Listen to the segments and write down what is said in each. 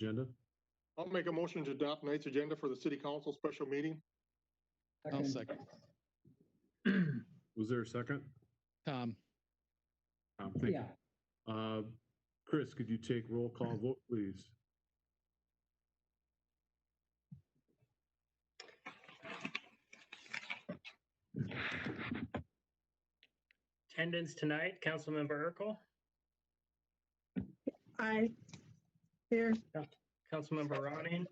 agenda? I'll make a motion to adopt tonight's agenda for the city council special meeting. I'll second. Was there a second? Tom. Thank you. Chris, could you take roll call vote, please? Attendance tonight, Councilmember Urkel. Aye. Here. Councilmember Ronning.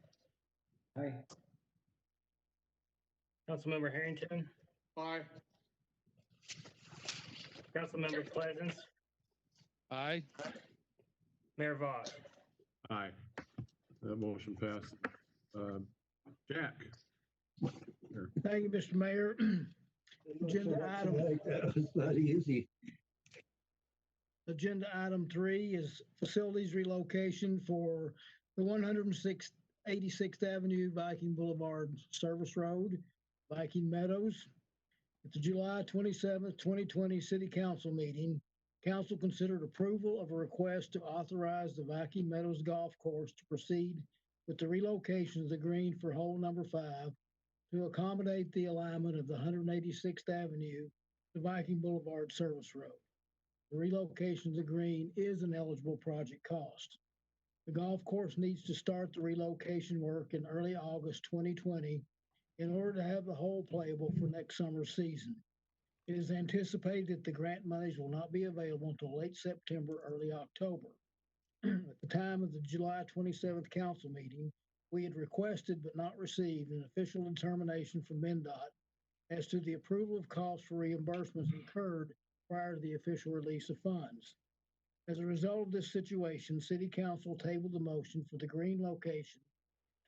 Aye. Councilmember Harrington. Aye. Councilmember Pleasance. Aye. Mayor Voss. Aye. That motion passed. Jack. Here. Thank you, Mr. Mayor. Agenda item. It's not easy. Agenda item 3 is facilities relocation for the 186th Avenue Viking Boulevard Service Road, Viking Meadows. At the July 27th, 2020 City Council meeting, Council considered approval of a request to authorize the Viking Meadows Golf Course to proceed with the relocation of the green for hole number 5 to accommodate the alignment of the 186th Avenue to Viking Boulevard Service Road. The relocation of the green is an eligible project cost. The golf course needs to start the relocation work in early August 2020 in order to have the hole playable for next summer's season. It is anticipated that the grant monies will not be available until late September, early October. At the time of the July 27th council meeting, we had requested but not received an official determination from MnDOT as to the approval of costs for reimbursements incurred prior to the official release of funds. As a result of this situation, City Council tabled the motion for the green location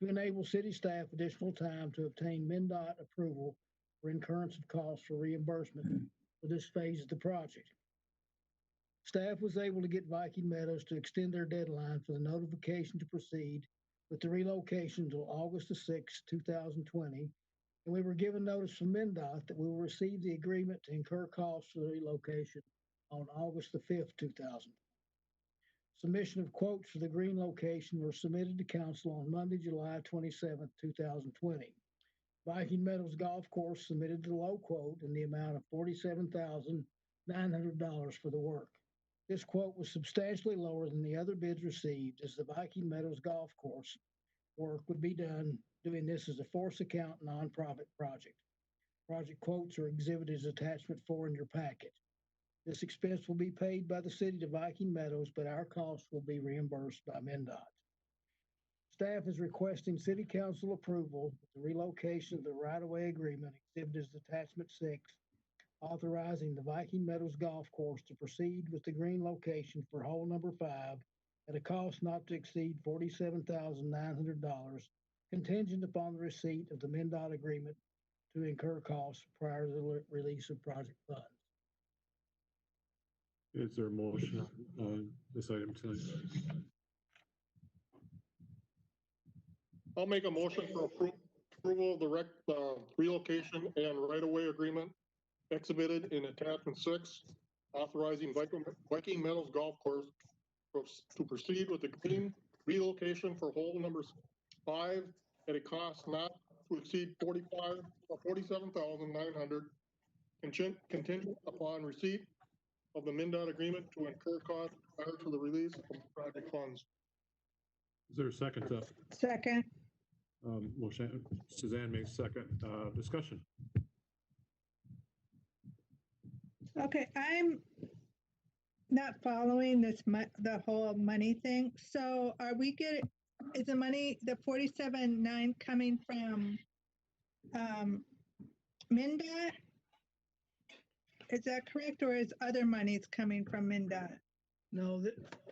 to enable city staff additional time to obtain MnDOT approval for incurrence of costs for reimbursement for this phase of the project. Staff was able to get Viking Meadows to extend their deadline for the notification to proceed with the relocation until August the 6th, 2020, and we were given notice from MnDOT that we will receive the agreement to incur costs for the relocation on August the 5th, 2020. Submission of quotes for the green location were submitted to council on Monday, July 27th, 2020. Viking Meadows Golf Course submitted the low quote in the amount of $47,900 for the work. This quote was substantially lower than the other bids received, as the Viking Meadows Golf Course work would be done doing this as a force account nonprofit project. Project quotes are exhibited as attachment 4 in your packet. This expense will be paid by the city to Viking Meadows, but our costs will be reimbursed by MnDOT. Staff is requesting City Council approval of the relocation of the right-of-way agreement exhibited as attachment 6, authorizing the Viking Meadows Golf Course to proceed with the green location for hole number 5 at a cost not to exceed $47,900, contingent upon the receipt of the MnDOT agreement to incur costs prior to the release of project funds. Is there a motion on this item tonight? I'll make a motion for approval of the relocation and right-of-way agreement exhibited in attachment 6, authorizing Viking Meadows Golf Course to proceed with the green relocation for hole number 5 at a cost not to exceed $47,900, contingent upon receipt of the MnDOT agreement to incur costs prior to the release of project funds. Is there a second to? Second. Motion, Suzanne makes second. Discussion. Okay, I'm not following this, the whole money thing. So are we getting, is the money, the 47.9 coming from MnDOT? Is that correct, or is other monies coming from MnDOT? No,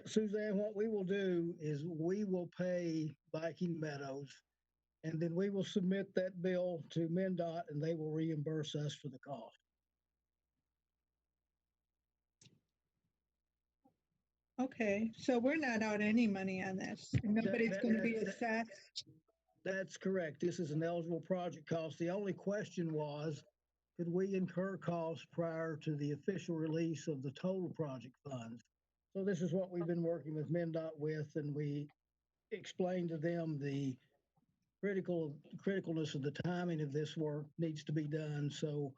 Suzanne, what we will do is we will pay Viking Meadows, and then we will submit that bill to MnDOT, and they will reimburse us for the cost. Okay, so we're not out any money on this. Nobody's going to be assessed. That's correct. This is an eligible project cost. The only question was, could we incur costs prior to the official release of the total project funds? So this is what we've been working with MnDOT with, and we explained to them the criticalness of the timing of this work needs to be done. So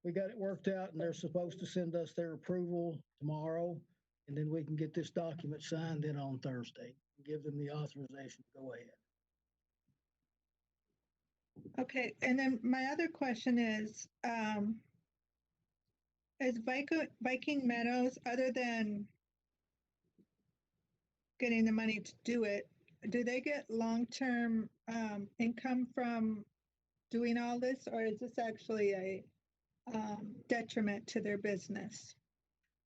we got it worked out, and they're supposed to send us their approval tomorrow, and then we can get this document signed in on Thursday, and give them the authorization to go ahead. Okay, and then my other question is Viking Meadows, other than getting the money to do it, do they get long-term income from doing all this, or is this actually a detriment to their business?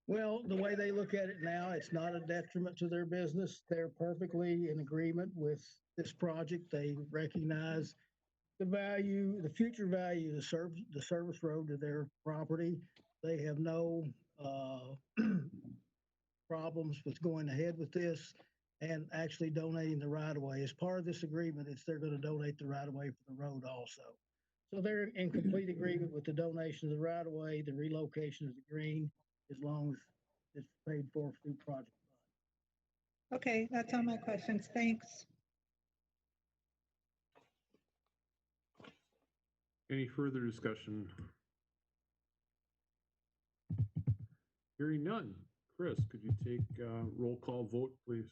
Well, the way they look at it now, it's not a detriment to their business. They're perfectly in agreement with this project. They recognize the value, the future value of the service road to their property. They have no problems with going ahead with this and actually donating the right of way. As part of this agreement, they're going to donate the right of way for the road also. So they're in complete agreement with the donation of the right of way, the relocation of the green, as long as it's paid for through project fund. Okay, that's all my questions. Thanks. Any further discussion? Hearing none. Chris, could you take roll call vote, please?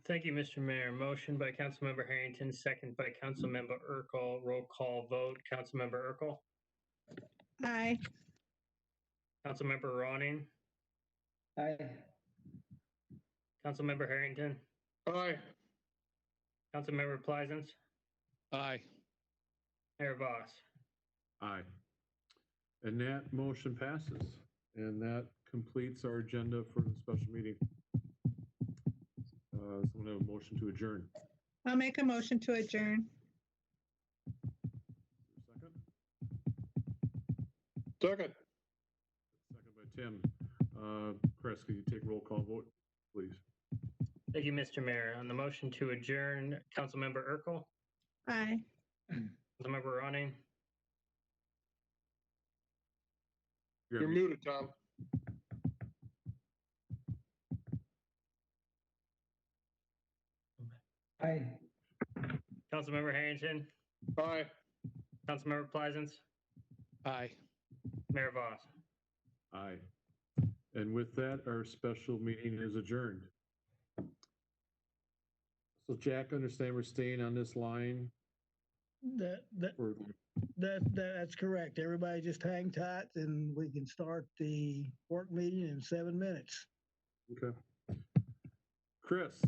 Thank you, Mr. Mayor. Motion by Councilmember Harrington, second by Councilmember Urkel. Roll call vote. Councilmember Urkel. Aye. Councilmember Ronning. Aye. Councilmember Harrington. Aye. Councilmember Pleasance. Aye. Mayor Voss. Aye. And that motion passes. And that completes our agenda for the special meeting. Someone have a motion to adjourn. I'll make a motion to adjourn. Second? Second. Second by Tim. Chris, could you take roll call vote, please? Thank you, Mr. Mayor. On the motion to adjourn, Councilmember Urkel. Aye. Councilmember Ronning. You're muted, Tom. Aye. Councilmember Harrington. Aye. Councilmember Pleasance. Aye. Mayor Voss. Aye. And with that, our special meeting is adjourned. So Jack, understand we're staying on this line? That's correct. Everybody just hang tight and we can start the work meeting in 7 minutes. Okay. Chris?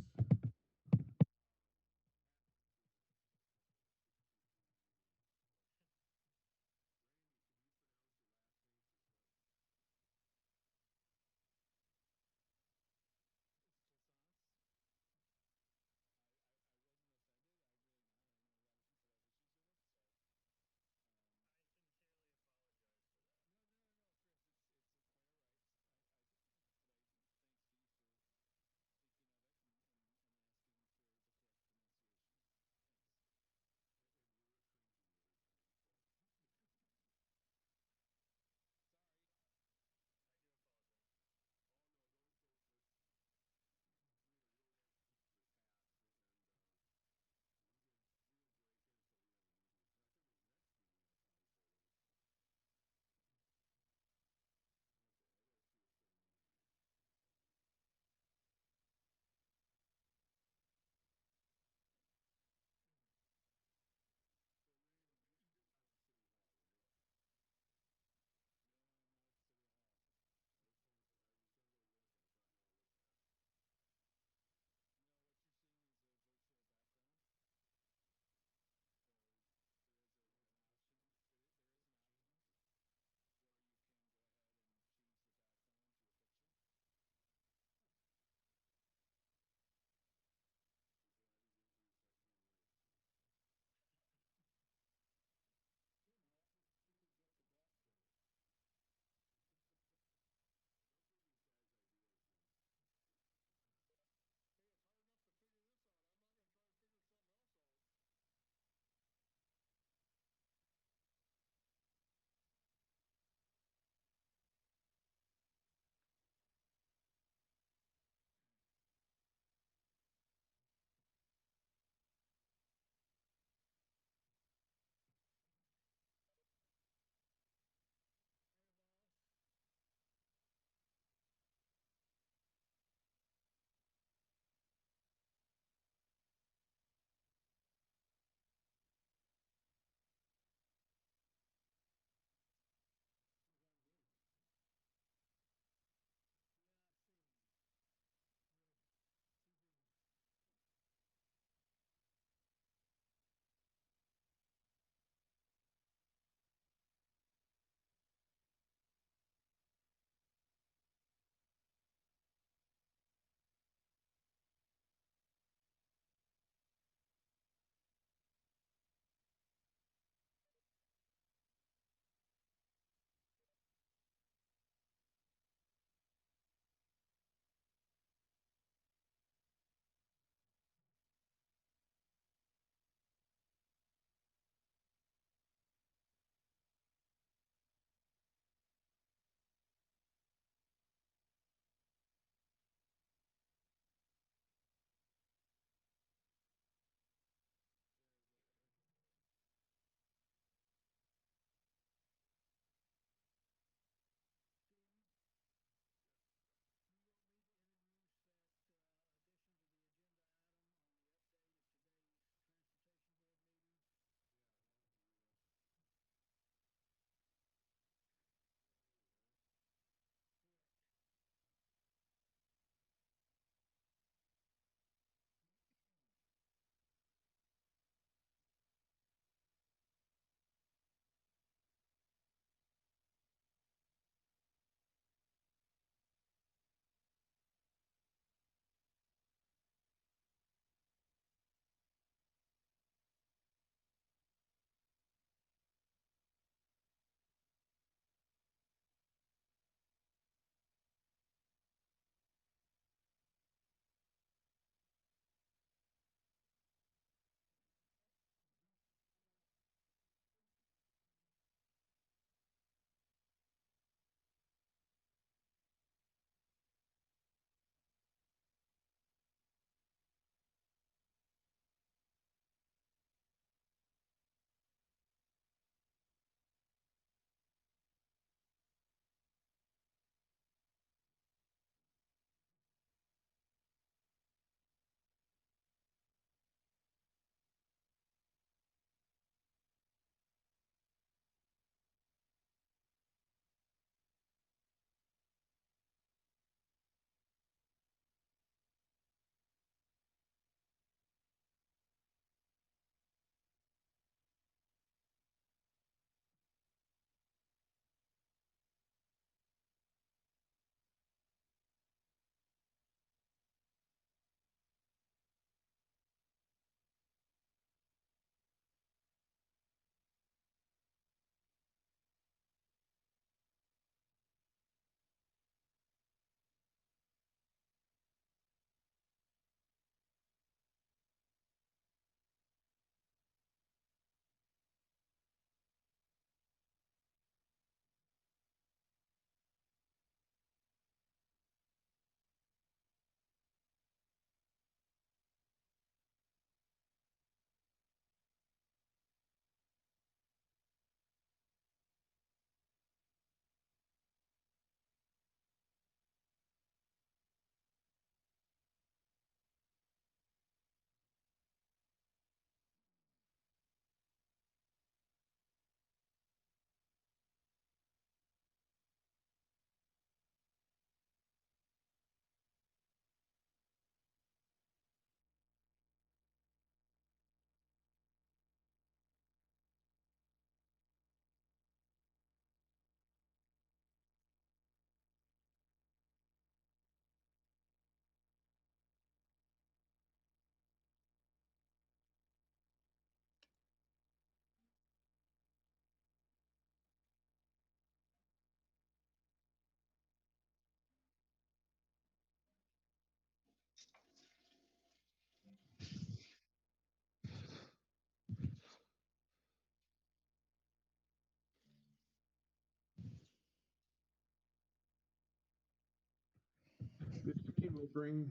bring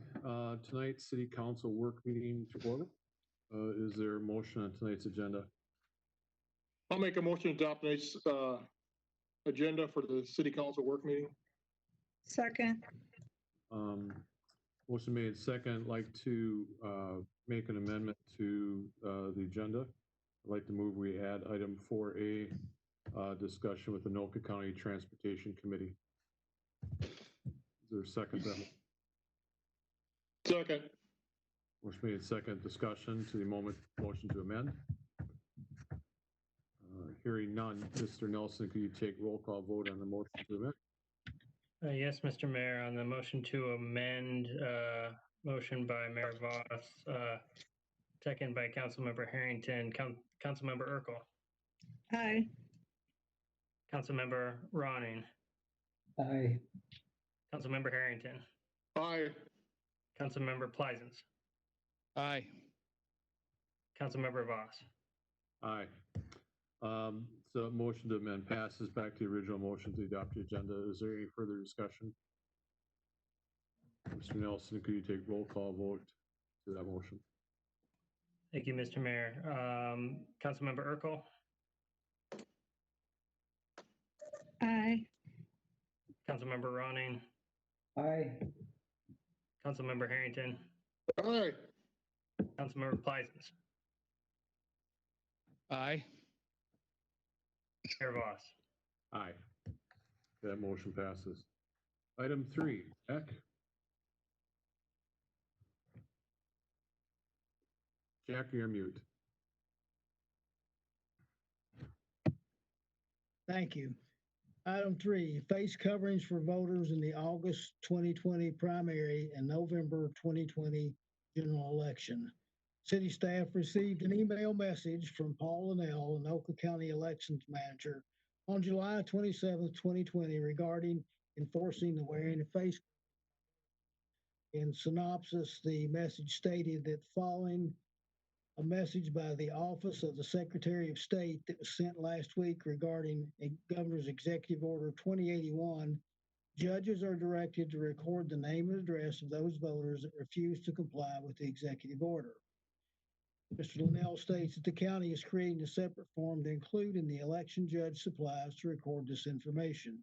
tonight's city council work meeting to order. Is there a motion on tonight's agenda? I'll make a motion to adopt tonight's agenda for the city council work meeting. Second. Motion made second. I'd like to make an amendment to the agenda. I'd like to move we add item 4A, discussion with the Anoka County Transportation Committee. Is there a second? Second. Motion made second. Discussion to the motion to amend. Hearing none. Mr. Nelson, could you take roll call vote on the motion to amend? Yes, Mr. Mayor, on the motion to amend, motion by Mayor Voss, second by Councilmember Harrington, Councilmember Urkel, Aye. Councilmember Ronning, Aye. Councilmember Harrington, Aye. Councilmember Pleasance, Aye. Councilmember Voss. Aye. So motion to amend passes. Back to the original motion to adopt the agenda. Is there any further discussion? Mr. Nelson, could you take roll call vote to that motion? Thank you, Mr. Mayor. Councilmember Urkel, Aye. Councilmember Ronning, Aye. Councilmember Harrington, Aye. Councilmember Pleasance, Aye. Mayor Voss. Aye. That motion passes. Item 3, Eck. Jack, you're mute. Thank you. Item 3, face coverings for voters in the August 2020 primary and November 2020 general election. City staff received an email message from Paul Linnell, Anoka County Elections Manager, on July 27, 2020 regarding enforcing the wearing of face. In synopsis, the message stated that following a message by the Office of the Secretary of State that was sent last week regarding a Governor's Executive Order 2081, judges are directed to record the name and address of those voters that refuse to comply with the executive order. Mr. Linnell states that the county is creating a separate form to include in the election judge supplies to record this information.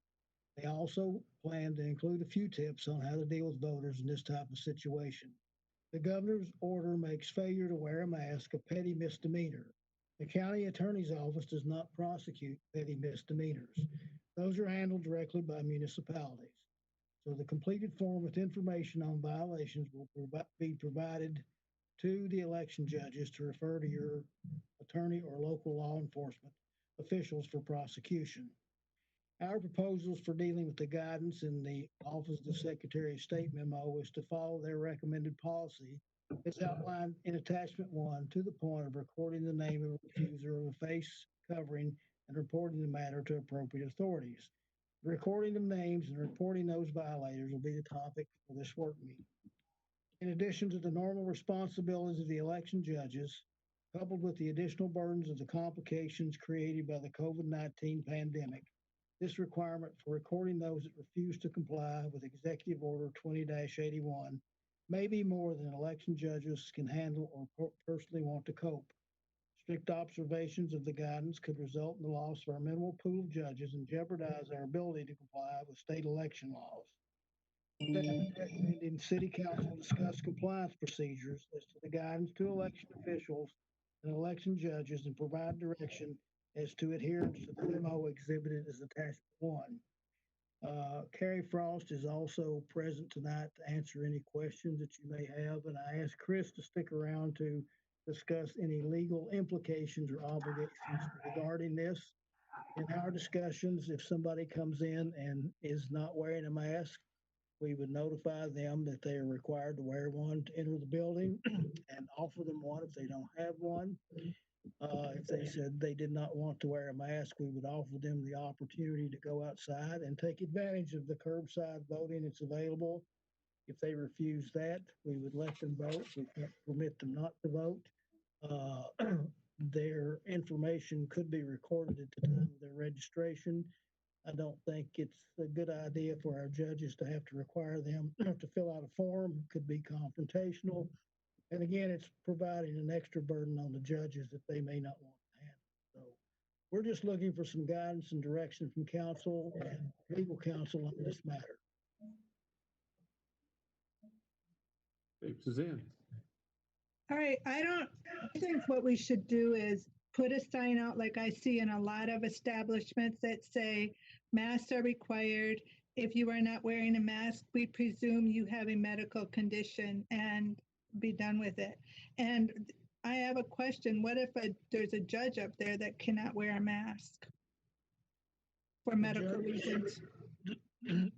They also plan to include a few tips on how to deal with voters in this type of situation. The governor's order makes failure to wear a mask a petty misdemeanor. The county attorney's office does not prosecute petty misdemeanors. Those are handled directly by municipalities. So the completed form with information on violations will be provided to the election judges to refer to your attorney or local law enforcement officials for prosecution. Our proposals for dealing with the guidance in the Office of the Secretary of State memo is to follow their recommended policy as outlined in Attachment 1 to the point of recording the name of a refuser of a face covering and reporting the matter to appropriate authorities. The recording of names and reporting those violators will be the topic for this work meeting. In addition to the normal responsibilities of the election judges, coupled with the additional burdens of the complications created by the COVID-19 pandemic, this requirement for recording those that refuse to comply with Executive Order 20-81 may be more than election judges can handle or personally want to cope. Strict observations of the guidance could result in the loss of our minimal pool of judges and jeopardize our ability to comply with state election laws. Staff is recommending City Council discuss compliance procedures as to the guidance to election officials and election judges and provide direction as to adherence to the memo exhibited as Attachment 1. Carrie Frost is also present tonight to answer any questions that you may have, and I asked Chris to stick around to discuss any legal implications or obligations regarding this. In our discussions, if somebody comes in and is not wearing a mask, we would notify them that they are required to wear one to enter the building and offer them one if they don't have one. If they said they did not want to wear a mask, we would offer them the opportunity to go outside and take advantage of the curbside voting that's available. If they refuse that, we would let them vote. We can't permit them not to vote. Their information could be recorded at the time of their registration. I don't think it's a good idea for our judges to have to require them to fill out a form. Could be confrontational. And again, it's providing an extra burden on the judges that they may not want to have. So we're just looking for some guidance and direction from counsel and legal counsel on this matter. Okay, Suzanne? All right, I think what we should do is put a sign out like I see in a lot of establishments that say masks are required. If you are not wearing a mask, we presume you have a medical condition, and be done with it. And I have a question. What if there's a judge up there that cannot wear a mask for medical reasons?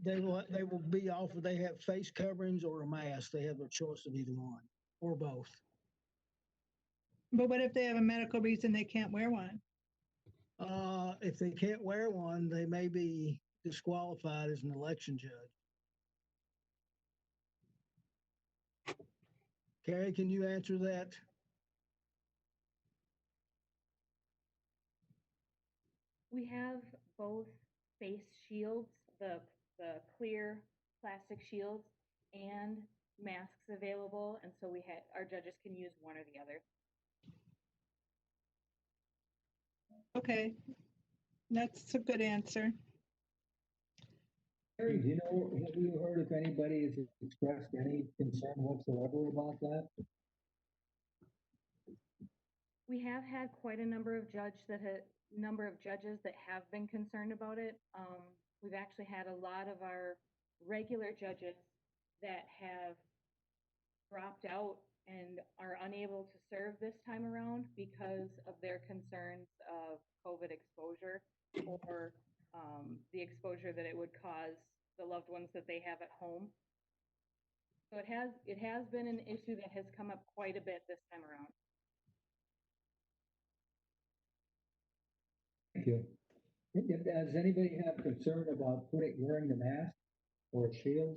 They will be offered, they have face coverings or a mask. They have a choice of either one or both. But what if they have a medical reason they can't wear one? If they can't wear one, they may be disqualified as an election judge. Carrie, can you answer that? We have both face shields, the clear plastic shields, and masks available, and so our judges can use one or the other. Okay, that's a good answer. Harry, do you know, have you heard if anybody has expressed any concern whatsoever about that? We have had quite a number of judges that have been concerned about it. We've actually had a lot of our regular judges that have dropped out and are unable to serve this time around because of their concerns of COVID exposure or the exposure that it would cause the loved ones that they have at home. So it has been an issue that has come up quite a bit this time around. Thank you. Does anybody have concern about wearing the mask or a shield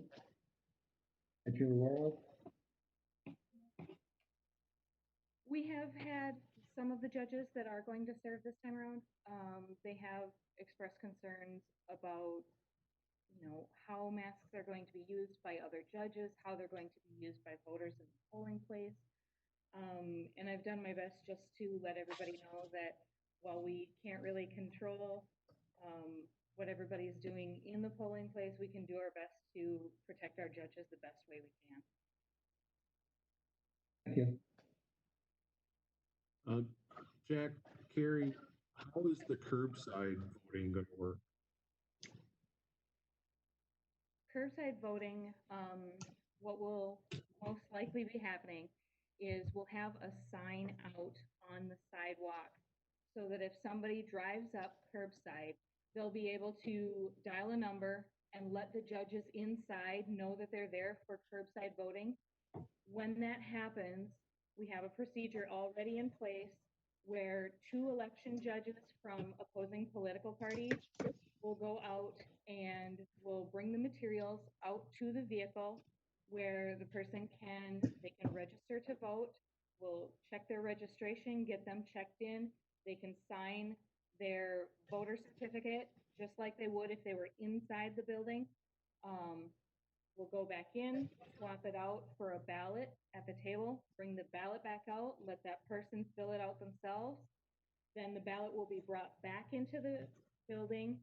that you're aware of? We have had some of the judges that are going to serve this time around. They have expressed concerns about, how masks are going to be used by other judges, how they're going to be used by voters in the polling place. And I've done my best just to let everybody know that while we can't really control what everybody's doing in the polling place, we can do our best to protect our judges the best way we can. Thank you. Jack, Carrie, how is the curbside voting going to work? Curbside voting, what will most likely be happening is we'll have a sign out on the sidewalk so that if somebody drives up curbside, they'll be able to dial a number and let the judges inside know that they're there for curbside voting. When that happens, we have a procedure already in place where 2 election judges from opposing political parties will go out and will bring the materials out to the vehicle where the person can register to vote. We'll check their registration, get them checked in. They can sign their voter certificate just like they would if they were inside the building. We'll go back in, swap it out for a ballot at the table, bring the ballot back out, let that person fill it out themselves. Then the ballot will be brought back into the building,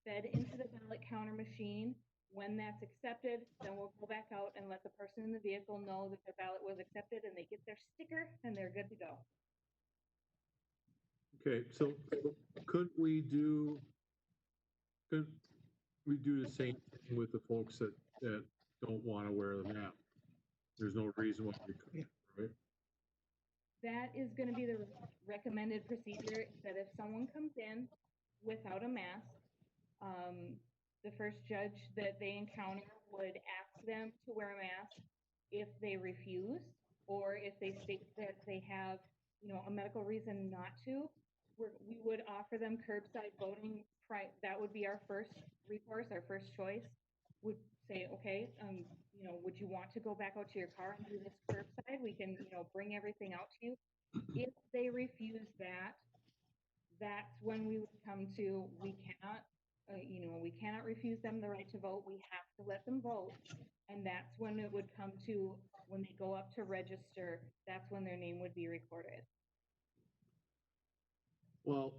fed into the ballot counter machine. When that's accepted, then we'll go back out and let the person in the vehicle know that their ballot was accepted and they get their sticker and they're good to go. Okay, so could we do the same thing with the folks that don't want to wear the mask? There's no reason why we couldn't, right? That is going to be the recommended procedure, that if someone comes in without a mask, the first judge that they encounter would ask them to wear a mask. If they refuse, or if they state that they have, a medical reason not to, we would offer them curbside voting. That would be our first recourse, our first choice. Would say, okay, would you want to go back out to your car and do this curbside? We can, bring everything out to you. If they refuse that, that's when we would come to, we cannot we cannot refuse them the right to vote. We have to let them vote. And that's when it would come to, when they go up to register, that's when their name would be recorded. Well,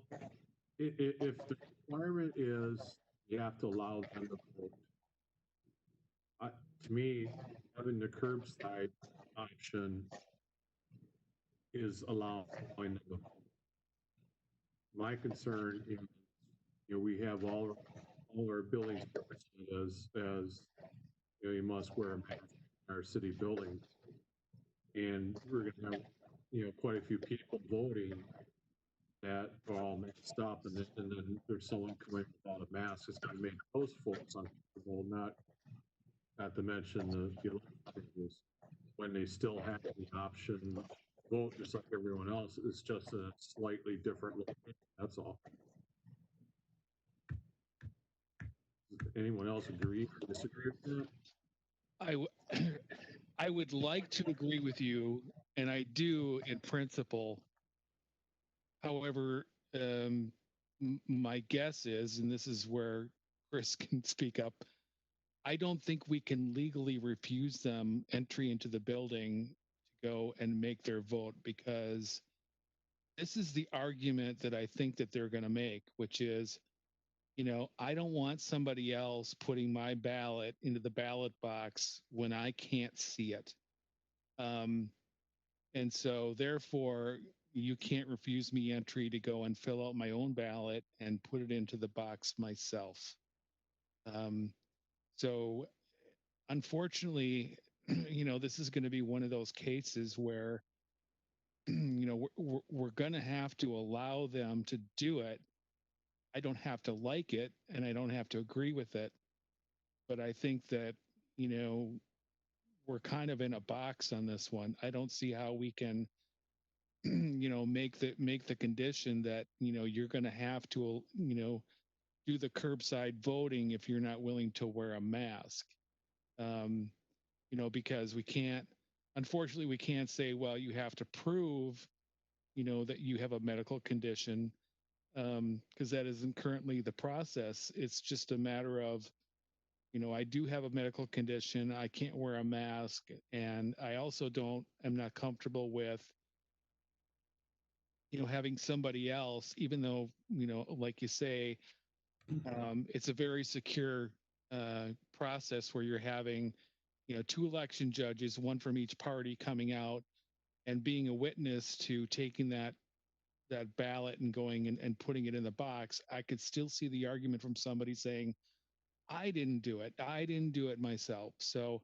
if the requirement is you have to allow them to vote, to me, having the curbside option is allowing them to vote. My concern is, we have all our buildings as you must wear a mask in our city buildings, and we're going to have quite a few people voting that are all mixed up, and then there's someone coming without a mask. It's going to make those folks uncomfortable. Not to mention the elections, when they still have the option to vote just like everyone else. It's just a slightly different location. That's all. Does anyone else agree or disagree with that? I would like to agree with you, and I do in principle. However, my guess is, and this is where Chris can speak up, I don't think we can legally refuse them entry into the building to go and make their vote, because this is the argument that I think that they're going to make, which is, I don't want somebody else putting my ballot into the ballot box when I can't see it. And so therefore, you can't refuse me entry to go and fill out my own ballot and put it into the box myself. So unfortunately, this is going to be one of those cases where, we're going to have to allow them to do it. I don't have to like it and I don't have to agree with it. But I think that, we're kind of in a box on this one. I don't see how we can, make the condition that, you're going to have to, do the curbside voting if you're not willing to wear a mask. Because unfortunately, we can't say, well, you have to prove, that you have a medical condition, because that isn't currently the process. It's just a matter of, I do have a medical condition. I can't wear a mask. And I also am not comfortable with, having somebody else, even though, like you say, it's a very secure process where you're having, 2 election judges, one from each party, coming out and being a witness to taking that ballot and going and putting it in the box. I could still see the argument from somebody saying, I didn't do it. I didn't do it myself. So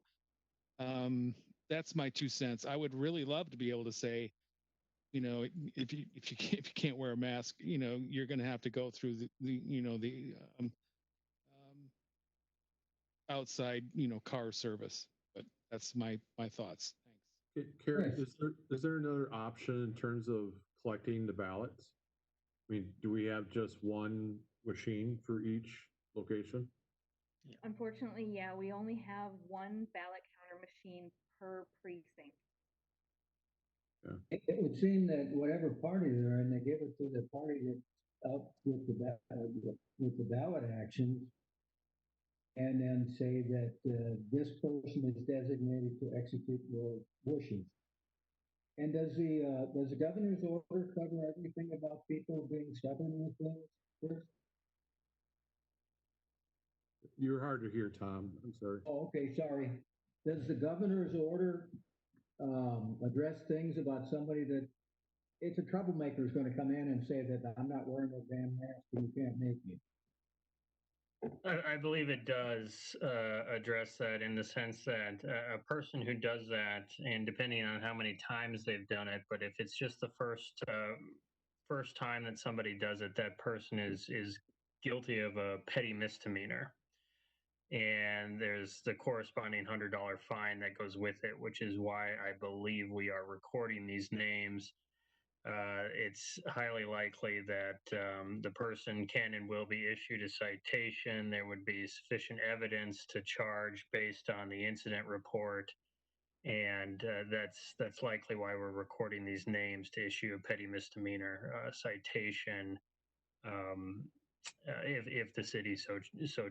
that's my 2 cents. I would really love to be able to say, if you can't wear a mask, you're going to have to go through the outside, car service. But that's my thoughts. Thanks. Carrie, is there another option in terms of collecting the ballots? I mean, do we have just one machine for each location? Unfortunately, yeah, we only have one ballot counter machine per precinct. It would seem that whatever party they're in, they give it to the party that's up with the ballot actions, and then say that this person is designated to execute your wishes. And does the governor's order cover everything about people being stubborn with things, Chris? You're hard to hear, Tom. I'm sorry. Oh, okay, sorry. Does the governor's order address things about somebody that it's a troublemaker is going to come in and say that I'm not wearing a damn mask and you can't make me? I believe it does address that, in the sense that a person who does that, and depending on how many times they've done it, but if it's just the first time that somebody does it, that person is guilty of a petty misdemeanor. And there's the corresponding $100 fine that goes with it, which is why I believe we are recording these names. It's highly likely that the person can and will be issued a citation. There would be sufficient evidence to charge based on the incident report, and that's likely why we're recording these names, to issue a petty misdemeanor citation. if the city so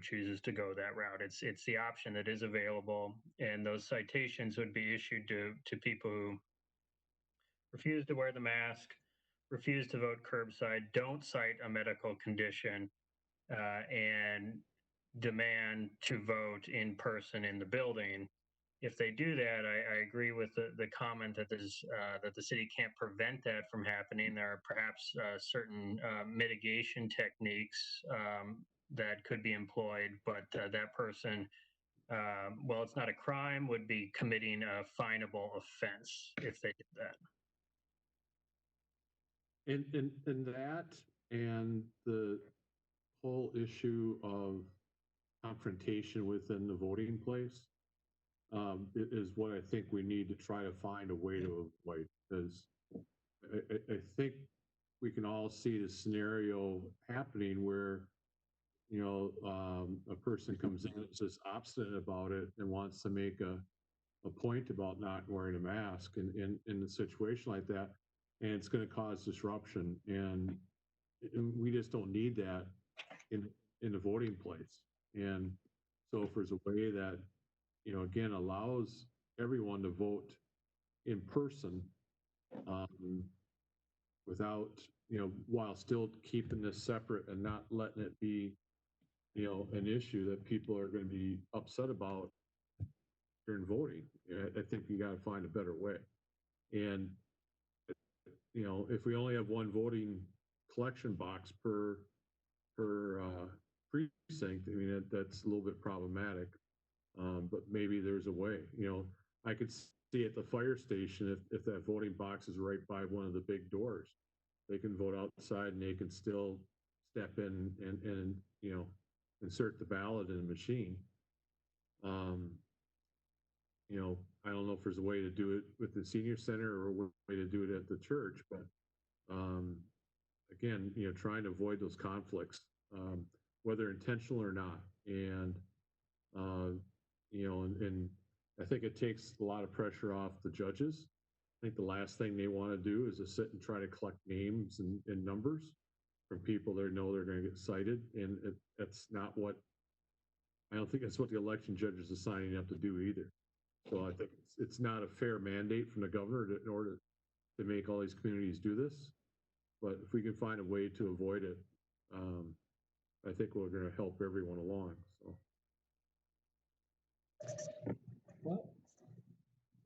chooses to go that route. It's the option that is available, and those citations would be issued to people who refuse to wear the mask, refuse to vote curbside, don't cite a medical condition, and demand to vote in person in the building. If they do that, I agree with the comment that that the city can't prevent that from happening. There are perhaps certain mitigation techniques that could be employed, but that person, well, it's not a crime, would be committing a finable offense if they did that. And that and the whole issue of confrontation within the voting place is what I think we need to try to find a way to avoid, because I think we can all see the scenario happening where, you know, a person comes in and is just obstinate about it and wants to make a point about not wearing a mask in a situation like that, and it's going to cause disruption, and we just don't need that in the voting place. And so if there's a way that, you know, again, allows everyone to vote in person, without, you know, while still keeping this separate and not letting it be, you know, an issue that people are going to be upset about during voting. I think you got to find a better way. And, you know, if we only have one voting collection box per precinct, I mean, that's a little bit problematic. But maybe there's a way. You know, I could see at the fire station, if that voting box is right by one of the big doors, they can vote outside and they can still step in and you know, insert the ballot in the machine. You know, I don't know if there's a way to do it with the senior center or a way to do it at the church, but again, you know, trying to avoid those conflicts, whether intentional or not. And you know, and I think it takes a lot of pressure off the judges. I think the last thing they want to do is to sit and try to collect names and numbers from people they know they're going to get cited. And that's not what, I don't think that's what the election judges are signing up to do either. So I think it's not a fair mandate from the governor in order to make all these communities do this. But if we can find a way to avoid it, I think we're going to help everyone along. So.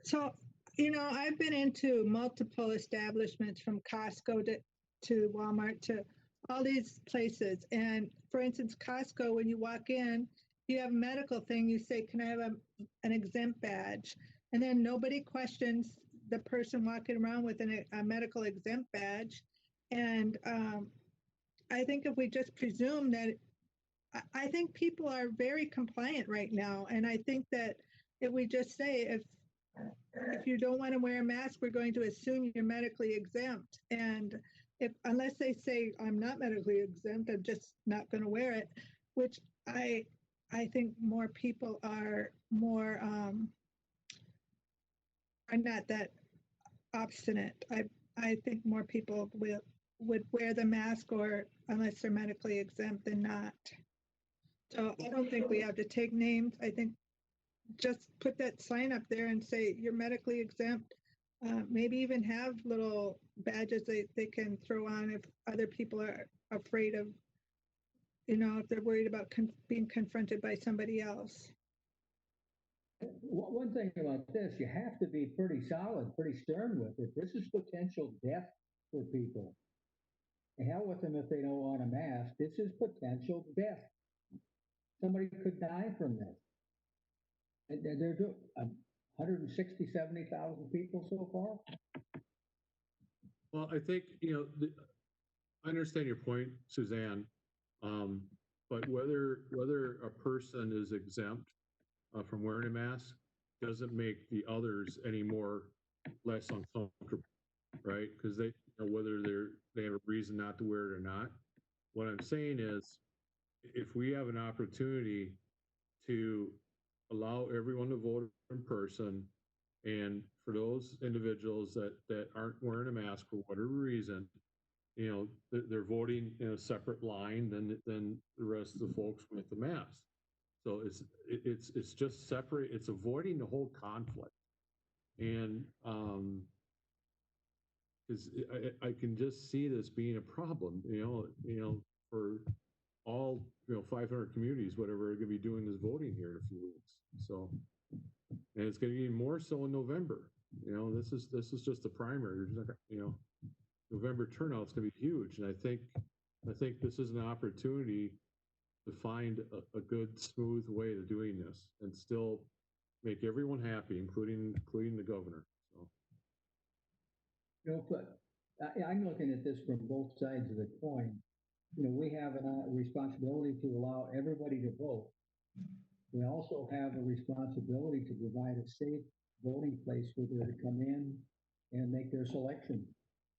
So, you know, I've been into multiple establishments from Costco to Walmart to all these places. And for instance, Costco, when you walk in, you have a medical thing, you say, can I have an exempt badge? And then nobody questions the person walking around with a medical exempt badge. And I think if we just presume that, I think people are very compliant right now. And I think that if we just say, if you don't want to wear a mask, we're going to assume you're medically exempt. And unless they say, I'm not medically exempt, I'm just not going to wear it, which I think more people are not that obstinate. I think more people would wear the mask, or unless they're medically exempt, than not. So I don't think we have to take names. I think just put that sign up there and say you're medically exempt. Maybe even have little badges they can throw on if other people are afraid of, you know, if they're worried about being confronted by somebody else. One thing about this, you have to be pretty solid, pretty stern with it. This is potential death for people. The hell with them if they don't want a mask. This is potential death. Somebody could die from this. And they're doing 160, 70,000 people so far. Well, I think, you know, I understand your point, Suzanne, but whether a person is exempt from wearing a mask doesn't make the others any less uncomfortable, right? Because they, you know, whether they have a reason not to wear it or not. What I'm saying is, if we have an opportunity to allow everyone to vote in person, and for those individuals that aren't wearing a mask for whatever reason, you know, they're voting in a separate line than the rest of the folks with the mask. So it's just separate. It's avoiding the whole conflict, and because I can just see this being a problem. For all 500 communities, whatever, are going to be doing this voting here in a few weeks. So, and it's going to be even more so in November. This is just the primary. November turnout's going to be huge, and I think this is an opportunity to find a good, smooth way of doing this and still make everyone happy, including the governor. So, But I'm looking at this from both sides of the coin. We have a responsibility to allow everybody to vote. We also have a responsibility to provide a safe voting place for them to come in and make their selection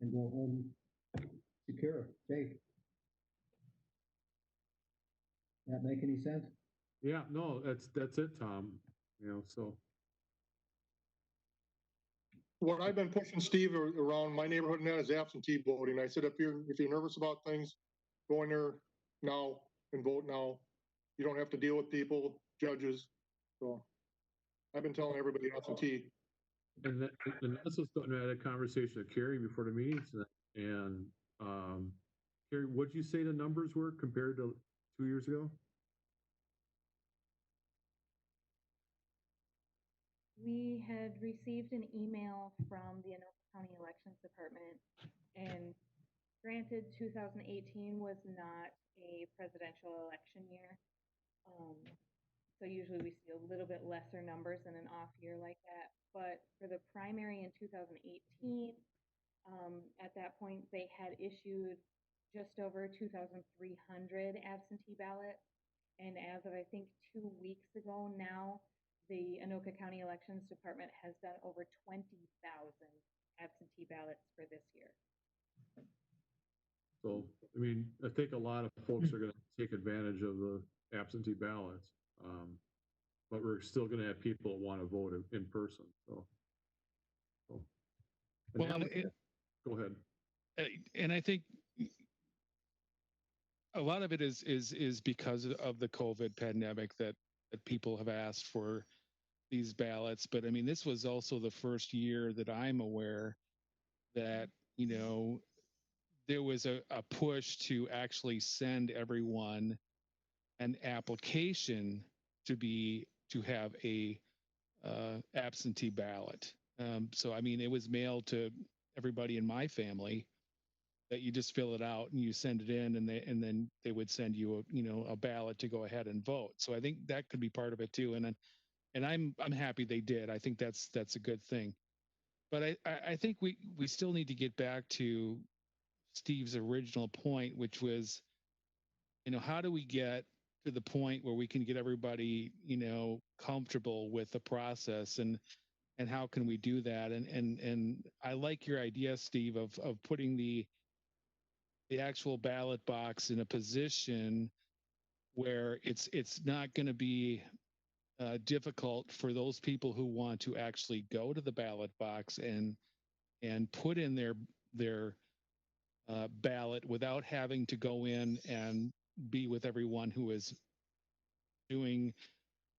and go home secure, safe. That make any sense? yeah, no, that's it, Tom. So What I've been pushing Steve around my neighborhood now is absentee voting. I said, if you're nervous about things, go in there now and vote now. You don't have to deal with people, judges. So I've been telling everybody absentee. and that's what's going to have a conversation with Carrie before the meeting tonight. And Carrie, what'd you say the numbers were compared to 2 years ago? We had received an email from the Anoka County Elections Department, and granted, 2018 was not a presidential election year. So usually we see a little bit lesser numbers in an off year like that. But for the primary in 2018, at that point, they had issued just over 2,300 absentee ballots. And as of, I think, 2 weeks ago now, the Anoka County Elections Department has done over 20,000 absentee ballots for this year. So, I mean, I think a lot of folks are going to take advantage of the absentee ballots, but we're still going to have people that want to vote in person. So Well, go ahead. And I think a lot of it is because of the COVID pandemic that people have asked for these ballots. But I mean, this was also the first year that I'm aware that, there was a push to actually send everyone an application to have a absentee ballot. So I mean, it was mailed to everybody in my family that you just fill it out and you send it in, and then they would send you a ballot to go ahead and vote. So I think that could be part of it too. And I'm happy they did. I think that's a good thing. But I think we still need to get back to Steve's original point, which was, how do we get to the point where we can get everybody, comfortable with the process, and how can we do that? And I like your idea, Steve, of putting the actual ballot box in a position where it's not going to be difficult for those people who want to actually go to the ballot box and put in their ballot without having to go in and be with everyone who is doing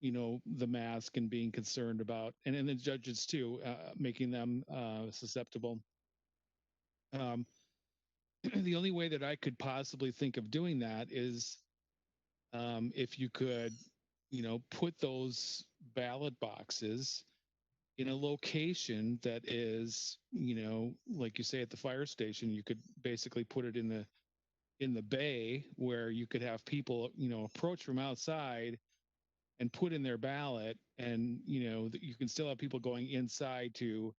the mask and being concerned about, and then the judges too, making them susceptible. The only way that I could possibly think of doing that is if you could put those ballot boxes in a location that is, like you say, at the fire station. You could basically put it in the bay where you could have people, approach from outside and put in their ballot, and you can still have people going inside to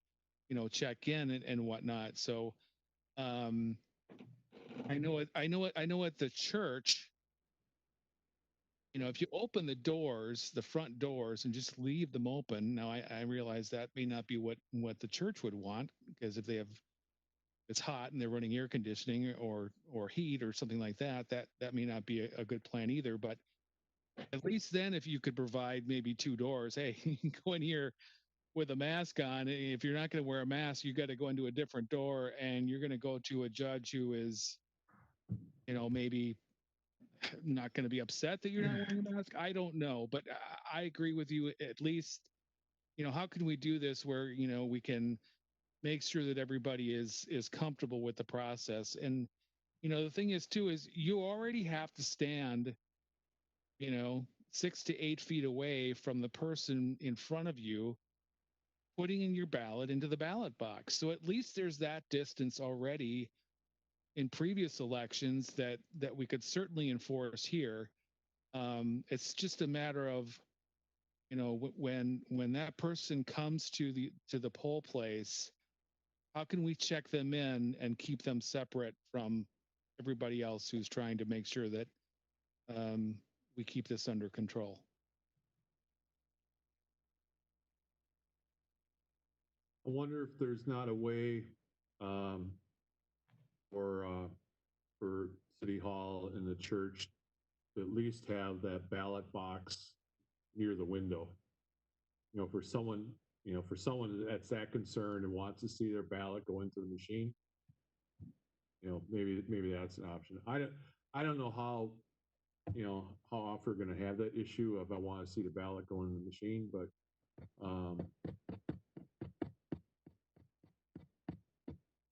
check in and whatnot. So I know at the church, if you open the front doors, and just leave them open. Now I realize that may not be what the church would want, because if it's hot and they're running air conditioning or heat or something like that may not be a good plan either. But at least then, if you could provide maybe 2 doors, hey, you can go in here with a mask on. If you're not going to wear a mask, you got to go into a different door, and you're going to go to a judge who is, you know, maybe not going to be upset that you're not wearing a mask. I don't know, but I agree with you. At least, you know, how can we do this where, you know, we can make sure that everybody is comfortable with the process? And, you know, the thing is too, is you already have to stand, you know, 6 to 8 feet away from the person in front of you putting in your ballot into the ballot box. So at least there's that distance already in previous elections that we could certainly enforce here. It's just a matter of, you know, when that person comes to the poll place, how can we check them in and keep them separate from everybody else who's trying to make sure that we keep this under control? I wonder if there's not a way for City Hall and the church to at least have that ballot box near the window. You know, for someone that's that concerned and wants to see their ballot go into the machine, you know, maybe that's an option. I don't know how, you know, how often we're going to have that issue of I want to see the ballot go in the machine, but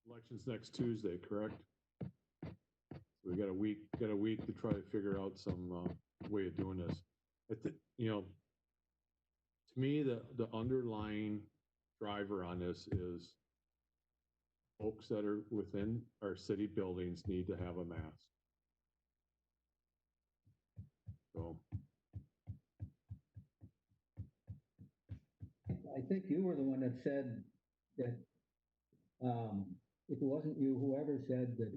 election's next Tuesday, correct? So we got a week to try to figure out some way of doing this. You know, to me, the underlying driver on this is folks that are within our city buildings need to have a mask. So I think you were the one that said that, if it wasn't you, whoever said that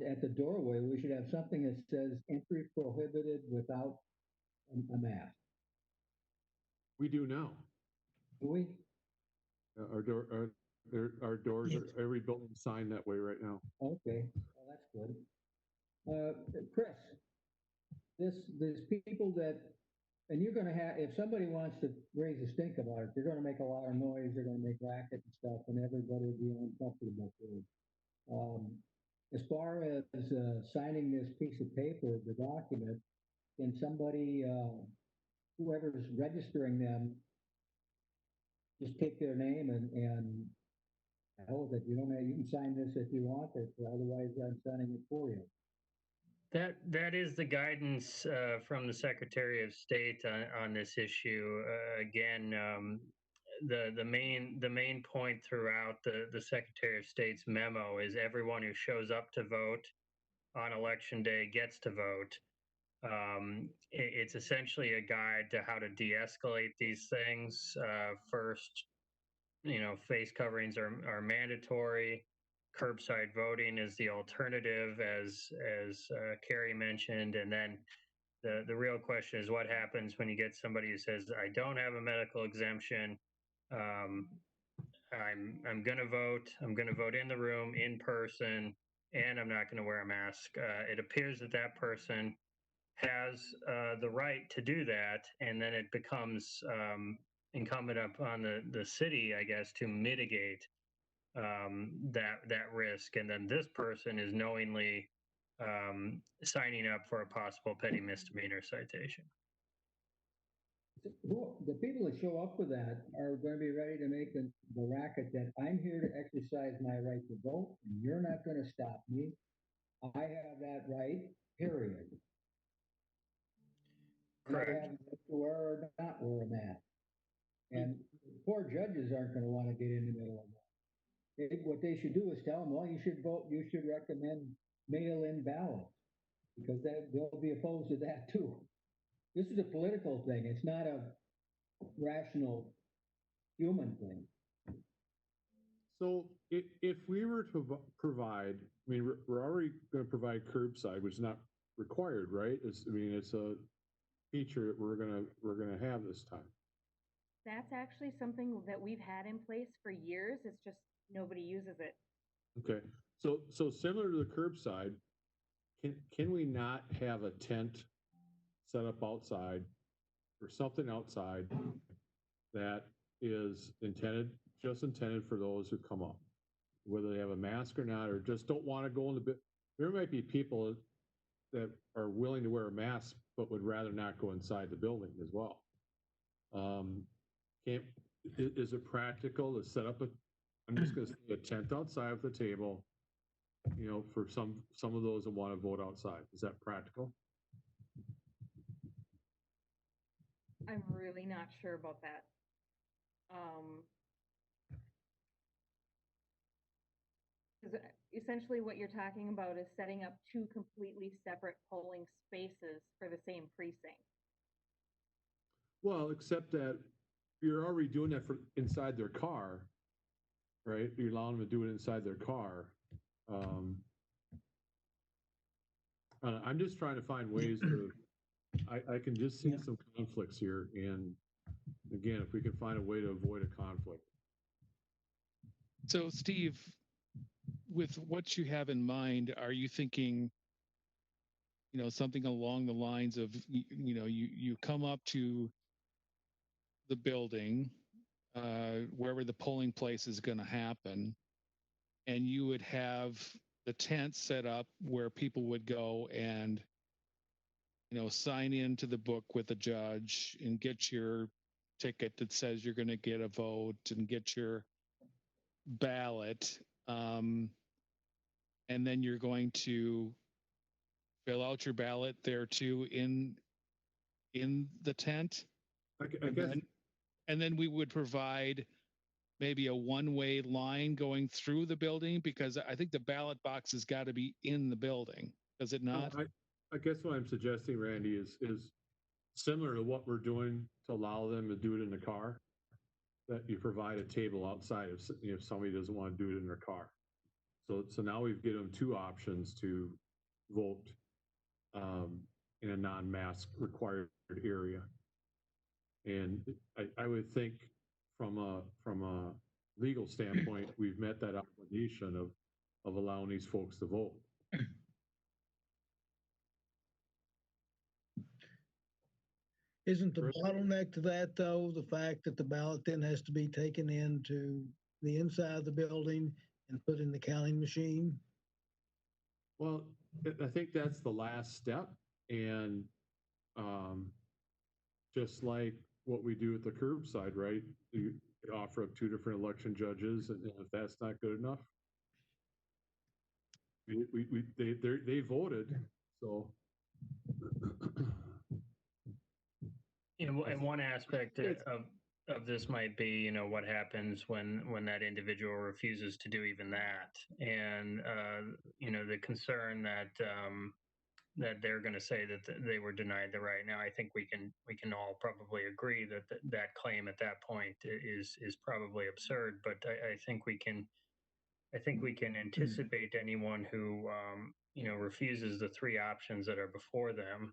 at the doorway, we should have something that says entry prohibited without a mask. we do now. Do we? Our doors are every building signed that way right now. Okay, well, that's good. Chris, there's people that, and you're gonna have, if somebody wants to raise a stink about it, they're gonna make a lot of noise, they're gonna make racket and stuff, and everybody will be uncomfortable with it. As far as signing this piece of paper, the document, can somebody, whoever's registering them, just take their name and tell that you can sign this if you want it, otherwise I'm signing it for you. That is the guidance from the Secretary of State on this issue. Again, the main point throughout the Secretary of State's memo is everyone who shows up to vote on election day gets to vote. It's essentially a guide to how to de-escalate these things. First, you know, face coverings are mandatory. Curbside voting is the alternative, as Carrie mentioned, and then the real question is what happens when you get somebody who says, I don't have a medical exemption. I'm going to vote. I'm going to vote in the room in person, and I'm not going to wear a mask. It appears that person has the right to do that, and then it becomes incumbent upon the city, I guess, to mitigate that risk. And then this person is knowingly signing up for a possible petty misdemeanor citation. The people that show up for that are going to be ready to make the racket that I'm here to exercise my right to vote, and you're not going to stop me. I have that right, period. Correct. I have to wear or not wear a mask. And poor judges aren't going to want to get in the middle of that. What they should do is tell them, well, you should vote, you should recommend mail-in ballots, because they'll be opposed to that too. This is a political thing. It's not a rational human thing. So if we were to provide, I mean, we're already going to provide curbside, which is not required, right? It's a feature that we're gonna have this time. That's actually something that we've had in place for years. It's just nobody uses it. Okay, so similar to the curbside, can we not have a tent set up outside or something outside that is just intended for those who come up, whether they have a mask or not, or just don't want to go in the bit. There might be people that are willing to wear a mask, but would rather not go inside the building as well. Is it practical to set up I'm just going to say a tent outside of the table, for some of those that want to vote outside? Is that practical? I'm really not sure about that. Because essentially what you're talking about is setting up two completely separate polling spaces for the same precinct. Well, except that you're already doing that for inside their car, right? You're allowing them to do it inside their car. I'm just trying to find ways to. I can just see some conflicts here, and again, if we can find a way to avoid a conflict. So, Steve, with what you have in mind, are you thinking, something along the lines of, you come up to the building, wherever the polling place is going to happen, and you would have the tent set up where people would go and, sign into the book with the judge and get your ticket that says you're going to get a vote and get your ballot. And then you're going to fill out your ballot there too in the tent. I guess. And then we would provide maybe a one-way line going through the building, because I think the ballot box has got to be in the building. Does it not? I guess what I'm suggesting, Randy, is similar to what we're doing to allow them to do it in the car, that you provide a table outside if somebody doesn't want to do it in their car. So now we've given them two options to vote in a non-mask required area. And I would think from a legal standpoint, we've met that obligation of allowing these folks to vote. Isn't the bottleneck to that, though, the fact that the ballot then has to be taken into the inside of the building and put in the counting machine? Well, I think that's the last step. And just like what we do at the curbside, right? You offer up two different election judges, and if that's not good enough, they voted, so. And one aspect of this might be, what happens when that individual refuses to do even that, and the concern that that they're going to say that they were denied the right. Now, I think we can all probably agree that that claim at that point is probably absurd, but I think we can anticipate anyone who refuses the three options that are before them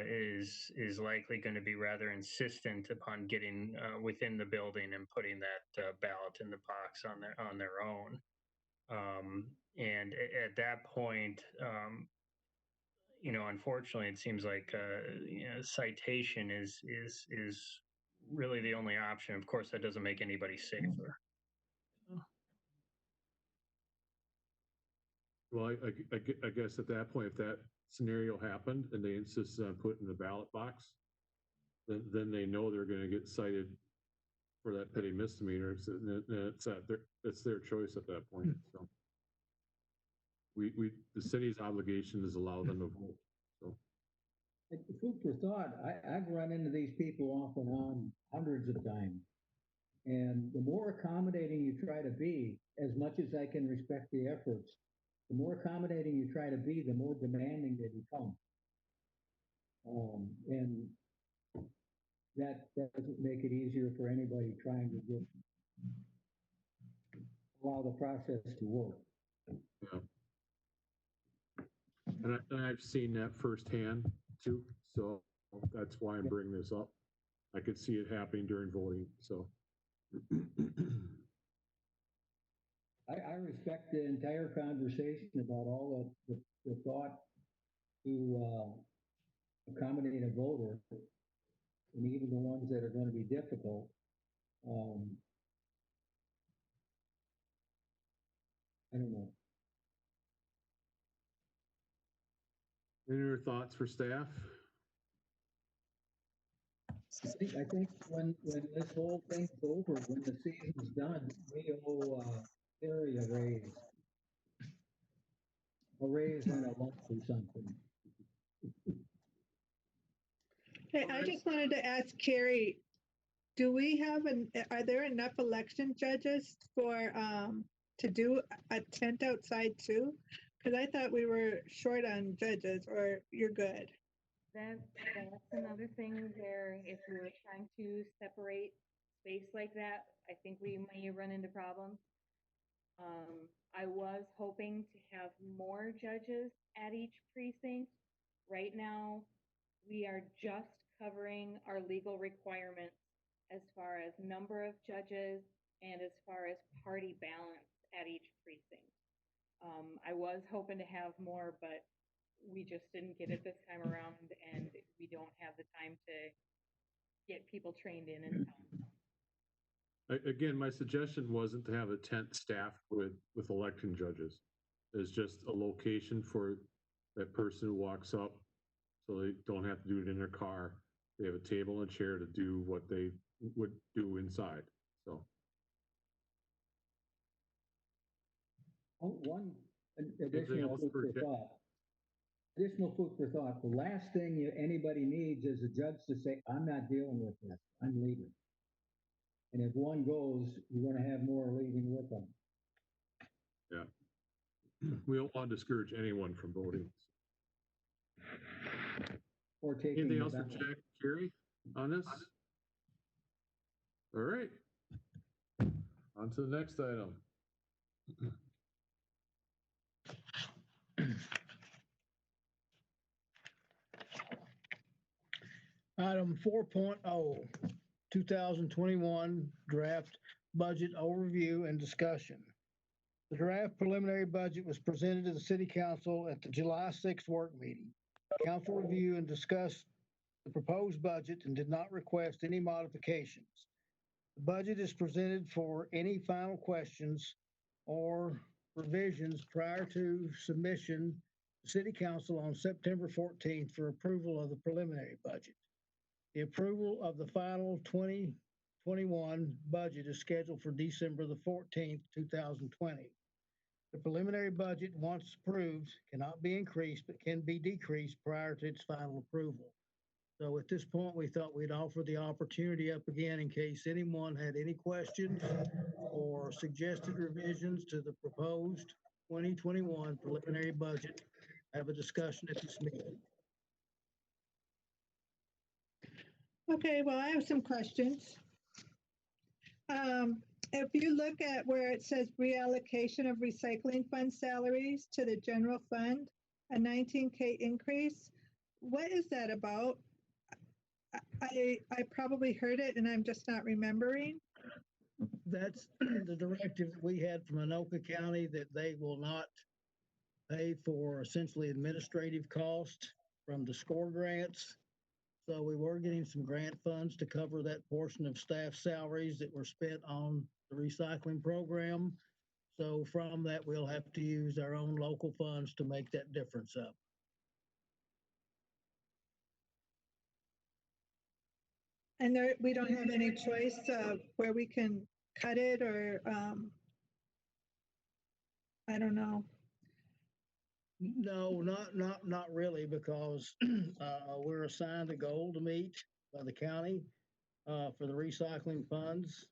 is likely going to be rather insistent upon getting within the building and putting that ballot in the box on their own. And at that point, unfortunately, it seems like citation is really the only option. Of course, that doesn't make anybody safer. Well, I guess at that point, if that scenario happened and they insisted on putting the ballot box, then they know they're going to get cited for that petty misdemeanor. It's their choice at that point. So the city's obligation is allow them to vote. So. Food for thought. I've run into these people off and on hundreds of times. And the more accommodating you try to be, as much as I can respect the efforts, the more accommodating you try to be, the more demanding they become. And that doesn't make it easier for anybody trying to allow the process to work. Yeah. And I've seen that firsthand too. So that's why I'm bringing this up. I could see it happening during voting. So. I respect the entire conversation about all the thought to accommodate a voter, and even the ones that are going to be difficult. I don't know. Any other thoughts for staff? I think when this whole thing's over, when the season's done, we owe Terry a raise and a lunch or something. Hey, I just wanted to ask Carrie, do we have are there enough election judges for, to do a tent outside too? Because I thought we were short on judges, or you're good. That's another thing where if we were trying to separate space like that, I think we may run into problems. I was hoping to have more judges at each precinct. Right now, we are just covering our legal requirements as far as number of judges and as far as party balance at each precinct. I was hoping to have more, but we just didn't get it this time around, and we don't have the time to get people trained in time. Again, my suggestion wasn't to have a tent staffed with election judges. It's just a location for that person who walks up, so they don't have to do it in their car. They have a table and chair to do what they would do inside. So. One additional food for thought. Additional food for thought. The last thing anybody needs is a judge to say, I'm not dealing with this. I'm leaving. And if one goes, you're going to have more leaving with them. Yeah. We don't want to discourage anyone from voting. Or taking anything else for Jack, Carrie, on this? All right. On to the next item. Item 4.0, 2021 draft budget overview and discussion. The draft preliminary budget was presented to the City Council at the July 6th work meeting. Council reviewed and discussed the proposed budget and did not request any modifications. The budget is presented for any final questions or revisions prior to submission to City Council on September 14th for approval of the preliminary budget. The approval of the final 2021 budget is scheduled for December the 14th, 2020. The preliminary budget, once approved, cannot be increased, but can be decreased prior to its final approval. So at this point, we thought we'd offer the opportunity up again in case anyone had any questions or suggested revisions to the proposed 2021 preliminary budget. Have a discussion at this meeting. Okay, well, I have some questions. If you look at where it says reallocation of recycling fund salaries to the general fund, a 19K increase, what is that about? I probably heard it and I'm just not remembering. That's the directive that we had from Anoka County, that they will not pay for essentially administrative cost from the SCORE grants. So we were getting some grant funds to cover that portion of staff salaries that were spent on the recycling program. So from that, we'll have to use our own local funds to make that difference up. And there, we don't have any choice where we can cut it, or I don't know. No, not really, because we're assigned a goal to meet by the county for the recycling funds.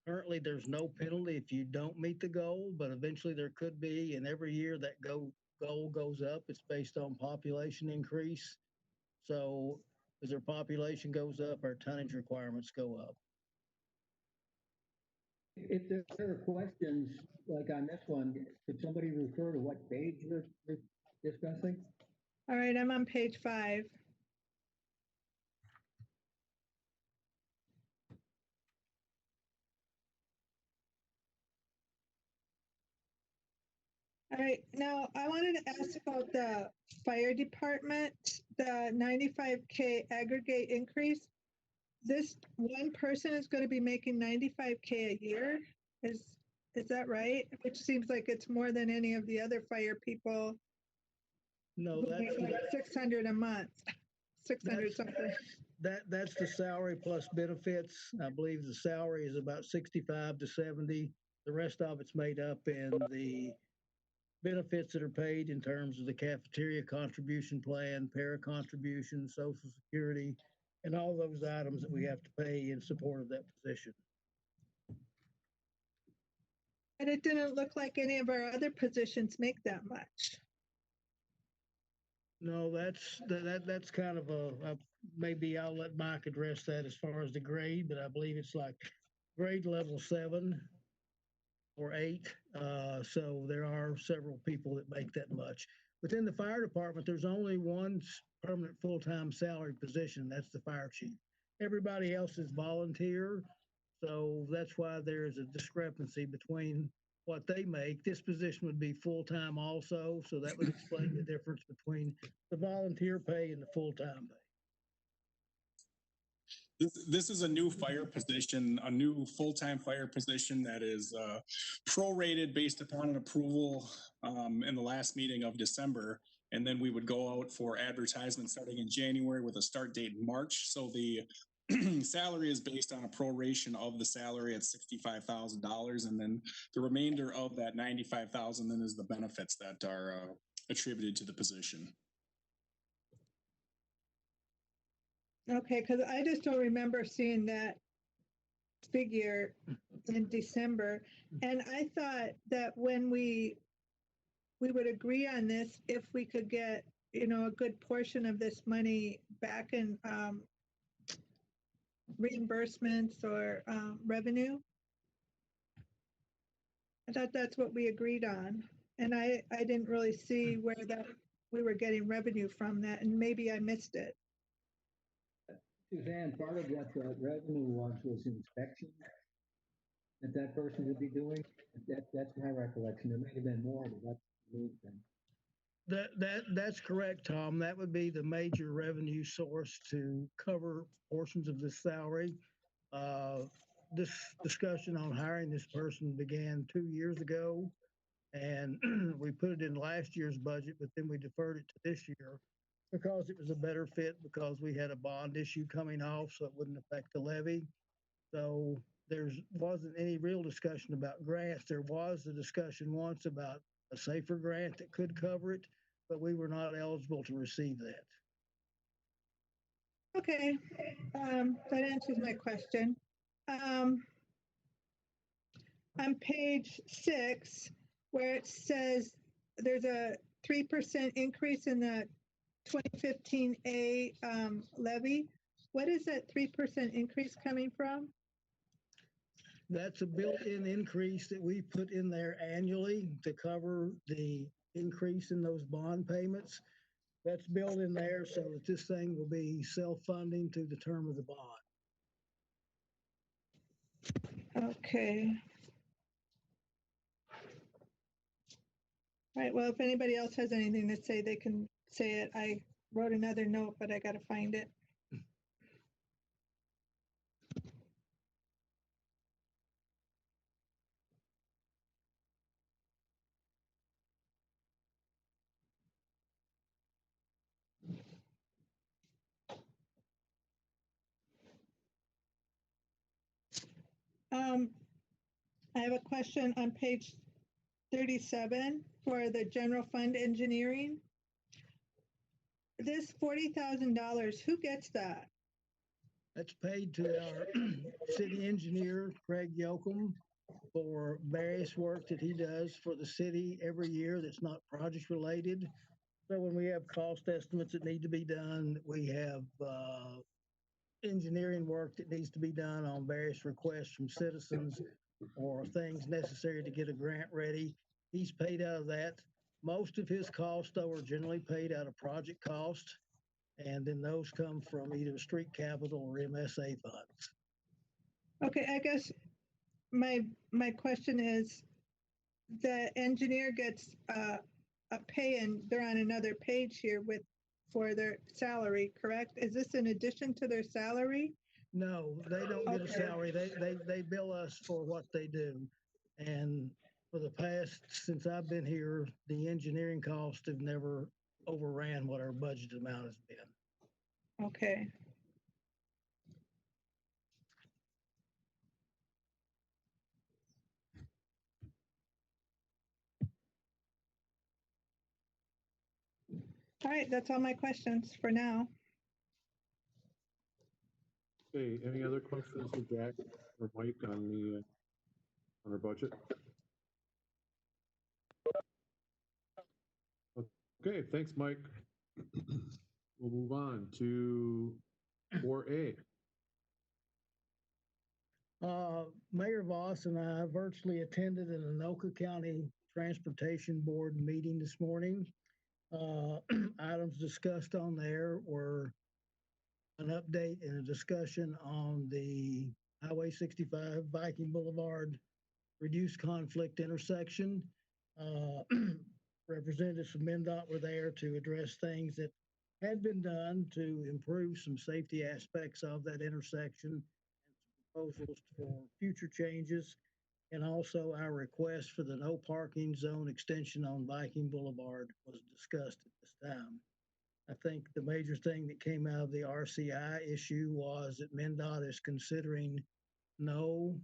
Currently, there's no penalty if you don't meet the goal, but eventually there could be, and every year that goal goes up. It's based on population increase. So as our population goes up, our tonnage requirements go up. If there are questions, like on this one, could somebody refer to what page we're discussing? All right, I'm on page 5. All right, now I wanted to ask about the fire department, the 95K aggregate increase. this one person is going to be making 95K a year. Is that right? Which seems like it's more than any of the other fire people. No, who make like 600 a month, 600 That's- something. that's the salary plus benefits. I believe the salary is about 65 to 70. The rest of it's made up in the benefits that are paid in terms of the cafeteria contribution plan, para contribution, social security, and all those items that we have to pay in support of that position. And it didn't look like any of our other positions make that much. No, that's kind of maybe I'll let Mike address that as far as the grade, but I believe it's like grade level 7 or 8. So there are several people that make that much. Within the fire department, there's only one permanent full-time salary position. That's the fire chief. Everybody else is volunteer. So that's why there's a discrepancy between what they make. This position would be full-time also. So that would explain the difference between the volunteer pay and the full-time pay. This is a new fire position, a new full-time fire position that is prorated based upon an approval in the last meeting of December. And then we would go out for advertisement starting in January with a start date in March. So the salary is based on a proration of the salary at $65,000. And then the remainder of that $95,000 then is the benefits that are attributed to the position. Okay, because I just don't remember seeing that figure in December. And I thought that when we would agree on this if we could get, a good portion of this money back in reimbursements or revenue. I thought that's what we agreed on. And I didn't really see where that we were getting revenue from that, and maybe I missed it. Suzanne, part of what the revenue was inspection that person would be doing. That's my recollection. There may have been more, but that's the main thing. That's correct, Tom. That would be the major revenue source to cover portions of this salary. This discussion on hiring this person began 2 years ago, and we put it in last year's budget, but then we deferred it to this year because it was a better fit, because we had a bond issue coming off, so it wouldn't affect the levy. So there wasn't any real discussion about grants. There was a discussion once about a safer grant that could cover it, but we were not eligible to receive that. Okay, that answers my question. On page 6, where it says there's a 3% increase in the 2015A levy, what is that 3% increase coming from? That's a built-in increase that we put in there annually to cover the increase in those bond payments. That's built in there so that this thing will be self-funding through the term of the bond. Okay. All right, well, if anybody else has anything to say, they can say it. I wrote another note, but I got to find it. I have a question on page 37 for the general fund engineering. This $40,000, who gets that? That's paid to our city engineer, Craig Yoakum, for various work that he does for the city every year that's not project related. So when we have cost estimates that need to be done, we have engineering work that needs to be done on various requests from citizens or things necessary to get a grant ready. He's paid out of that. Most of his costs, though, are generally paid out of project cost, and then those come from either street capital or MSA funds. Okay, I guess my question is, the engineer gets a pay, and they're on another page here for their salary, correct? Is this in addition to their salary? No, they don't get a Okay. salary. They bill us for what they do. And for the past, since I've been here, the engineering costs have never overran what our budget amount has been. Okay. All right, that's all my questions for now. Okay, any other questions for Jack or Mike on our budget? Okay, thanks, Mike. We'll move on to 4A. Mayor Voss and I virtually attended an Anoka County Transportation Board meeting this morning. Items discussed on there were an update and a discussion on the Highway 65 Viking Boulevard reduced conflict intersection. Representatives from MnDOT were there to address things that had been done to improve some safety aspects of that intersection and some proposals for future changes, and also our request for the no parking zone extension on Viking Boulevard was discussed at this time. I think the major thing that came out of the RCI issue was that MnDOT is considering no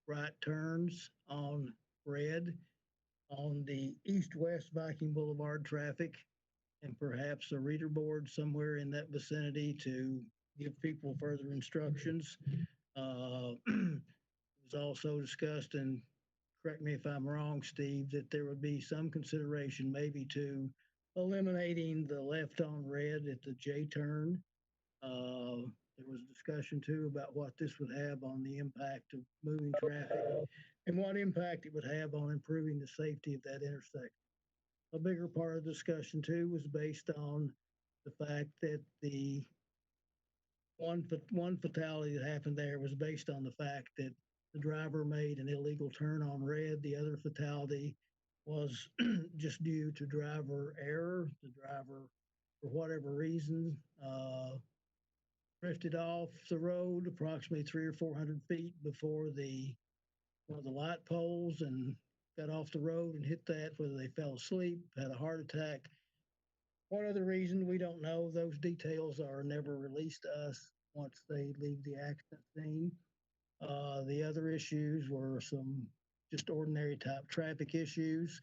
right turns on red on the east-west Viking Boulevard traffic, and perhaps a reader board somewhere in that vicinity to give people further instructions. It was also discussed, and correct me if I'm wrong, Steve, that there would be some consideration maybe to eliminating the left on red at the J turn. There was discussion too about what this would have on the impact of moving traffic and what impact it would have on improving the safety of that intersection. A bigger part of the discussion too was based on the fact that the one fatality that happened there was based on the fact that the driver made an illegal turn on red. The other fatality was just due to driver error. The driver, for whatever reason, drifted off the road approximately 300 or 400 feet before one of the light poles and got off the road and hit that, whether they fell asleep, had a heart attack. One other reason, we don't know. Those details are never released to us once they leave the accident scene. The other issues were some just ordinary type traffic issues.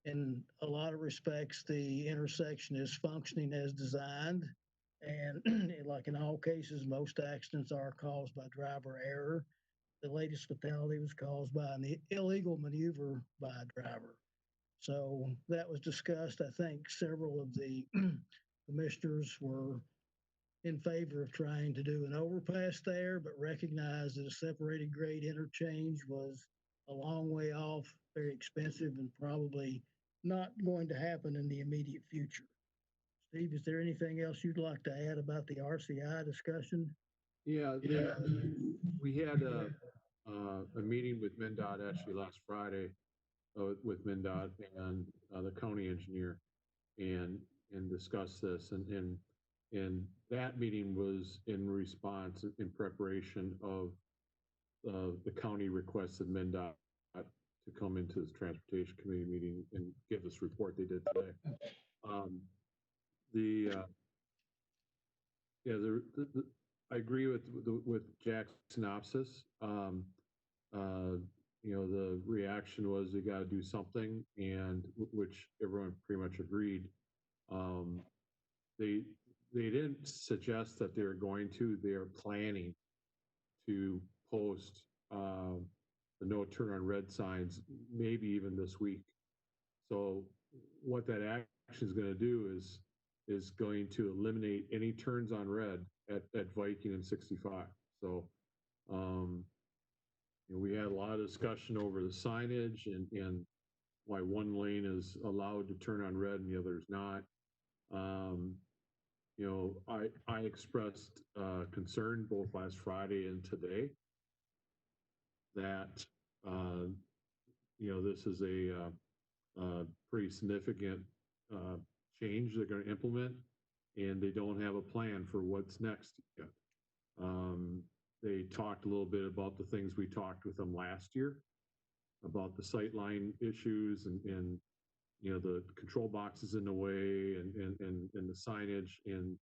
In a lot of respects, the intersection is functioning as designed. And like in all cases, most accidents are caused by driver error. The latest fatality was caused by an illegal maneuver by a driver. So that was discussed. I think several of the commissioners were in favor of trying to do an overpass there, but recognized that a separated grade interchange was a long way off, very expensive, and probably not going to happen in the immediate future. Steve, is there anything else you'd like to add about the RCI discussion? Yeah, we had a meeting with MnDOT actually last Friday with MnDOT and the county engineer and discussed this and that meeting was in response in preparation of the county requested MnDOT to come into this transportation committee meeting and give this report they did today. I agree with Jack's synopsis. The reaction was you got to do something, and which everyone pretty much agreed. They didn't suggest that they're going to. They're planning to post the no turn on red signs, maybe even this week. So what that action is going to do is going to eliminate any turns on red at Viking and 65. So we had a lot of discussion over the signage and why one lane is allowed to turn on red and the other is not. I expressed concern both last Friday and today that this is a pretty significant change they're going to implement, and they don't have a plan for what's next yet. they talked a little bit about the things we talked with them last year about the sightline issues and you know, the control boxes in the way and the signage and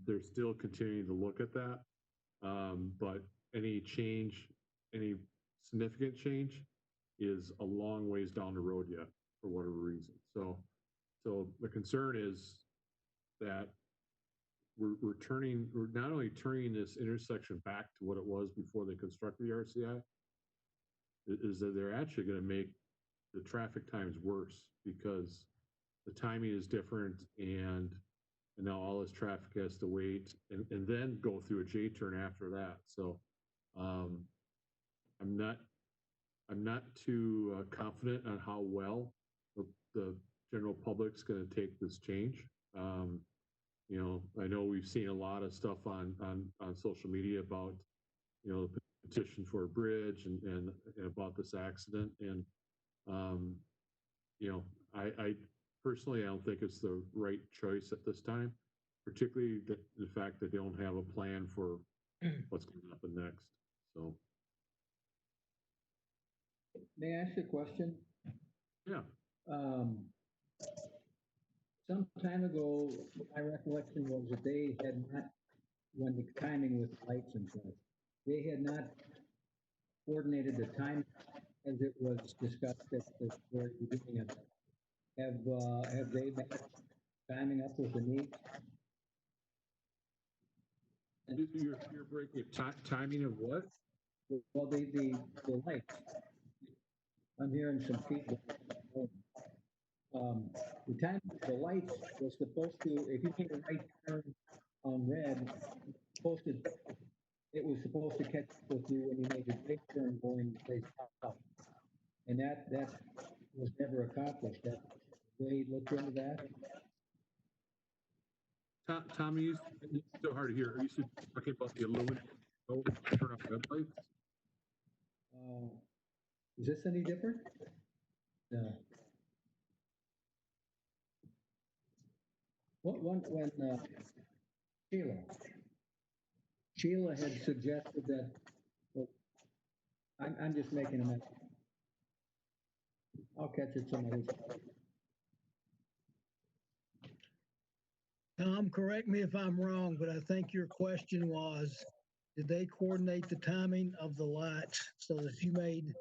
they're still continuing to look at that. But any change, any significant change is a long ways down the road yet for whatever reason. So the concern is that we're not only turning this intersection back to what it was before they constructed the RCI, is that they're actually going to make the traffic times worse because the timing is different and now all this traffic has to wait and then go through a J turn after that. So I'm not too confident on how well the general public's going to take this change. You know, I know we've seen a lot of stuff on social media about, you know, the petition for a bridge and about this accident. And, you know, I personally, I don't think it's the right choice at this time, particularly the fact that they don't have a plan for what's going to happen next. So. May I ask you a question? Yeah. Some time ago, my recollection was that they had not, when the timing with lights and such, they had not coordinated the time as it was discussed at the very beginning of it. Have they been timing up with the needs? You're breaking timing of what? Well, the lights. I'm hearing some feedback. The time the lights was supposed to, if you take a right turn on red, it was supposed to catch up with you when you made the big turn going place out. And that was never accomplished. That they looked into that. Tommy, it's so hard to hear. Are you talking about the illuminated turn on red lights? Is this any different? No. When Sheila had suggested that, well, I'm just making a mention. I'll catch it some other time. Tom, correct me if I'm wrong, but I think your question was, did they coordinate the timing of the lights so that if you made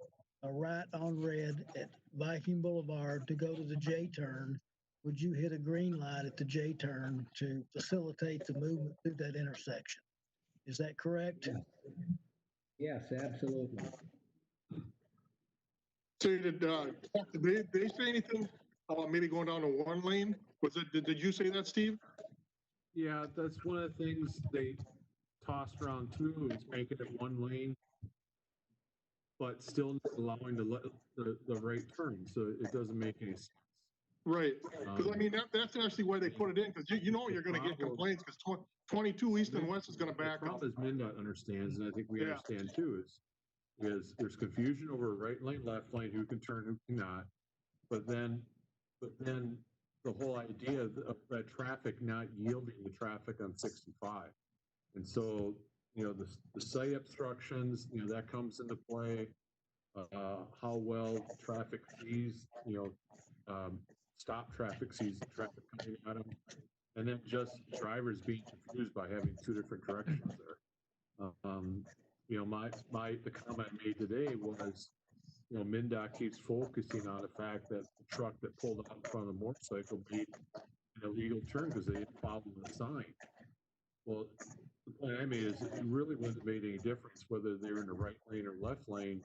a right on red at Viking Boulevard to go to the J turn, would you hit a green light at the J turn to facilitate the movement through that intersection? Is that correct? Yes, absolutely. So did they say anything about maybe going down to one lane? Was it? Did you say that, Steve? Yeah, that's one of the things they tossed around too, is making it one lane, but still allowing the right turn. So it doesn't make any sense. Right. Because I mean, that's actually why they put it in, because you know you're going to get complaints because 22 east and west is going to back up. As MnDOT understands, and I think we understand too, is there's confusion over right lane, left lane, who can turn, who cannot. But then the whole idea of that traffic not yielding the traffic on 65. And so, you know, the site obstructions, you know, that comes into play. How well traffic sees, you know, stop traffic sees the traffic coming at them. And then just drivers being confused by having two different directions there. You know, the comment I made today was, you know, MnDOT keeps focusing on the fact that the truck that pulled out in front of the motorcycle made an illegal turn because they didn't follow the sign. Well, the point I made is it really wouldn't have made any difference whether they were in the right lane or left lane.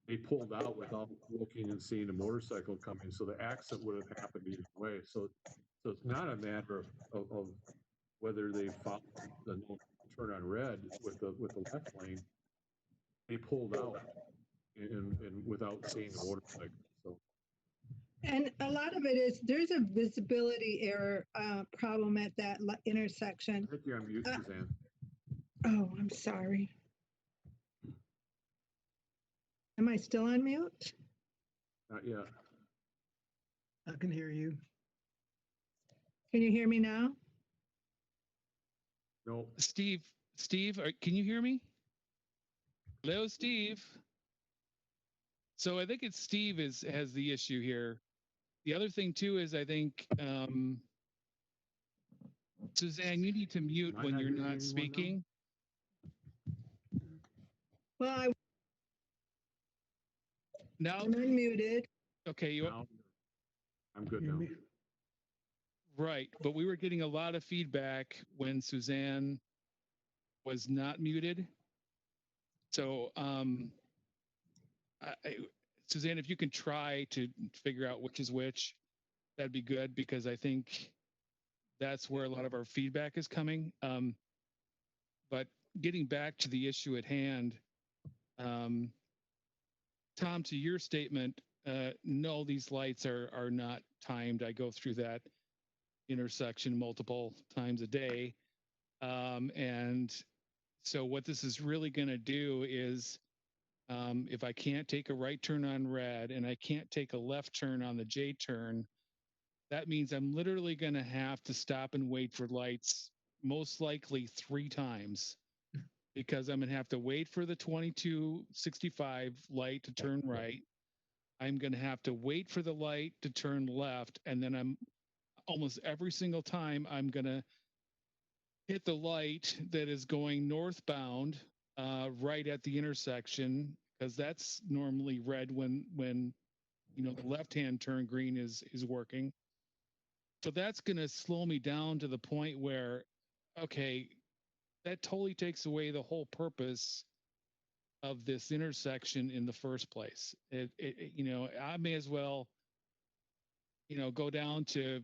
They pulled out without looking and seeing a motorcycle coming, so the accident would have happened either way. So it's not a matter of whether they followed the turn on red with the left lane. They pulled out and without seeing the motorcycle. So. And a lot of it is there's a visibility error problem at that intersection. I think you're on mute, Suzanne. Oh, I'm sorry. Am I still on mute? Not yet. I can hear you. Can you hear me now? No. Steve, Steve, can you hear me? Hello, Steve. So I think it's Steve has the issue here. The other thing too is I think Suzanne, you need to mute Am I when not you're hearing not anyone now? speaking. Well, Now, I'm unmuted. okay, Now, I'm good You now. mute- right, but we were getting a lot of feedback when Suzanne was not muted. So, Suzanne, if you can try to figure out which is which, that'd be good because I think that's where a lot of our feedback is coming. But getting back to the issue at hand, Tom, to your statement, no, these lights are not timed. I go through that intersection multiple times a day. And so what this is really going to do is if I can't take a right turn on red and I can't take a left turn on the J turn, that means I'm literally going to have to stop and wait for lights, most likely 3 times, because I'm going to have to wait for the 2265 light to turn right. I'm going to have to wait for the light to turn left. And then I'm almost every single time I'm going to hit the light that is going northbound right at the intersection, because that's normally red when the left-hand turn green is working. So that's going to slow me down to the point where, okay, that totally takes away the whole purpose of this intersection in the first place. I may as well, go down to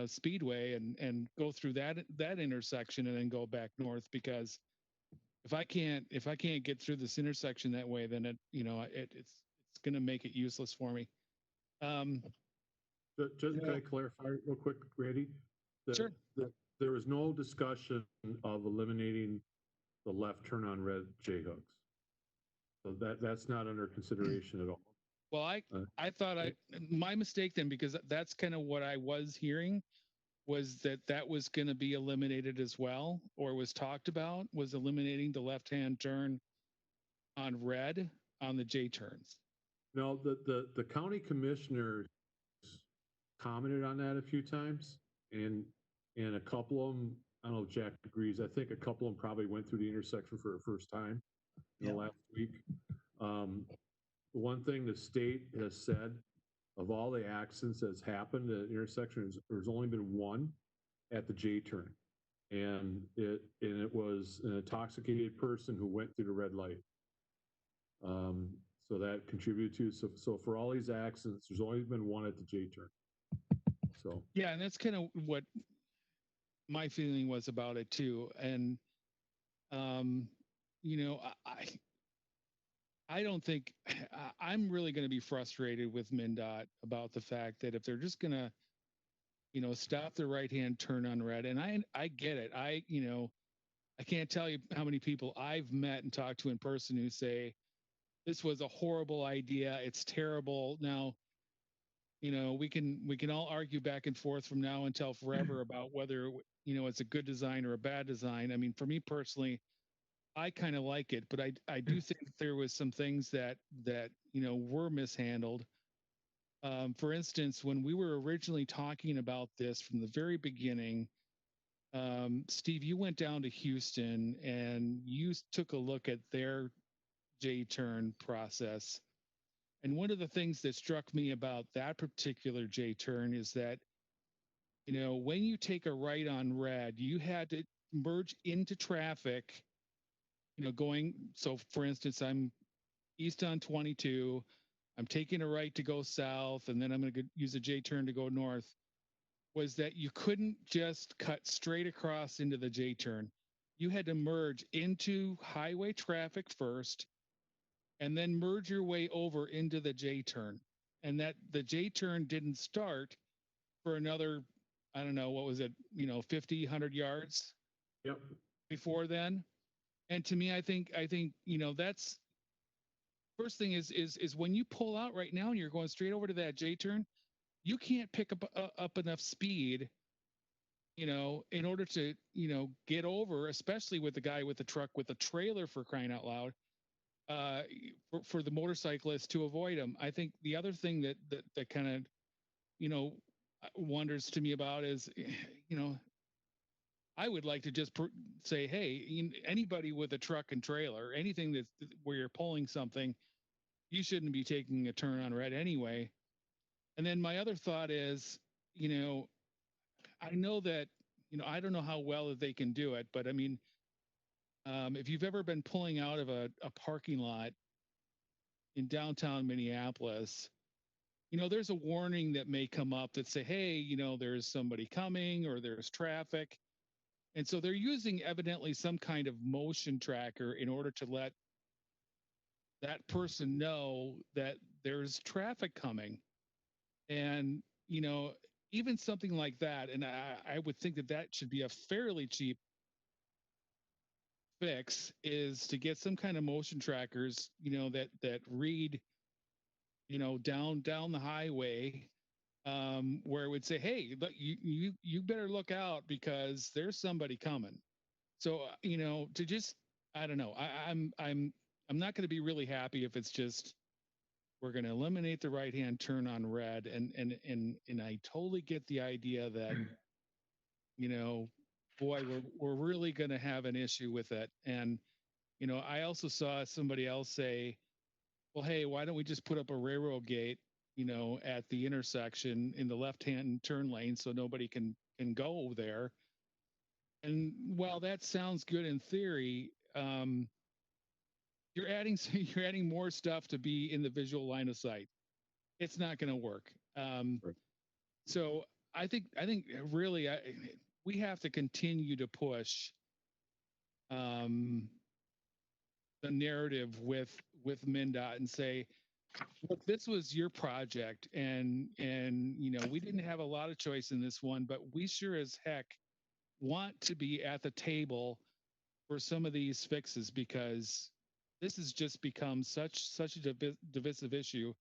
Speedway and go through that intersection and then go back north, because if I can't get through this intersection that way, then it's going to make it useless for me. Just can I clarify real quick, Randy? Sure. There was no discussion of eliminating the left turn on red J-hooks. So that's not under consideration at all. Well, I thought my mistake then, because that's kind of what I was hearing, was that was going to be eliminated as well, or was talked about, was eliminating the left-hand turn on red on the J turns. No, the county commissioners commented on that a few times, and a couple of them, I don't know if Jack agrees, I think a couple of them probably went through the intersection for the first time in the last week. One thing the state has said, of all the accidents that's happened at intersections, there's only been one at the J turn. And it was an intoxicated person who went through the red light. So that contributed to, so for all these accidents, there's only been one at the J turn. So yeah, and that's kind of what my feeling was about it too. And I don't think I'm really going to be frustrated with MnDOT about the fact that if they're just going to, stop the right-hand turn on red, and I get it. I can't tell you how many people I've met and talked to in person who say this was a horrible idea. It's terrible. Now, we can all argue back and forth from now until forever about whether it's a good design or a bad design. I mean, for me personally, I kind of like it, but I do think there was some things that were mishandled. For instance, when we were originally talking about this from the very beginning, Steve, you went down to Houston and you took a look at their J-turn process. And one of the things that struck me about that particular J-turn is that, when you take a right on red, you had to merge into traffic, so for instance, I'm east on 22, I'm taking a right to go south, and then I'm going to use a J-turn to go north, was that you couldn't just cut straight across into the J-turn. You had to merge into highway traffic first, and then merge your way over into the J-turn. And that the J-turn didn't start for another, I don't know, what was it, 50, 100 yards yep. before then. And to me, I think, that's first thing is when you pull out right now and you're going straight over to that J-turn, you can't pick up enough speed in order to, get over, especially with the guy with the truck with the trailer, for crying out loud, for the motorcyclist to avoid him. I think the other thing that kind of, wonders to me about is, I would like to just say, hey, anybody with a truck and trailer, anything that's where you're pulling something, you shouldn't be taking a turn on red anyway. And then my other thought is, I know that, I don't know how well that they can do it, but I mean, if you've ever been pulling out of a parking lot in downtown Minneapolis, there's a warning that may come up that say, hey, there's somebody coming or there's traffic. And so they're using evidently some kind of motion tracker in order to let that person know that there's traffic coming. And, even something like that, and I would think that should be a fairly cheap fix, is to get some kind of motion trackers, that read, down the highway, where it would say, hey, look, you better look out because there's somebody coming. So, to just, I don't know, I'm not going to be really happy if it's just, we're going to eliminate the right-hand turn on red. And I totally get the idea that, boy, we're really going to have an issue with it. And, I also saw somebody else say, well, hey, why don't we just put up a railroad gate, at the intersection in the left-hand turn lane so nobody can go there. And while that sounds good in theory, you're adding more stuff to be in the visual line of sight. It's not going to work. Right. So I think really we have to continue to push the narrative with MnDOT and say, look, this was your project, and we didn't have a lot of choice in this one, but we sure as heck want to be at the table for some of these fixes, because this has just become such a divisive issue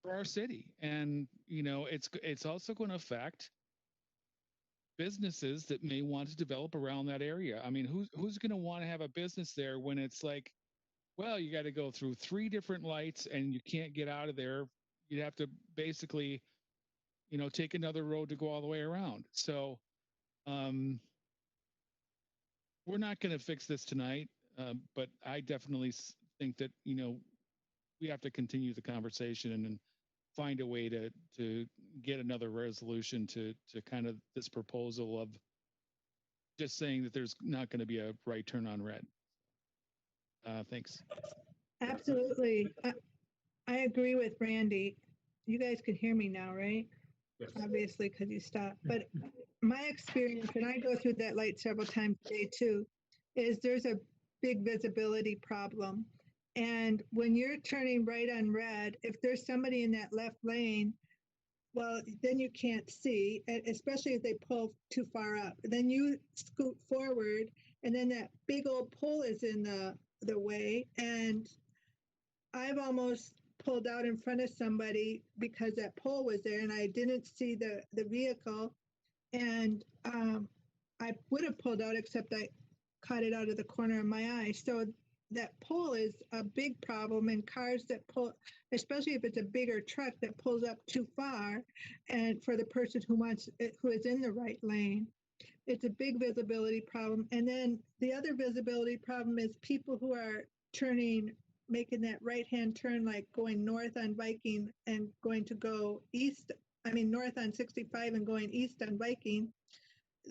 for our city. And it's also going to affect businesses that may want to develop around that area. I mean, who's going to want to have a business there when it's like, well, you got to go through 3 different lights and you can't get out of there. You'd have to basically, take another road to go all the way around. So, we're not going to fix this tonight, but I definitely think that, we have to continue the conversation and find a way to get another resolution to kind of this proposal of just saying that there's not going to be a right turn on red. Thanks. Absolutely. I agree with Randy. You guys can hear me now, right? Yes. Obviously, because you stopped. But my experience, and I go through that light several times a day too, is there's a big visibility problem. And when you're turning right on red, if there's somebody in that left lane, well, then you can't see, especially if they pull too far up. Then you scoot forward, and then that big old pole is in the way. And I've almost pulled out in front of somebody because that pole was there and I didn't see the vehicle. And I would have pulled out, except I caught it out of the corner of my eye. So that pole is a big problem, and cars that pull, especially if it's a bigger truck that pulls up too far, and for the person who is in the right lane, it's a big visibility problem. And then the other visibility problem is people who are making that right-hand turn, like going north on Viking and going to go east, north on 65 and going east on Viking.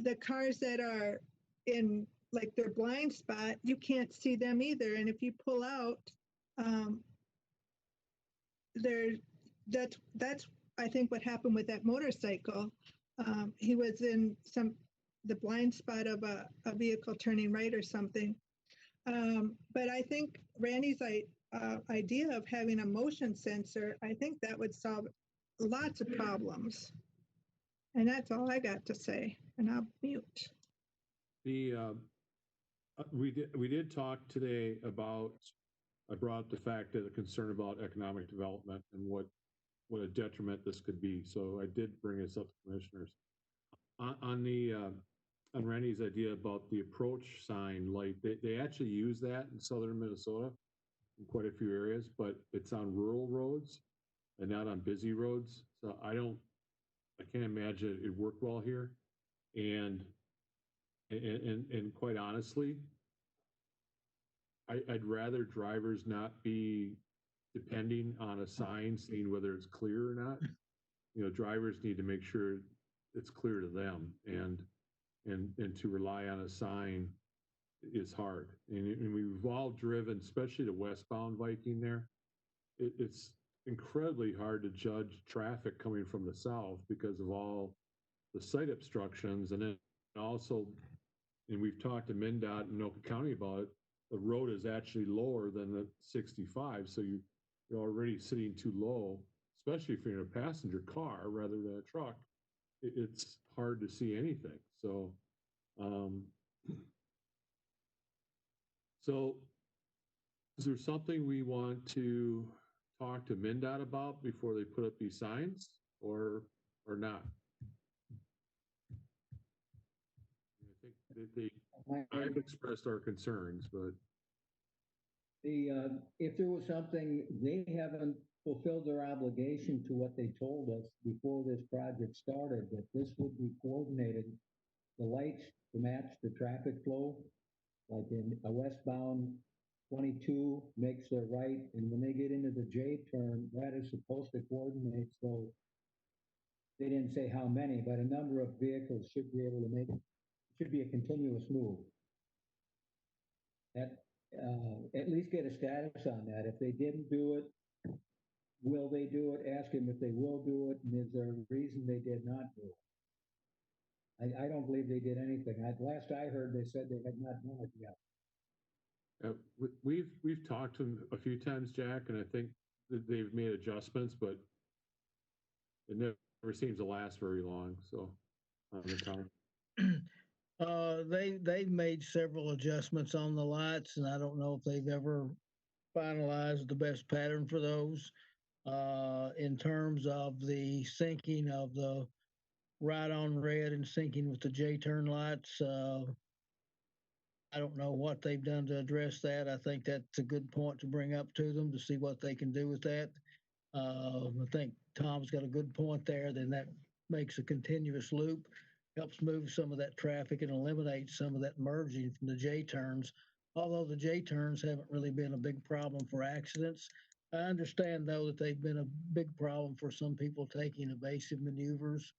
The cars that are in like their blind spot, you can't see them either. And if you pull out, that's I think what happened with that motorcycle. He was in the blind spot of a vehicle turning right or something. But I think Randy's idea of having a motion sensor, I think that would solve lots of problems. And that's all I got to say, and I'll mute. We did talk today about, I brought up the fact that a concern about economic development and what a detriment this could be. So I did bring this up to commissioners. on on Randy's idea about the approach sign light, they actually use that in southern Minnesota in quite a few areas, but it's on rural roads and not on busy roads. So I can't imagine it worked well here. And quite honestly, I'd rather drivers not be depending on a sign seeing whether it's clear or not. You know, drivers need to make sure it's clear to them, and to rely on a sign is hard. And we've all driven, especially the westbound Viking there. It's incredibly hard to judge traffic coming from the south because of all the site obstructions, and then also, and we've talked to MnDOT and Anoka County about it, the road is actually lower than the 65, so you're already sitting too low, especially if you're in a passenger car rather than a truck. It's hard to see anything. So, so is there something we want to talk to MnDOT about before they put up these signs, or not? I think I've expressed our concerns, but if there was something, they haven't fulfilled their obligation to what they told us before this project started, that this would be coordinated, the lights to match the traffic flow, like in a westbound 22 makes a right, and when they get into the J turn, that is supposed to coordinate. So they didn't say how many, but a number of vehicles should be able to make it. Should be a continuous move. That at least get a status on that. If they didn't do it, will they do it? Ask them if they will do it, and is there a reason they did not do it? I don't believe they did anything. Last I heard, they said they had not done it yet. We've talked to them a few times, Jack, and I think that they've made adjustments, but it never seems to last very long. So on the time. They've made several adjustments on the lights, and I don't know if they've ever finalized the best pattern for those. In terms of the syncing of the right on red and syncing with the J turn lights, I don't know what they've done to address that. I think that's a good point to bring up to them to see what they can do with that. I think Tom's got a good point there. Then that makes a continuous loop, helps move some of that traffic and eliminates some of that merging from the J turns. Although the J turns haven't really been a big problem for accidents. I understand though that they've been a big problem for some people taking evasive maneuvers.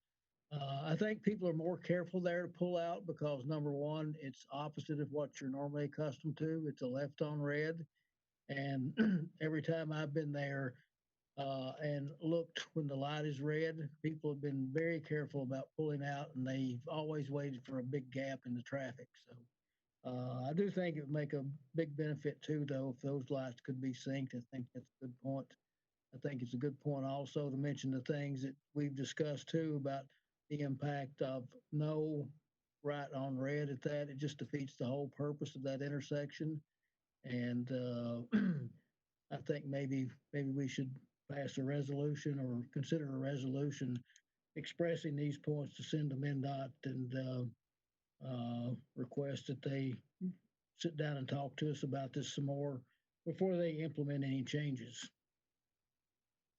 I think people are more careful there to pull out because number one, it's opposite of what you're normally accustomed to. It's a left on red. And every time I've been there, and looked when the light is red, people have been very careful about pulling out, and they've always waited for a big gap in the traffic. So I do think it would make a big benefit too, though, if those lights could be synced. I think that's a good point. I think it's a good point also to mention the things that we've discussed too about the impact of no right on red at that. It just defeats the whole purpose of that intersection. And I think maybe we should pass a resolution or consider a resolution expressing these points to send to MnDOT and request that they sit down and talk to us about this some more before they implement any changes.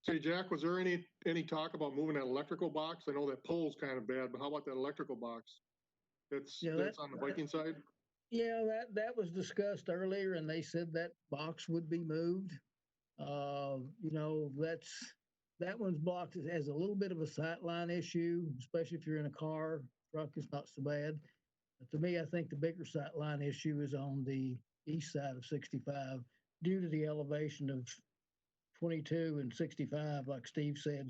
Say, Jack, was there any talk about moving that electrical box? I know that pole's kind of bad, but how about that electrical box? That's on the Viking side? Yeah, that was discussed earlier, and they said that box would be moved. You know, that one's blocked. It has a little bit of a sightline issue, especially if you're in a car. Truck is not so bad. But to me, I think the bigger sightline issue is on the east side of 65 due to the elevation of 22 and 65, like Steve said.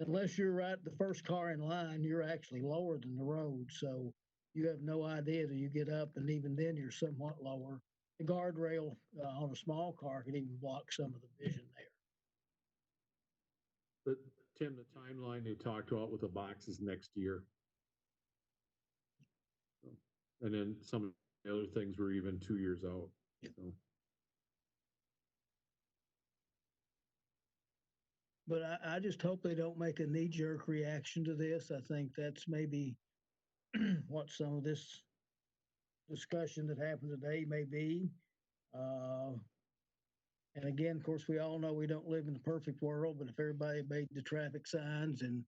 Unless you're right the first car in line, you're actually lower than the road. So you have no idea till you get up, and even then you're somewhat lower. The guardrail on a small car can even block some of the vision there. But Tim, the timeline they talked about with the boxes next year. And then some of the other things were even 2 years out. Yeah. So. But I just hope they don't make a knee-jerk reaction to this. I think that's maybe what some of this discussion that happened today may be. And again, of course, we all know we don't live in a perfect world, but if everybody made the traffic signs and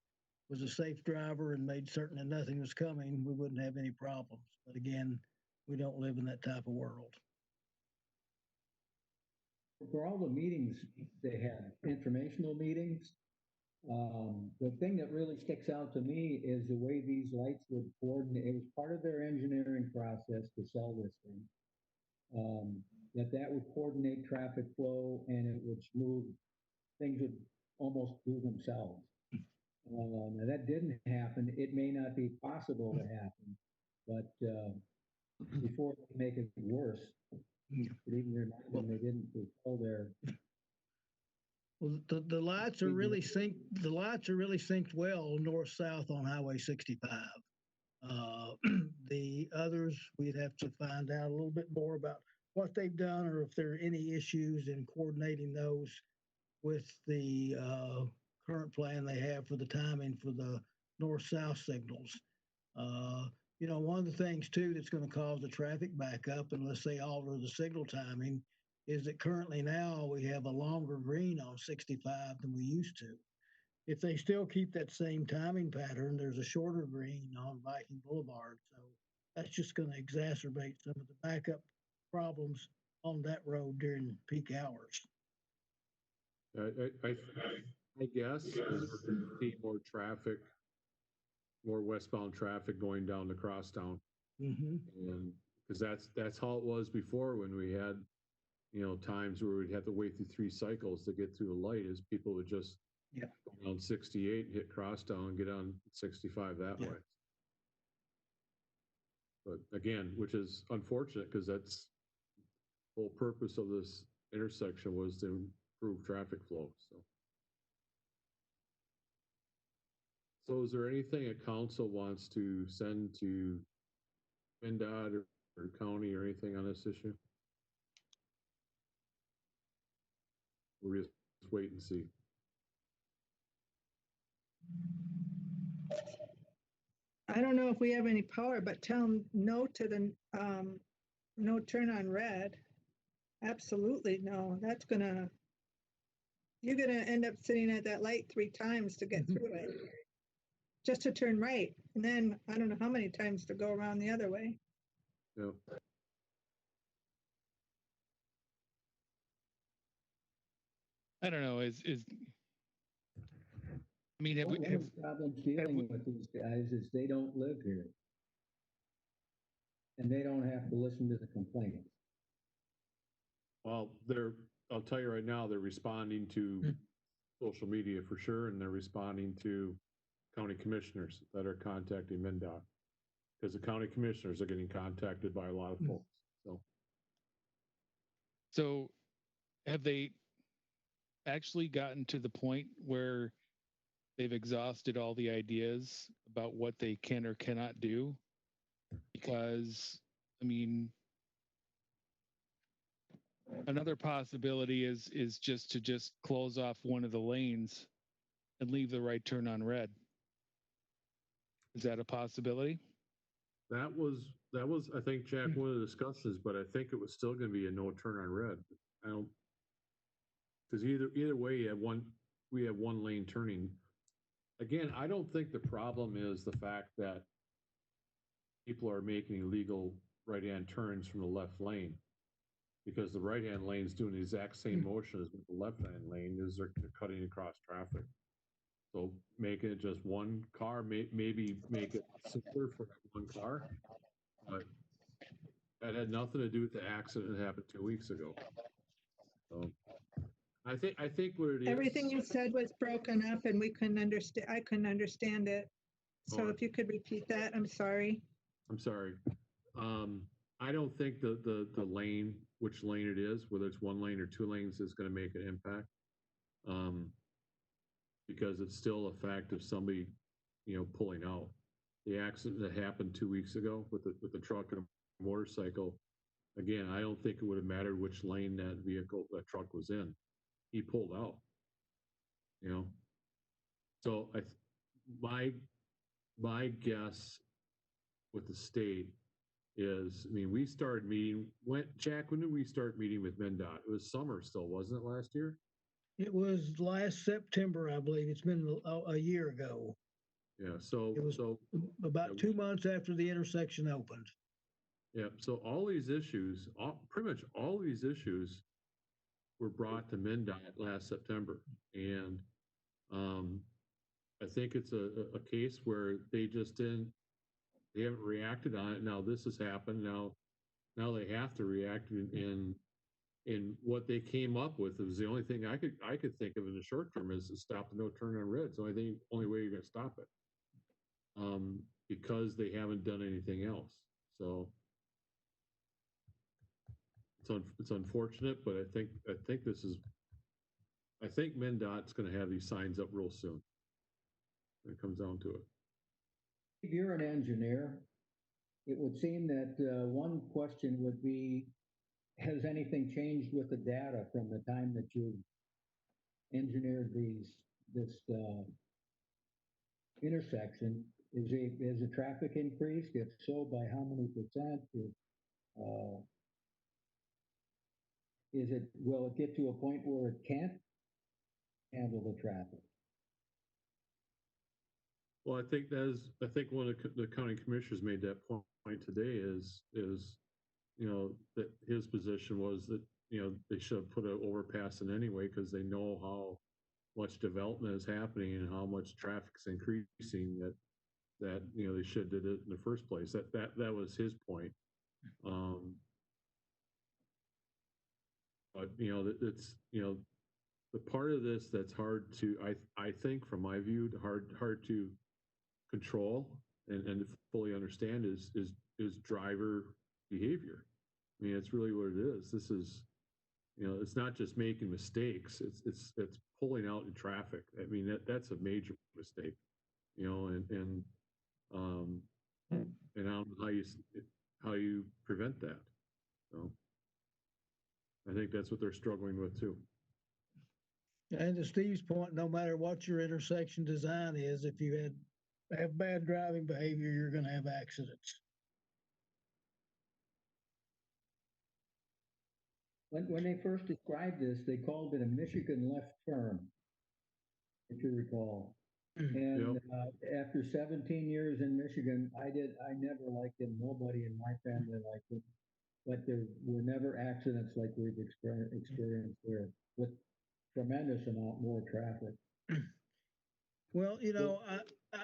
was a safe driver and made certain that nothing was coming, we wouldn't have any problems. But again, we don't live in that type of world. For all the meetings they had, informational meetings, the thing that really sticks out to me is the way these lights would coordinate. It was part of their engineering process to sell this thing. That would coordinate traffic flow and it would smooth, things would almost do themselves. Now that didn't happen. It may not be possible to happen, but before they make it worse, but even remind them they didn't fulfill their. Well, the lights are really synced. The lights are really synced well north south on Highway 65. The others, we'd have to find out a little bit more about what they've done or if there are any issues in coordinating those with the current plan they have for the timing for the north-south signals. You know, one of the things too that's going to cause the traffic backup unless they alter the signal timing is that currently now we have a longer green on 65 than we used to. If they still keep that same timing pattern, there's a shorter green on Viking Boulevard. So that's just going to exacerbate some of the backup problems on that road during peak hours. I guess is we're going to see more traffic, more westbound traffic going down the crosstown. Mm-hmm. And because that's how it was before when we had, you know, times where we'd have to wait through 3 cycles to get through a light, is people would just go down 68, hit crosstown, get on 65 that way. But again, which is unfortunate because that's the whole purpose of this intersection was to improve traffic flow. So is there anything a council wants to send to MnDOT or county or anything on this issue? We'll just wait and see. I don't know if we have any power, but tell them no to the no turn on red. Absolutely no. That's gonna, you're gonna end up sitting at that light 3 times to get through it, just to turn right, and then I don't know how many times to go around the other way. Yep. I don't know. I mean, One of the problems dealing with these guys is they don't live here. And they don't have to listen to the complaints. Well, I'll tell you right now, they're responding to social media for sure, and they're responding to county commissioners that are contacting MnDOT, because the county commissioners are getting contacted by a lot of folks. So have they actually gotten to the point where they've exhausted all the ideas about what they can or cannot do? Because, I mean, another possibility is just to close off one of the lanes and leave the right turn on red. Is that a possibility? That was, I think, Jack, one of the discussions, but I think it was still going to be a no turn on red. I don't, because either way, we have one lane turning. Again, I don't think the problem is the fact that people are making illegal right-hand turns from the left lane, because the right-hand lane is doing the exact same motion as the left-hand lane is. They're cutting across traffic. So making it just one car, maybe make it simpler for one car, but that had nothing to do with the accident that happened 2 weeks ago. So I think what it is. Everything you said was broken up and we couldn't understand. I couldn't understand it. So if you could repeat that, I'm sorry. I'm sorry. I don't think the lane, which lane it is, whether it's 1 lane or 2 lanes, is going to make an impact. Because it's still a fact of somebody, you know, pulling out. The accident that happened 2 weeks ago with the truck and a motorcycle, again, I don't think it would have mattered which lane that truck was in. He pulled out, you know. So my guess with the state is, I mean, we started meeting, Jack, when did we start meeting with MnDOT? It was summer still, wasn't it, last year? It was last September, I believe. It's been a year ago. Yeah, so, It was about yeah, 2 months after the intersection opened. yeah, so all these issues, pretty much all these issues were brought to MnDOT last September. And I think it's a case where they just they haven't reacted on it. Now this has happened. Now they have to react in what they came up with. It was the only thing I could think of in the short term is to stop the no turn on red. So I think only way you're going to stop it, because they haven't done anything else. So it's unfortunate, but I think MnDOT's going to have these signs up real soon. When it comes down to it. If you're an engineer, it would seem that one question would be, has anything changed with the data from the time that you engineered this intersection? Has the traffic increased? If so, by how many percent? Will it get to a point where it can't handle the traffic? Well, I think one of the county commissioners made that point today is, that his position was that, they should have put an overpass in anyway, because they know how much development is happening and how much traffic's increasing that, they should have did it in the first place. That was his point. But, it's, the part of this that's hard to, I think from my view, hard to control and fully understand is driver behavior. I mean, it's really what it is. This is, it's not just making mistakes. It's pulling out in traffic. I mean, that's a major mistake, and I don't know how you prevent that. So I think that's what they're struggling with too. And to Steve's point, no matter what your intersection design is, if you have bad driving behavior, you're going to have accidents. When they first described this, they called it a Michigan left turn, if you recall. And after 17 years in Michigan, I never liked it. Nobody in my family liked it. But there were never accidents like we've experienced there, with tremendous amount more traffic. Well,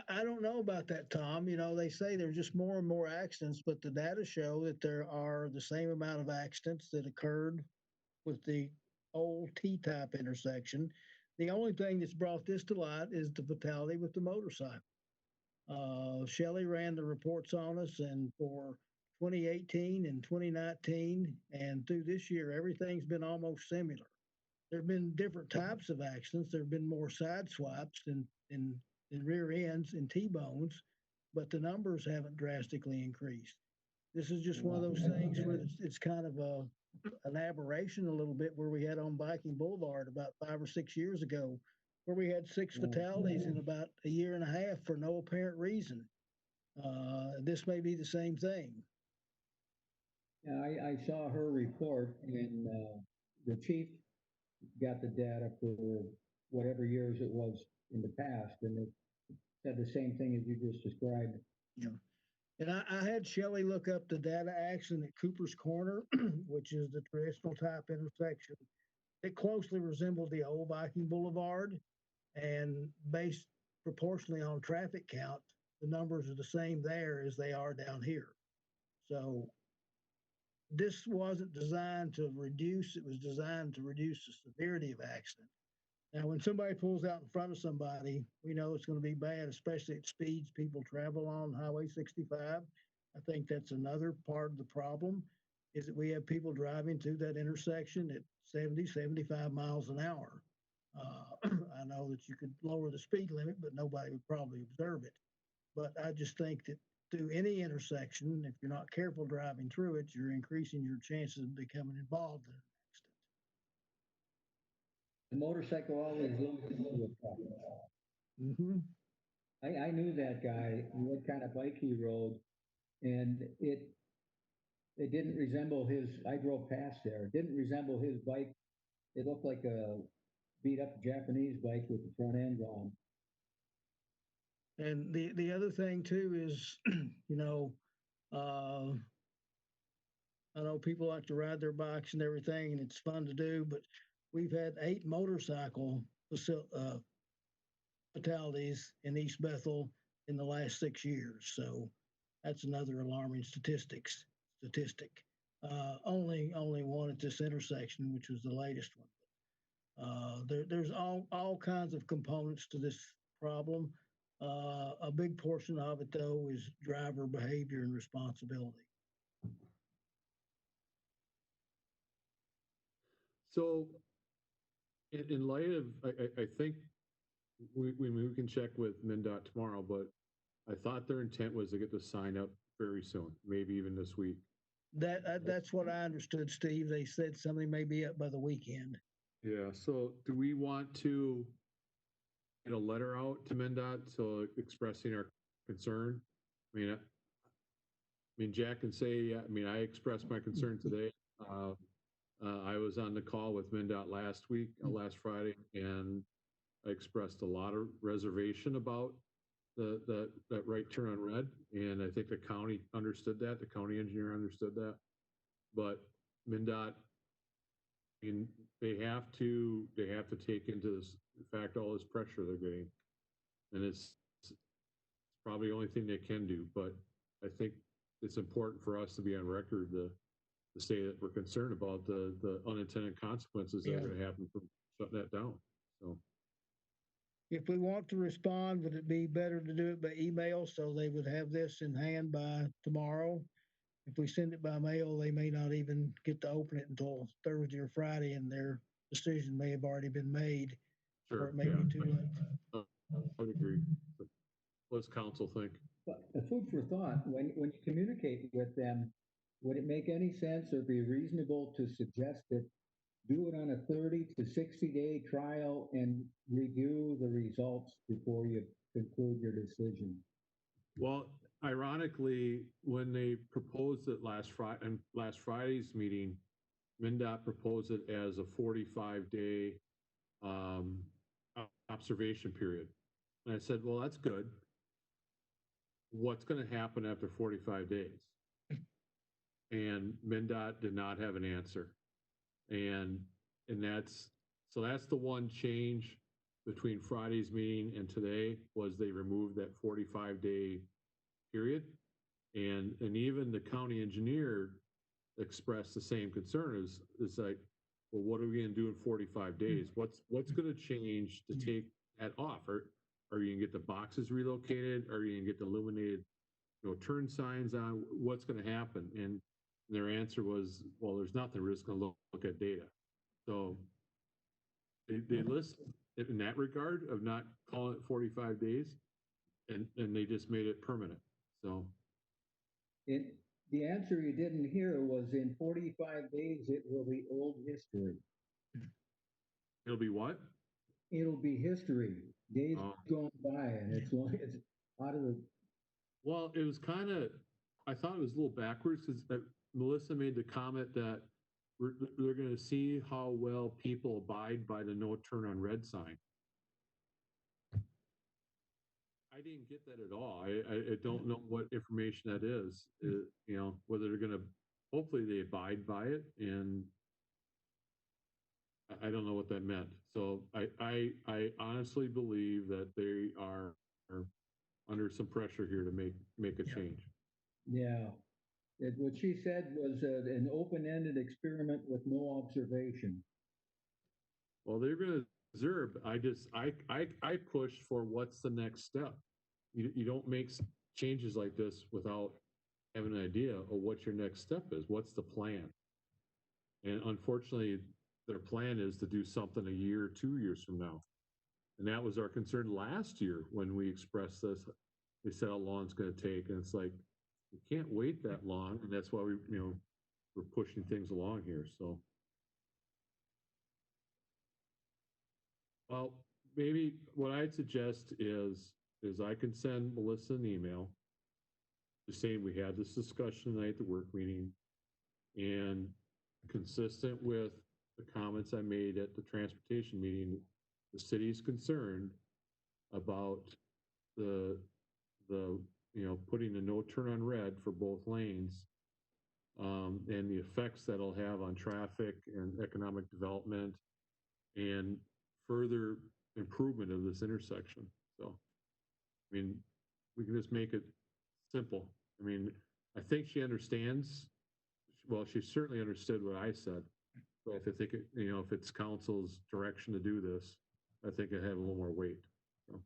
I don't know about that, Tom. They say there's just more and more accidents, but the data show that there are the same amount of accidents that occurred with the old T-type intersection. The only thing that's brought this to light is the fatality with the motorcycle. Shelley ran the reports on us, and for 2018 and 2019 and through this year, everything's been almost similar. There have been different types of accidents. There have been more side swipes and rear ends and T-bones, but the numbers haven't drastically increased. This is just one of those things where it's kind of an aberration a little bit, where we had on Viking Boulevard about 5 or 6 years ago, where we had 6 fatalities in about a year and a half for no apparent reason. This may be the same thing. Yeah, I saw her report, and the chief got the data for whatever years it was in the past, and it said the same thing as you just described. Yeah. And I had Shelley look up the data accident at Cooper's Corner, which is the traditional type intersection. It closely resembled the old Viking Boulevard, and based proportionally on traffic count, the numbers are the same there as they are down here. So this wasn't designed to reduce, it was designed to reduce the severity of accident. Now, when somebody pulls out in front of somebody, we know it's going to be bad, especially at speeds people travel on Highway 65. I think that's another part of the problem, is that we have people driving through that intersection at 70, 75 miles an hour. I know that you could lower the speed limit, but nobody would probably observe it. But I just think that through any intersection, if you're not careful driving through it, you're increasing your chances of becoming involved in an accident. The motorcycle always lives into a problem. Mm-hmm. I knew that guy, what kind of bike he rode, And it didn't resemble his, I drove past there, it didn't resemble his bike. It looked like a beat up Japanese bike with the front end on. And the other thing too is, you know, I know people like to ride their bikes and everything, and it's fun to do, but we've had 8 motorcycle fatalities in East Bethel in the last 6 years. So that's another alarming statistic. Only one at this intersection, which was the latest one. There's all kinds of components to this problem. A big portion of it, though, is driver behavior and responsibility. So, in light of, I think we can check with MnDOT tomorrow, but I thought their intent was to get the sign up very soon, maybe even this week. That's what I understood, Steve. They said something may be up by the weekend. Yeah. So, do we want to get a letter out to MnDOT so expressing our concern? I mean, Jack can say, yeah, I mean, I expressed my concern today. I was on the call with MnDOT last week, last Friday, and I expressed a lot of reservation about that right turn on red, and I think the county understood that. The county engineer understood that, but MnDOT, I mean, they have to take into this fact all this pressure they're getting, and it's probably the only thing they can do. But I think it's important for us to be on record to say that we're concerned about the unintended consequences that are going to happen from shutting that down. So, if we want to respond, would it be better to do it by email so they would have this in hand by tomorrow? If we send it by mail, they may not even get to open it until Thursday or Friday, and their decision may have already been made, or it may be too late. I would agree. But what does council think? But a food for thought, when you communicate with them, would it make any sense or be reasonable to suggest that do it on a 30 to 60-day trial and review the results before you conclude your decision? Well, ironically, when they proposed it last Friday's meeting, MnDOT proposed it as a 45-day observation period. And I said, well, that's good. What's going to happen after 45 days? And MnDOT did not have an answer. And that's the one change between Friday's meeting and today, was they removed that 45-day period. And even the county engineer expressed the same concern. Is like, well, what are we going to do in 45 days? What's going to change to take that off? Are you going to get the boxes relocated? Are you going to get the illuminated, turn signs on? What's going to happen? And their answer was, well, there's nothing. We're just going to look at data. So they list in that regard of not calling it 45 days, and they just made it permanent. So the answer you didn't hear was, in 45 days, it will be old history. It'll be what? It'll be history. Days going by, and it's out of the. Well, it was kind of, I thought it was a little backwards, because Melissa made the comment that they're going to see how well people abide by the no turn on red sign. I didn't get that at all. I don't know what information that is. Whether they're going to, hopefully they abide by it, and I don't know what that meant. So I honestly believe that they are under some pressure here to make a change. Yeah. What she said was an open-ended experiment with no observation. Well, they're going to observe. I pushed for what's the next step. You don't make changes like this without having an idea of what your next step is. What's the plan? And unfortunately, their plan is to do something a year or 2 years from now. And that was our concern last year when we expressed this. They said how long it's going to take, and it's like, we can't wait that long, and that's why we're pushing things along here. So, well, maybe what I'd suggest is I can send Melissa an email just saying we had this discussion tonight at the work meeting, and consistent with the comments I made at the transportation meeting, the city is concerned about the putting a no turn on red for both lanes, and the effects that'll have on traffic and economic development and further improvement of this intersection. So, I mean, we can just make it simple. I mean, I think she understands. Well, she certainly understood what I said. But I think if it's council's direction to do this, I think it have a little more weight. So.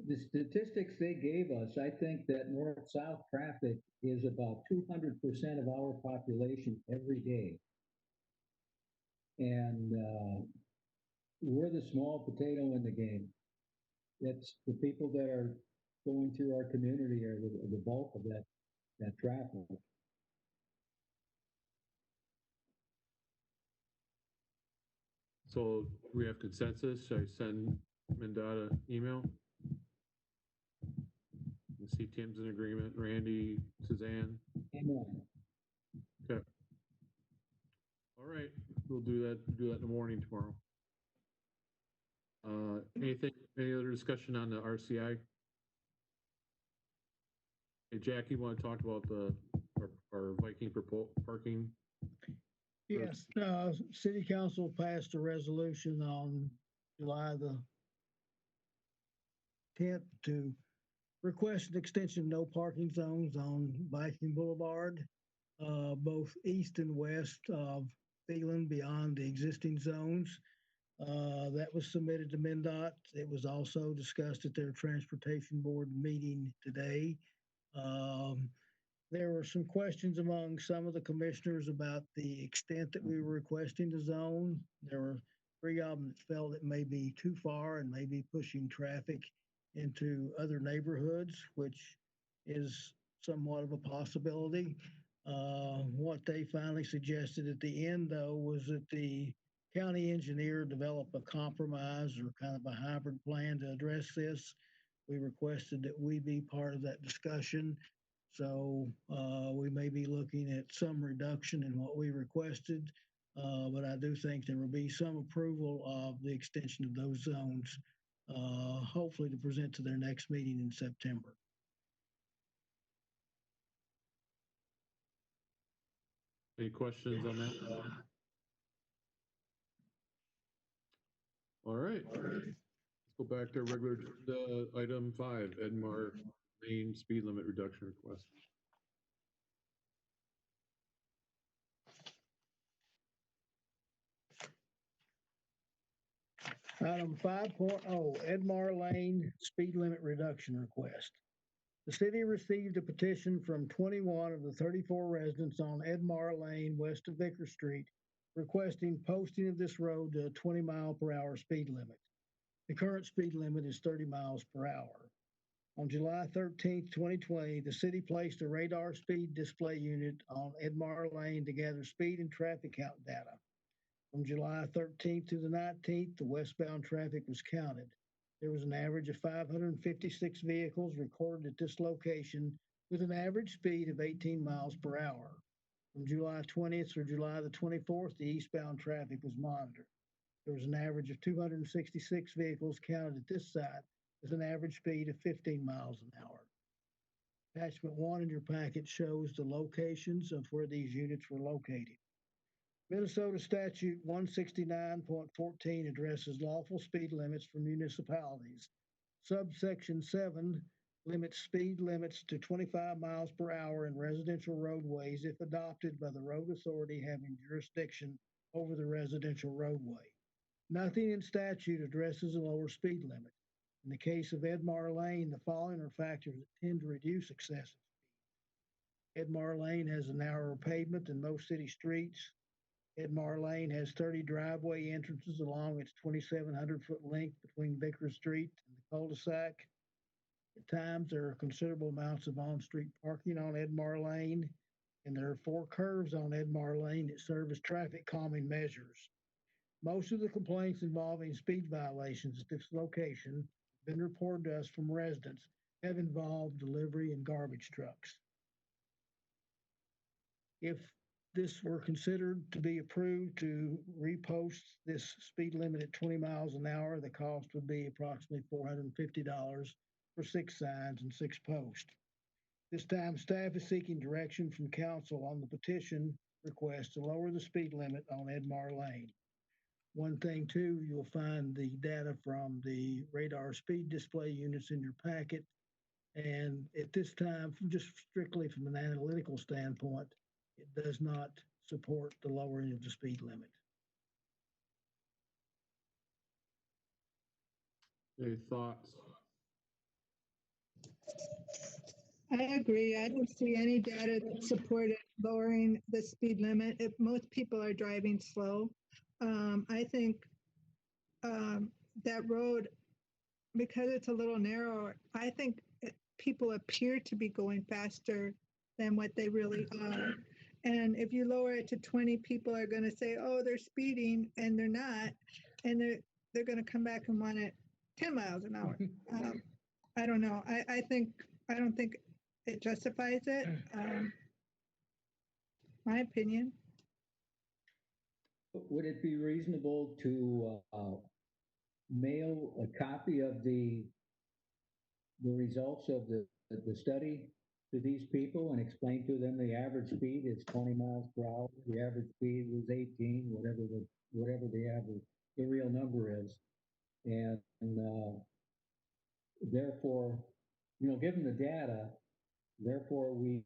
The statistics they gave us, I think that north-south traffic is about 200% of our population every day. And we're the small potato in the game. It's the people that are going through our community are the bulk of that traffic. So we have consensus. Should I send MnDOT an email? You see Tim's in agreement, Randy, Suzanne. Amen. Okay. All right, we'll do that in the morning tomorrow. Any other discussion on the RCI? Hey, Jackie, want to talk about our Viking parking? Yes, city council passed a resolution on July the 10th to request an extension of no parking zones on Viking Boulevard, both east and west of Thielen beyond the existing zones. That was submitted to MnDOT. It was also discussed at their transportation board meeting today. There were some questions among some of the commissioners about the extent that we were requesting the zone. There were 3 of them that felt it may be too far and may be pushing traffic into other neighborhoods, which is somewhat of a possibility. What they finally suggested at the end, though, was that the county engineer develop a compromise or kind of a hybrid plan to address this. We requested that we be part of that discussion. So we may be looking at some reduction in what we requested, but I do think there will be some approval of the extension of those zones, hopefully to present to their next meeting in September. Any questions on that? All right. Let's go back to regular item 5, Edmar Lane speed limit reduction request. Item 5.0, Edmar Lane speed limit reduction request. The city received a petition from 21 of the 34 residents on Edmar Lane west of Vicker Street requesting posting of this road to a 20-mile-per-hour speed limit. The current speed limit is 30 miles per hour. On July 13, 2020, the city placed a radar speed display unit on Edmar Lane to gather speed and traffic count data. From July 13th to the 19th, the westbound traffic was counted. There was an average of 556 vehicles recorded at this location with an average speed of 18 miles per hour. From July 20th through July the 24th, the eastbound traffic was monitored. There was an average of 266 vehicles counted at this site with an average speed of 15 miles an hour. Attachment 1 in your packet shows the locations of where these units were located. Minnesota Statute 169.14 addresses lawful speed limits for municipalities. Subsection 7 limits speed limits to 25 miles per hour in residential roadways if adopted by the road authority having jurisdiction over the residential roadway. Nothing in statute addresses a lower speed limit. In the case of Edmar Lane, the following are factors that tend to reduce excessive speed. Edmar Lane has a narrower pavement than most city streets. Edmar Lane has 30 driveway entrances along its 2,700-foot length between Vicker Street and the cul-de-sac. At times, there are considerable amounts of on-street parking on Edmar Lane, and there are 4 curves on Edmar Lane that serve as traffic calming measures. Most of the complaints involving speed violations at this location have been reported to us from residents have involved delivery and garbage trucks. If this were considered to be approved to repost this speed limit at 20 miles an hour, the cost would be approximately $450 for 6 signs and 6 posts. This time, staff is seeking direction from council on the petition request to lower the speed limit on Edmar Lane. One thing too, you'll find the data from the radar speed display units in your packet. And at this time, just strictly from an analytical standpoint, it does not support the lowering of the speed limit. Any thoughts? I agree. I don't see any data that supported lowering the speed limit if most people are driving slow. I think that road, because it's a little narrower, I think people appear to be going faster than what they really are. And if you lower it to 20, people are going to say, oh, they're speeding, and they're not. And they're going to come back and want it 10 miles an hour. I don't know. I don't think it justifies it. My opinion. Would it be reasonable to mail a copy of the results of the study to these people and explain to them the average speed is 20 miles per hour, the average speed was 18, whatever the real number is, and therefore, given the data, therefore we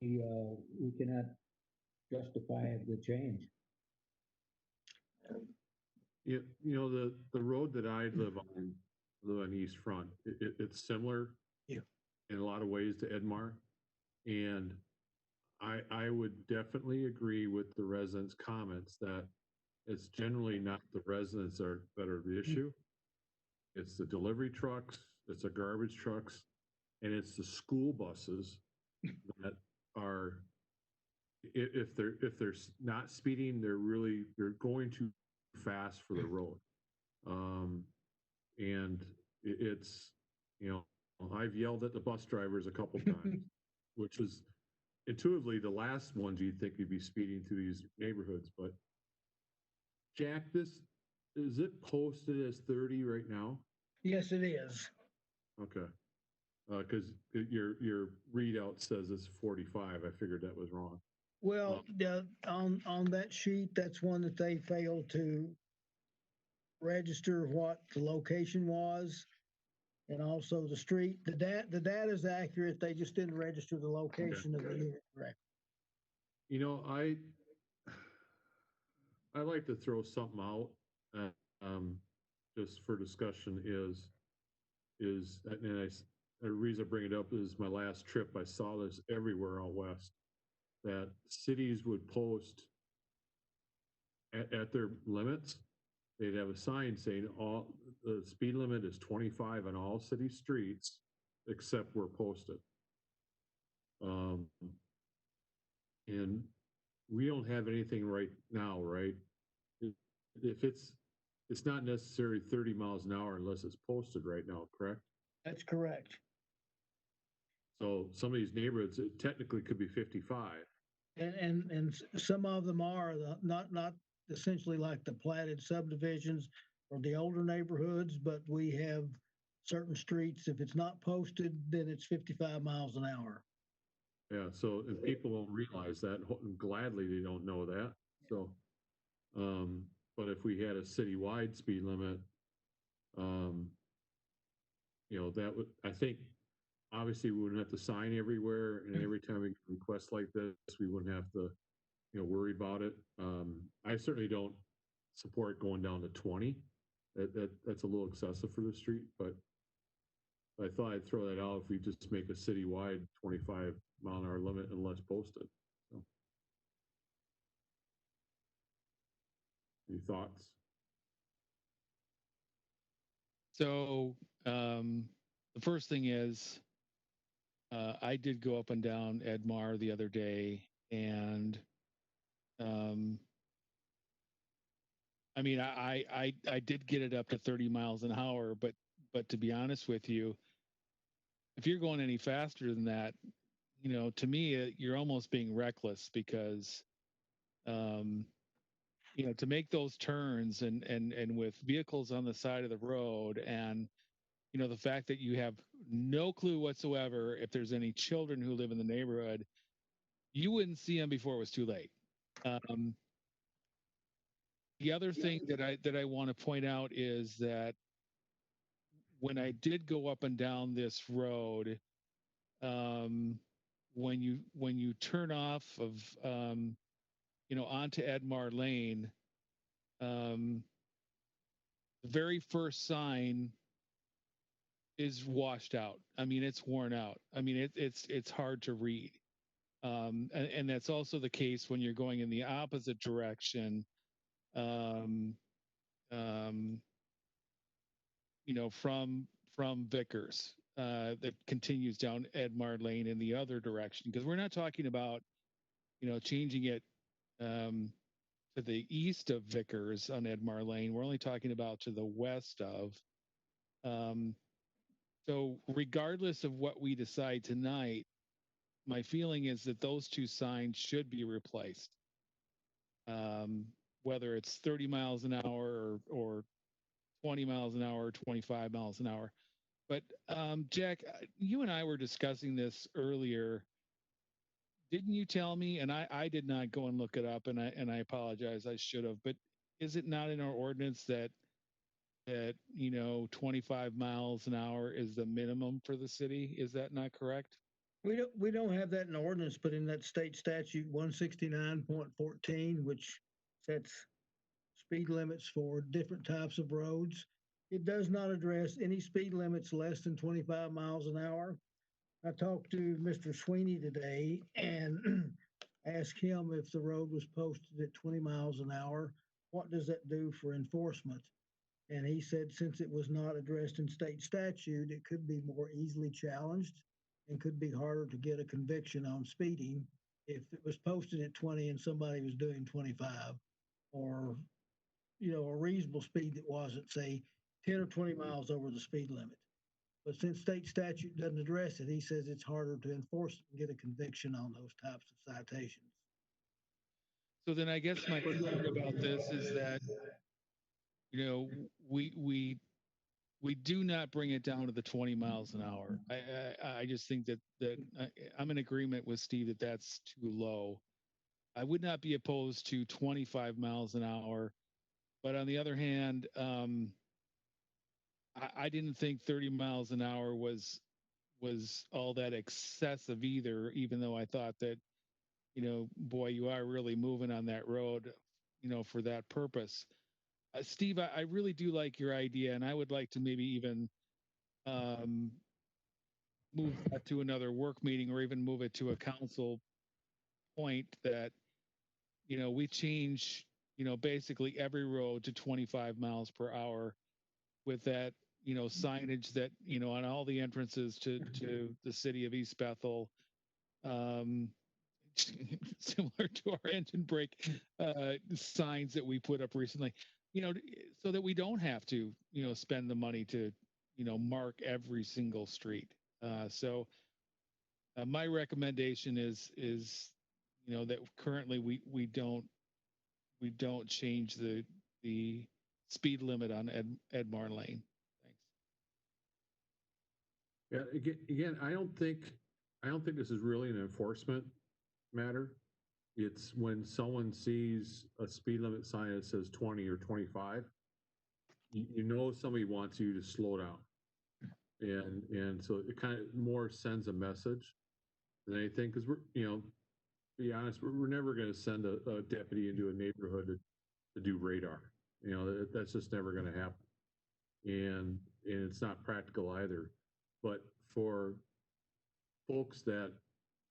cannot justify the change. The road that I live on East Front, it's similar in a lot of ways to Edmar. And I would definitely agree with the residents' comments that it's generally not the residents that are the issue. It's the delivery trucks, it's the garbage trucks, and it's the school buses that are, if they're not speeding, they're going too fast for the road. And it's, I've yelled at the bus drivers a couple times, which was intuitively the last ones you'd think you'd be speeding through these neighborhoods. But Jack, is it posted as 30 right now? Yes, it is. Okay. Because your readout says it's 45. I figured that was wrong. Well, on that sheet, that's one that they failed to register what the location was, and also the street. The data is accurate. They just didn't register the location of the unit correctly. I like to throw something out, just for discussion is, and the reason I bring it up is my last trip, I saw this everywhere out west, that cities would post at their limits. They'd have a sign saying the speed limit is 25 on all city streets, except where posted. And we don't have anything right now, right? If it's not necessarily 30 miles an hour unless it's posted right now, correct? That's correct. So some of these neighborhoods, it technically could be 55. And some of them are not essentially like the platted subdivisions or the older neighborhoods, but we have certain streets, if it's not posted, then it's 55 miles an hour. Yeah, so if people don't realize that, gladly they don't know that. So, but if we had a citywide speed limit, that would, I think, obviously we wouldn't have to sign everywhere, and every time we get requests like this, we wouldn't have to, worry about it. I certainly don't support going down to 20. That's a little excessive for the street, but I thought I'd throw that out if we just make a citywide 25 mile an hour limit unless posted. So. Any thoughts? So the first thing is, I did go up and down Edmar the other day, and I mean, I did get it up to 30 miles an hour, but to be honest with you, if you're going any faster than that, you know, to me, you're almost being reckless because, you know, to make those turns and with vehicles on the side of the road, and you know, the fact that you have no clue whatsoever if there's any children who live in the neighborhood, you wouldn't see them before it was too late. The other thing that I want to point out is that when I did go up and down this road, when you turn off of you know, onto Edmar Lane, the very first sign is washed out. I mean, it's worn out. I mean, it's hard to read. And that's also the case when you're going in the opposite direction. Um, you know, from Vickers, that continues down Edmar Lane in the other direction. Because we're not talking about, you know, changing it to the east of Vickers on Edmar Lane. We're only talking about to the west of. So regardless of what we decide tonight, my feeling is that those two signs should be replaced. Whether it's 30 miles an hour or 20 miles an hour, 25 miles an hour. But Jack, you and I were discussing this earlier. Didn't you tell me? And I did not go and look it up, and I apologize. I should have. But is it not in our ordinance that you know, 25 miles an hour is the minimum for the city? Is that not correct? We don't have that in ordinance, but in that state statute 169.14, which sets speed limits for different types of roads, it does not address any speed limits less than 25 miles an hour. I talked to Mr. Sweeney today and asked him if the road was posted at 20 miles an hour, what does that do for enforcement? And he said since it was not addressed in state statute, it could be more easily challenged and could be harder to get a conviction on speeding if it was posted at 20 and somebody was doing 25, or, you know, a reasonable speed that wasn't, say, 10 or 20 miles over the speed limit. But since state statute doesn't address it, he says it's harder to enforce and get a conviction on those types of citations. So then I guess my feeling about this is that, you know, we do not bring it down to the 20 miles an hour. I just think that I'm in agreement with Steve that that's too low. I would not be opposed to 25 miles an hour, but on the other hand, I didn't think 30 miles an hour was all that excessive either, even though I thought that, you know, boy, you are really moving on that road, you know, for that purpose. Steve, I really do like your idea, and I would like to maybe even move that to another work meeting, or even move it to a council point that, you know, we change, you know, basically every road to 25 miles per hour with that, you know, signage that, you know, on all the entrances to the city of East Bethel, similar to our engine brake signs that we put up recently, you know, so that we don't have to, you know, spend the money to, you know, mark every single street. So my recommendation is, you know, that currently we don't change the speed limit on Edmar Lane. Thanks. Yeah, again, I don't think this is really an enforcement matter. It's when someone sees a speed limit sign that says 20 or 25, you know somebody wants you to slow down. And so it kind of more sends a message than anything, because we're, you know, be honest, we're never going to send a deputy into a neighborhood to do radar. You know, that's just never going to happen. And it's not practical either. But for folks that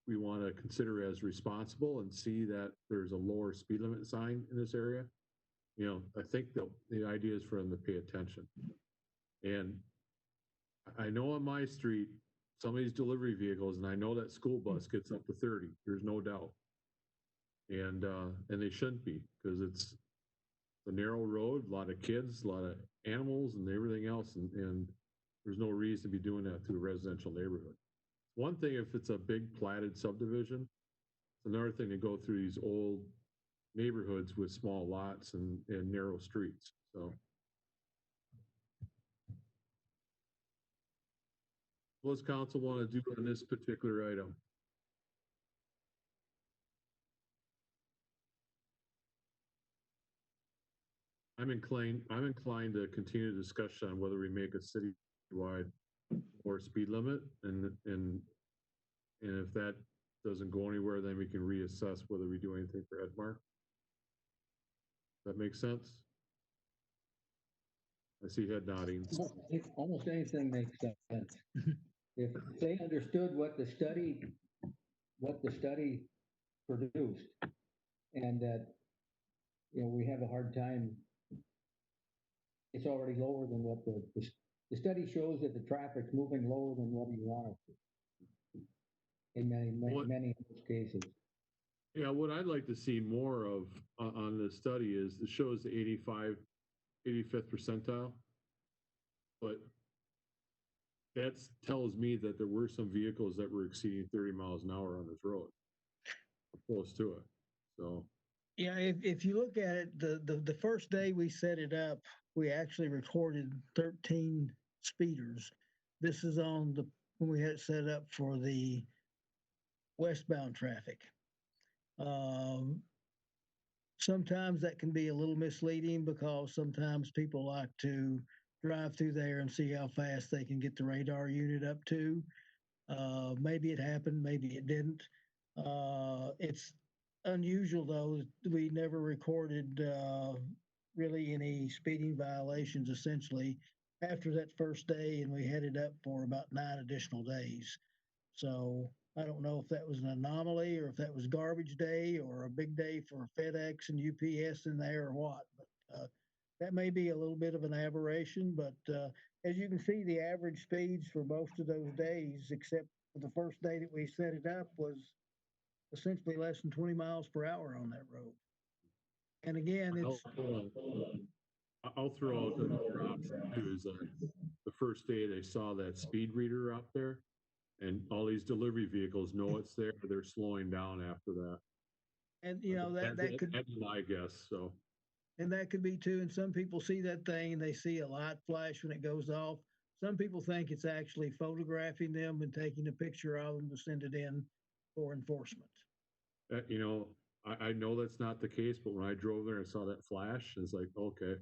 we want to consider as responsible and see that there's a lower speed limit sign in this area, you know, I think the idea is for them to pay attention. And I know on my street, some of these delivery vehicles, and I know that school bus gets up to 30, there's no doubt. And they shouldn't be, because it's a narrow road, a lot of kids, a lot of animals and everything else. And there's no reason to be doing that through a residential neighborhood. One thing if it's a big platted subdivision, it's another thing to go through these old neighborhoods with small lots and narrow streets, so. What does council want to do on this particular item? I'm inclined to continue the discussion on whether we make a citywide or speed limit, and if that doesn't go anywhere, then we can reassess whether we do anything for Edmar. That makes sense? I see head nodding. Almost anything makes sense. If they understood what the study produced, and that, you know, we have a hard time, it's already lower than what the study shows that the traffic's moving lower than what you want it to. In many of those cases. Yeah, what I'd like to see more of on this study is it shows the 85th percentile, but that tells me that there were some vehicles that were exceeding 30 miles an hour on this road, close to it. So, Yeah, if you look at it, the first day we set it up, we actually recorded 13 speeders. This is on when we had it set up for the westbound traffic. Sometimes that can be a little misleading because sometimes people like to drive through there and see how fast they can get the radar unit up to. Maybe it happened, maybe it didn't. It's unusual though, we never recorded really any speeding violations essentially after that first day, and we had it up for about 9 additional days. So I don't know if that was an anomaly or if that was garbage day or a big day for FedEx and UPS in there or what. But that may be a little bit of an aberration. But as you can see, the average speeds for most of those days, except for the first day that we set it up, was essentially less than 20 miles per hour on that road. And again, it's... I'll throw out another option too, is the first day they saw that speed reader out there, and all these delivery vehicles know it's there, they're slowing down after that. And you know, that could... That's my guess, so. And that could be too, and some people see that thing and they see a light flash when it goes off. Some people think it's actually photographing them and taking a picture of them to send it in for enforcement. You know, I know that's not the case, but when I drove there and saw that flash, it's like, okay,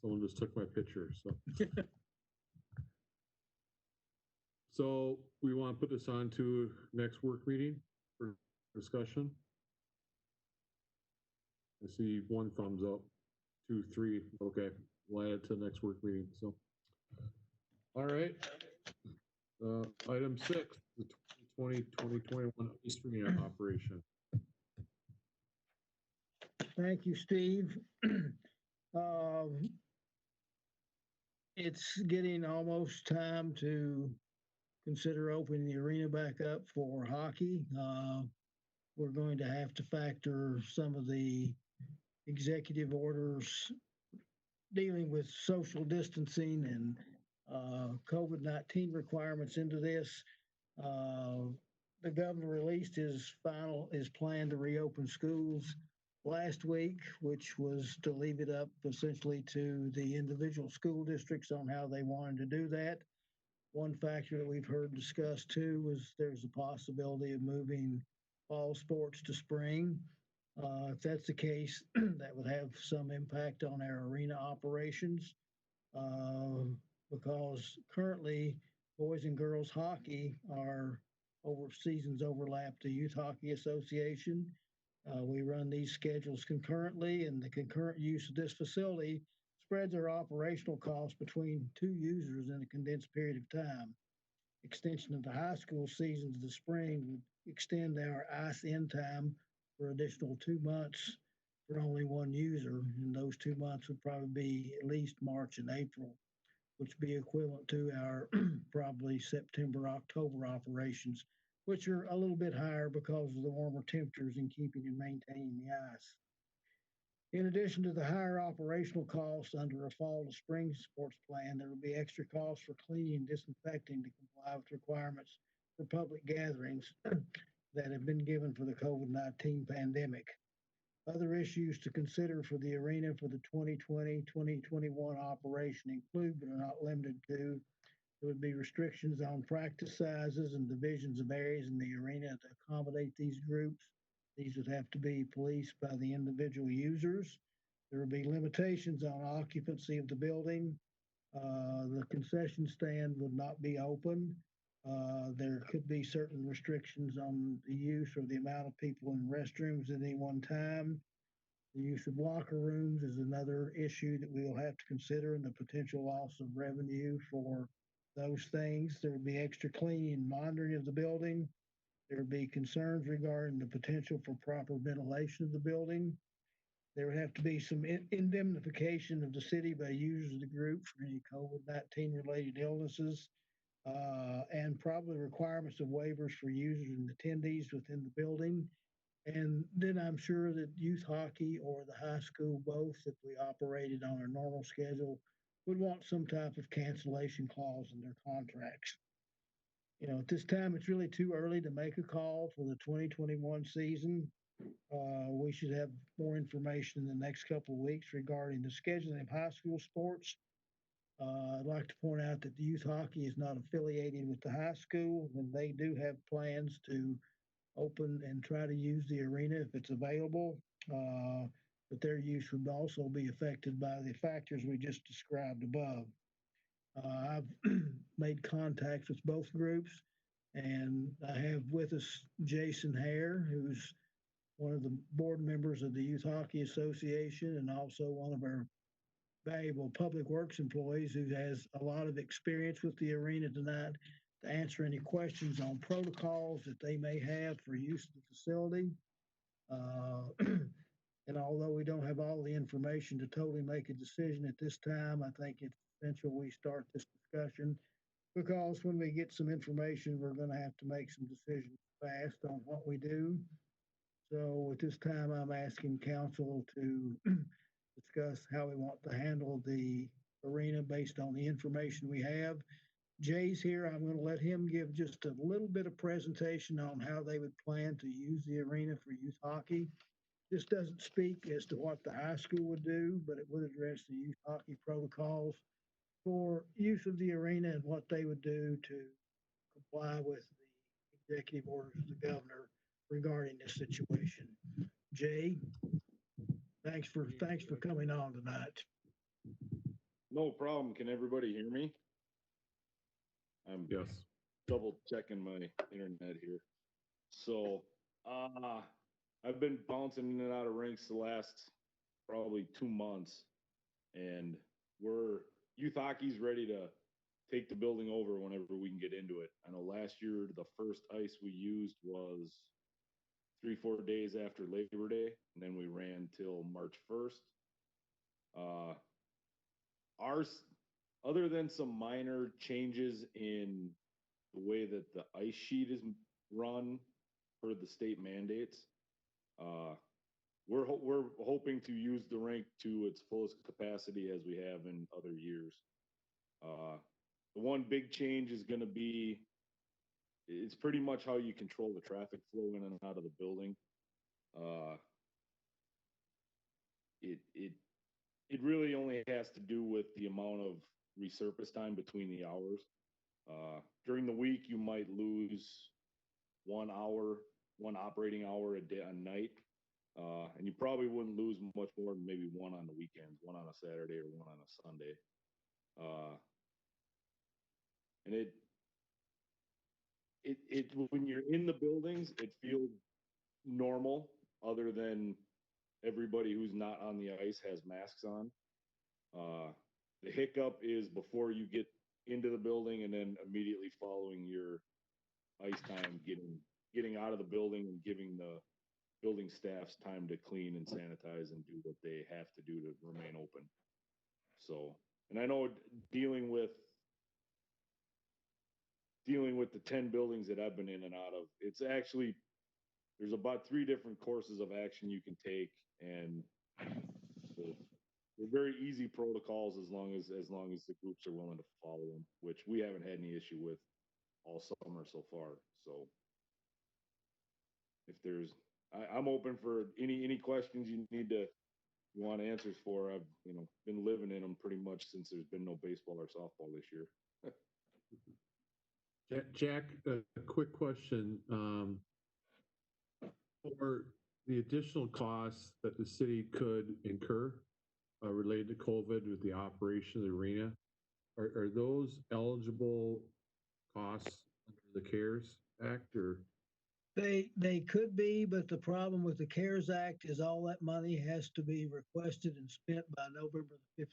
someone just took my picture, so. So we want to put this on to next work meeting for discussion. I see 1 thumbs up, 2, 3. Okay, we'll add it to the next work meeting. So, all right. Item 6, the 2020-2021 Ice Arena operation. Thank you, Steve. It's getting almost time to consider opening the arena back up for hockey. We're going to have to factor some of the executive orders dealing with social distancing and COVID-19 requirements into this. The governor released his plan to reopen schools last week, which was to leave it up essentially to the individual school districts on how they wanted to do that. One factor that we've heard discussed too was there's a possibility of moving fall sports to spring. If that's the case, that would have some impact on our arena operations because currently boys and girls hockey are seasons overlap the Youth Hockey Association. We run these schedules concurrently, and the concurrent use of this facility spreads our operational costs between 2 users in a condensed period of time. Extension of the high school season to the spring would extend our ice in time for additional 2 months for only 1 user, and those 2 months would probably be at least March and April, which would be equivalent to our probably September, October operations, which are a little bit higher because of the warmer temperatures in keeping and maintaining the ice. In addition to the higher operational costs under a fall to spring sports plan, there will be extra costs for cleaning and disinfecting to comply with requirements for public gatherings that have been given for the COVID-19 pandemic. Other issues to consider for the arena for the 2020-2021 operation include, but are not limited to, there would be restrictions on practice sizes and divisions of areas in the arena to accommodate these groups. These would have to be policed by the individual users. There would be limitations on occupancy of the building. The concession stand would not be open. There could be certain restrictions on the use or the amount of people in restrooms at any one time. The use of locker rooms is another issue that we will have to consider, and the potential loss of revenue for those things. There would be extra cleaning and monitoring of the building. There would be concerns regarding the potential for proper ventilation of the building. There would have to be some indemnification of the city by users of the group for any COVID-19 related illnesses, and probably requirements of waivers for users and attendees within the building. And then I'm sure that youth hockey or the high school, both, if we operated on a normal schedule, would want some type of cancellation clause in their contracts. You know, at this time, it's really too early to make a call for the 2021 season. We should have more information in the next couple of weeks regarding the scheduling of high school sports. I'd like to point out that the youth hockey is not affiliated with the high school, and they do have plans to open and try to use the arena if it's available. But their use would also be affected by the factors we just described above. I've made contacts with both groups, and I have with us Jason Hare, who's one of the board members of the Youth Hockey Association and also one of our valuable public works employees who has a lot of experience with the arena tonight to answer any questions on protocols that they may have for use of the facility. And although we don't have all the information to totally make a decision at this time, I think it's essential we start this discussion, because when we get some information, we're going to have to make some decisions fast on what we do. So at this time, I'm asking council to discuss how we want to handle the arena based on the information we have. Jay's here. I'm going to let him give just a little bit of presentation on how they would plan to use the arena for youth hockey. This doesn't speak as to what the high school would do, but it would address the youth hockey protocols for use of the arena and what they would do to comply with the executive orders of the governor regarding this situation. Jay, thanks for coming on tonight. No problem. Can everybody hear me? I'm Yes. double checking my internet here. So, I've been bouncing in and out of rinks the last probably 2 months, and youth hockey's ready to take the building over whenever we can get into it. I know last year the first ice we used was 3-4 days after Labor Day, and then we ran till March 1st. Ours, other than some minor changes in the way that the ice sheet is run per the state mandates, we're hoping to use the rink to its fullest capacity as we have in other years. The one big change is going to be, it's pretty much how you control the traffic flow in and out of the building. It really only has to do with the amount of resurface time between the hours. During the week, you might lose 1 hour, 1 operating hour a day, a night. And you probably wouldn't lose much more than maybe 1 on the weekends, 1 on a Saturday or 1 on a Sunday. And it when you're in the buildings, it feels normal, other than everybody who's not on the ice has masks on. The hiccup is before you get into the building and then immediately following your ice time, getting out of the building and giving the building staffs time to clean and sanitize and do what they have to do to remain open. So, and I know dealing with the 10 buildings that I've been in and out of, it's actually, there's about 3 different courses of action you can take, and they're very easy protocols as long as the groups are willing to follow them, which we haven't had any issue with all summer so far. So if there's, I'm open for any questions you want answers for. I've been living in them pretty much since there's been no baseball or softball this year. Jack, a quick question. For the additional costs that the city could incur related to COVID with the operation of the arena, are those eligible costs under the CARES Act, or? They could be, but the problem with the CARES Act is all that money has to be requested and spent by November the 15th.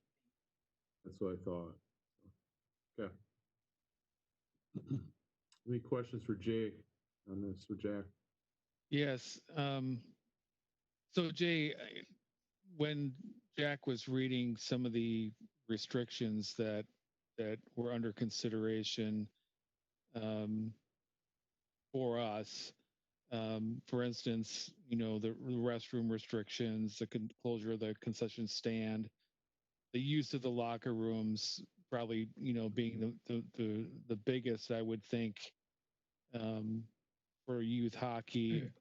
That's what I thought. Okay. Any questions for Jay on this, or Jack? Yes. So Jay, when Jack was reading some of the restrictions that were under consideration for us, for instance, the restroom restrictions, the closure of the concession stand, the use of the locker rooms, probably being the biggest, I would think, for youth hockey.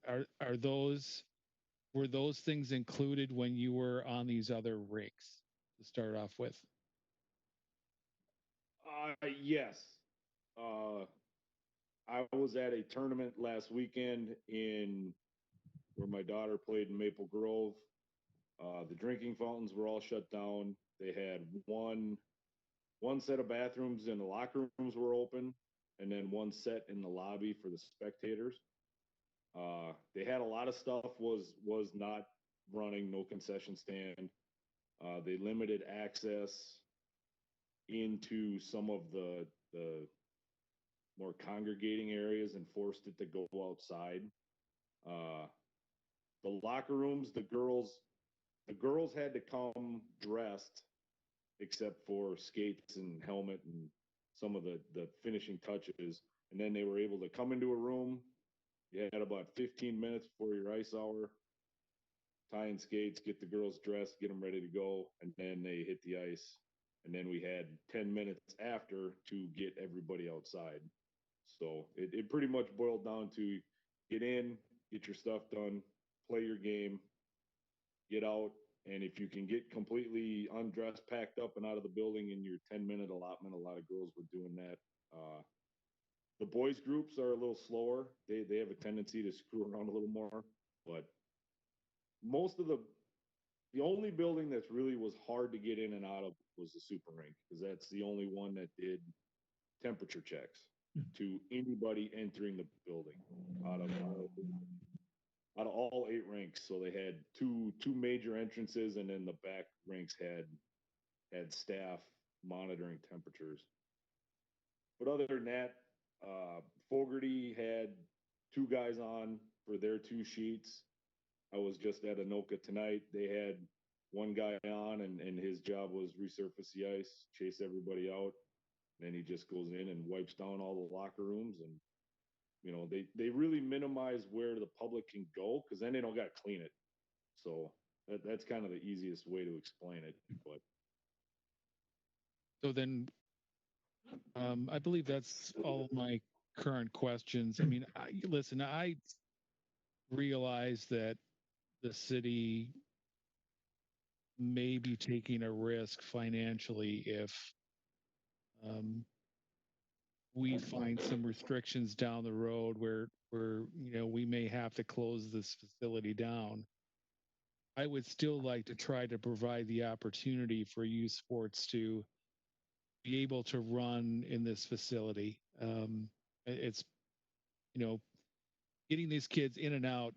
Were those things included when you were on these other rinks to start off with? Yes. I was at a tournament last weekend where my daughter played in Maple Grove. The drinking fountains were all shut down. They had one set of bathrooms and the locker rooms were open, and then one set in the lobby for the spectators. They had a lot of stuff was not running, no concession stand. They limited access into some of the more congregating areas and forced it to go outside. The locker rooms, the girls had to come dressed except for skates and helmet and some of the finishing touches. And then they were able to come into a room. You had about 15 minutes before your ice hour, tie in skates, get the girls dressed, get them ready to go, and then they hit the ice. And then we had 10 minutes after to get everybody outside. So it pretty much boiled down to get in, get your stuff done, play your game, get out. And if you can get completely undressed, packed up, and out of the building in your 10-minute allotment, a lot of girls were doing that. The boys groups are a little slower. They have a tendency to screw around a little more. But most of the only building that's really was hard to get in and out of was the super rink, because that's the only one that did temperature checks to anybody entering the building out of all 8 rinks. So they had two major entrances, and then the back rinks had staff monitoring temperatures. But other than that, Fogarty had 2 guys on for their 2 sheets. I was just at Anoka tonight. They had 1 guy on, and his job was resurface the ice, chase everybody out. Then he just goes in and wipes down all the locker rooms. And, they really minimize where the public can go, because then they don't got to clean it. So that's kind of the easiest way to explain it. But So then, I believe that's all my current questions. I mean, I realize that the city may be taking a risk financially if we find some restrictions down the road where we may have to close this facility down. I would still like to try to provide the opportunity for youth sports to be able to run in this facility. It's getting these kids in and out,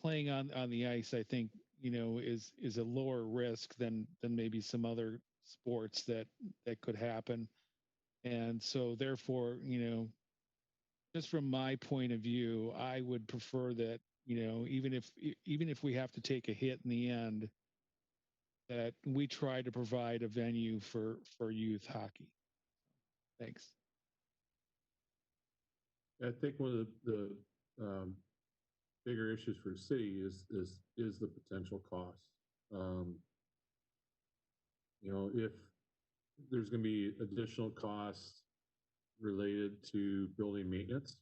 playing on the ice, I think, is a lower risk than maybe some other sports that could happen. And so therefore, just from my point of view, I would prefer that, even if we have to take a hit in the end, that we try to provide a venue for youth hockey. Thanks. I think one of the bigger issues for the city is the potential cost. if there's going to be additional costs related to building maintenance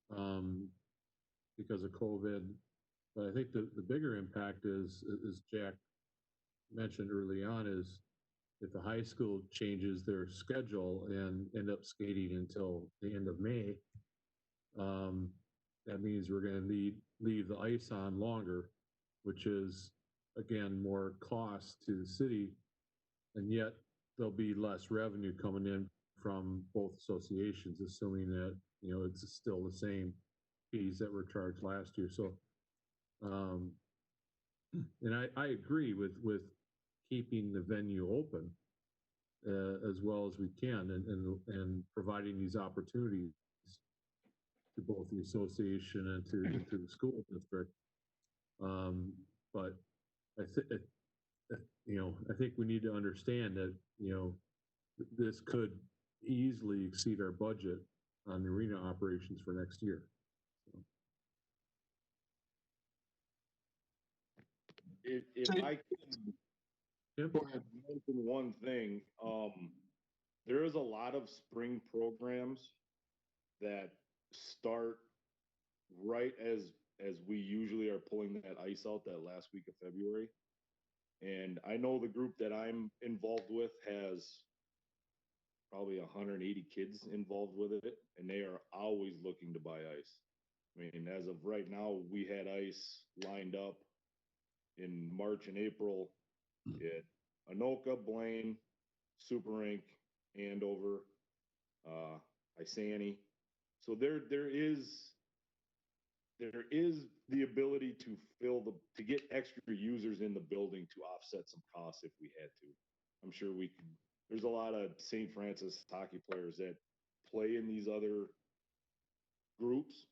because of COVID. But I think the bigger impact is, as Jack mentioned early on, is if the high school changes their schedule and end up skating until the end of May, that means we're going to leave the ice on longer, which is, again, more cost to the city. And yet there'll be less revenue coming in from both associations, assuming that, it's still the same fees that were charged last year. So, and I agree with keeping the venue open as well as we can and providing these opportunities to both the association and to the school district. But I think we need to understand that, this could easily exceed our budget on arena operations for next year. So. If I can mention one thing, there is a lot of spring programs that start right as we usually are pulling that ice out that last week of February. And I know the group that I'm involved with has probably 180 kids involved with it, and they are always looking to buy ice. I mean, as of right now, we had ice lined up in March and April at Anoka, Blaine, Super Rink, Andover, Isani. So there is the ability to to get extra users in the building to offset some costs if we had to. I'm sure we could. There's a lot of St. Francis hockey players that play in these other groups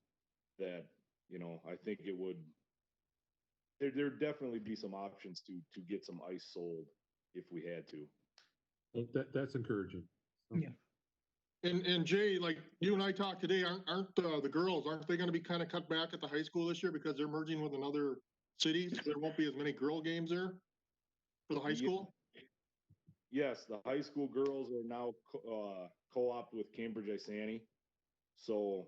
that, I think it would, there'd definitely be some options to get some ice sold if we had to. Well, that's encouraging. So. Yeah. And Jay, like you and I talked today, aren't the girls, aren't they going to be kind of cut back at the high school this year because they're merging with another city? So there won't be as many girl games there for the high school? Yes, the high school girls are now co-opted with Cambridge Isani. So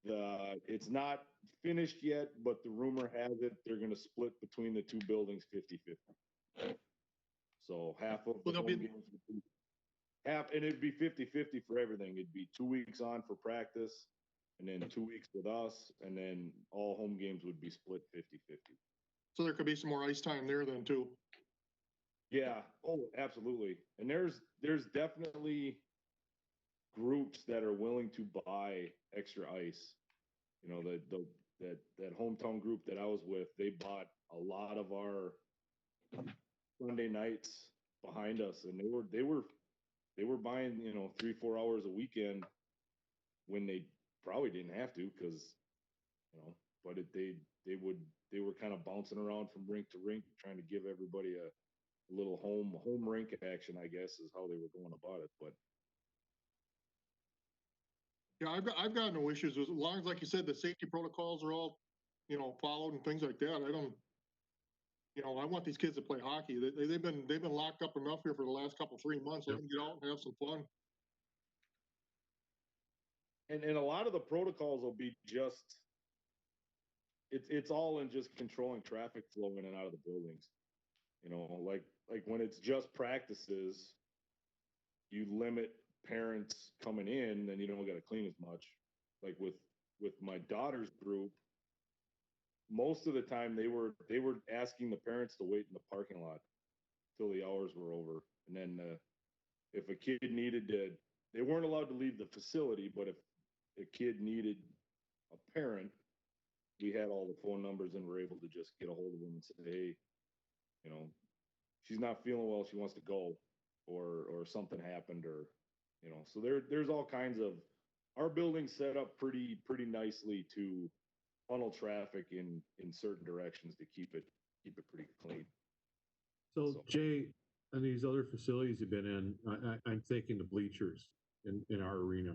it's not finished yet, but the rumor has it they're going to split between the two buildings 50-50. So half of the home games would be half, and it'd be 50-50 for everything. It'd be 2 weeks on for practice, and then 2 weeks with us, and then all home games would be split 50-50. So there could be some more ice time there then too. Yeah. Oh, absolutely. And there's definitely groups that are willing to buy extra ice. That hometown group that I was with, they bought a lot of our Sunday nights behind us, and they were buying 3-4 hours a weekend when they probably didn't have to, because but they were kind of bouncing around from rink to rink trying to give everybody a little home rink action, I guess, is how they were going about it. But yeah, I've got no issues as long as, like you said, the safety protocols are all followed and things like that. I don't, I want these kids to play hockey. They've been locked up enough here for the last 3 months. Let them get out and have some fun. And a lot of the protocols will be just it's all in just controlling traffic flow in and out of the buildings. Like when it's just practices, you limit parents coming in, then you don't got to clean as much. Like with my daughter's group, most of the time they were asking the parents to wait in the parking lot till the hours were over, and then if a kid needed to, they weren't allowed to leave the facility, but if a kid needed a parent, we had all the phone numbers and were able to just get a hold of them and say, hey, she's not feeling well, she wants to go, or something happened, or so there's all kinds of, our building's set up pretty nicely to funnel traffic in certain directions to keep it pretty clean. So Jay, on these other facilities you've been in, I'm thinking the bleachers in our arena.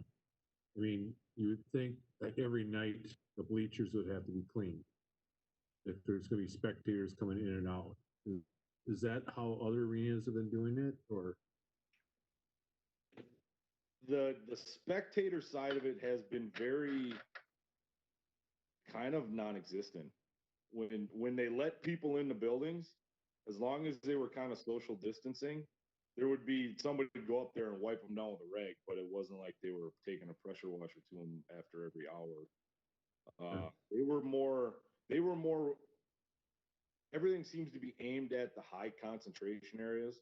I mean, you would think that every night the bleachers would have to be cleaned if there's going to be spectators coming in and out. Is that how other arenas have been doing it, or? The spectator side of it has been very kind of non-existent. When they let people in the buildings, as long as they were kind of social distancing, there would be somebody would go up there and wipe them down with a rag, but it wasn't like they were taking a pressure washer to them after every hour. They were more, everything seems to be aimed at the high concentration areas.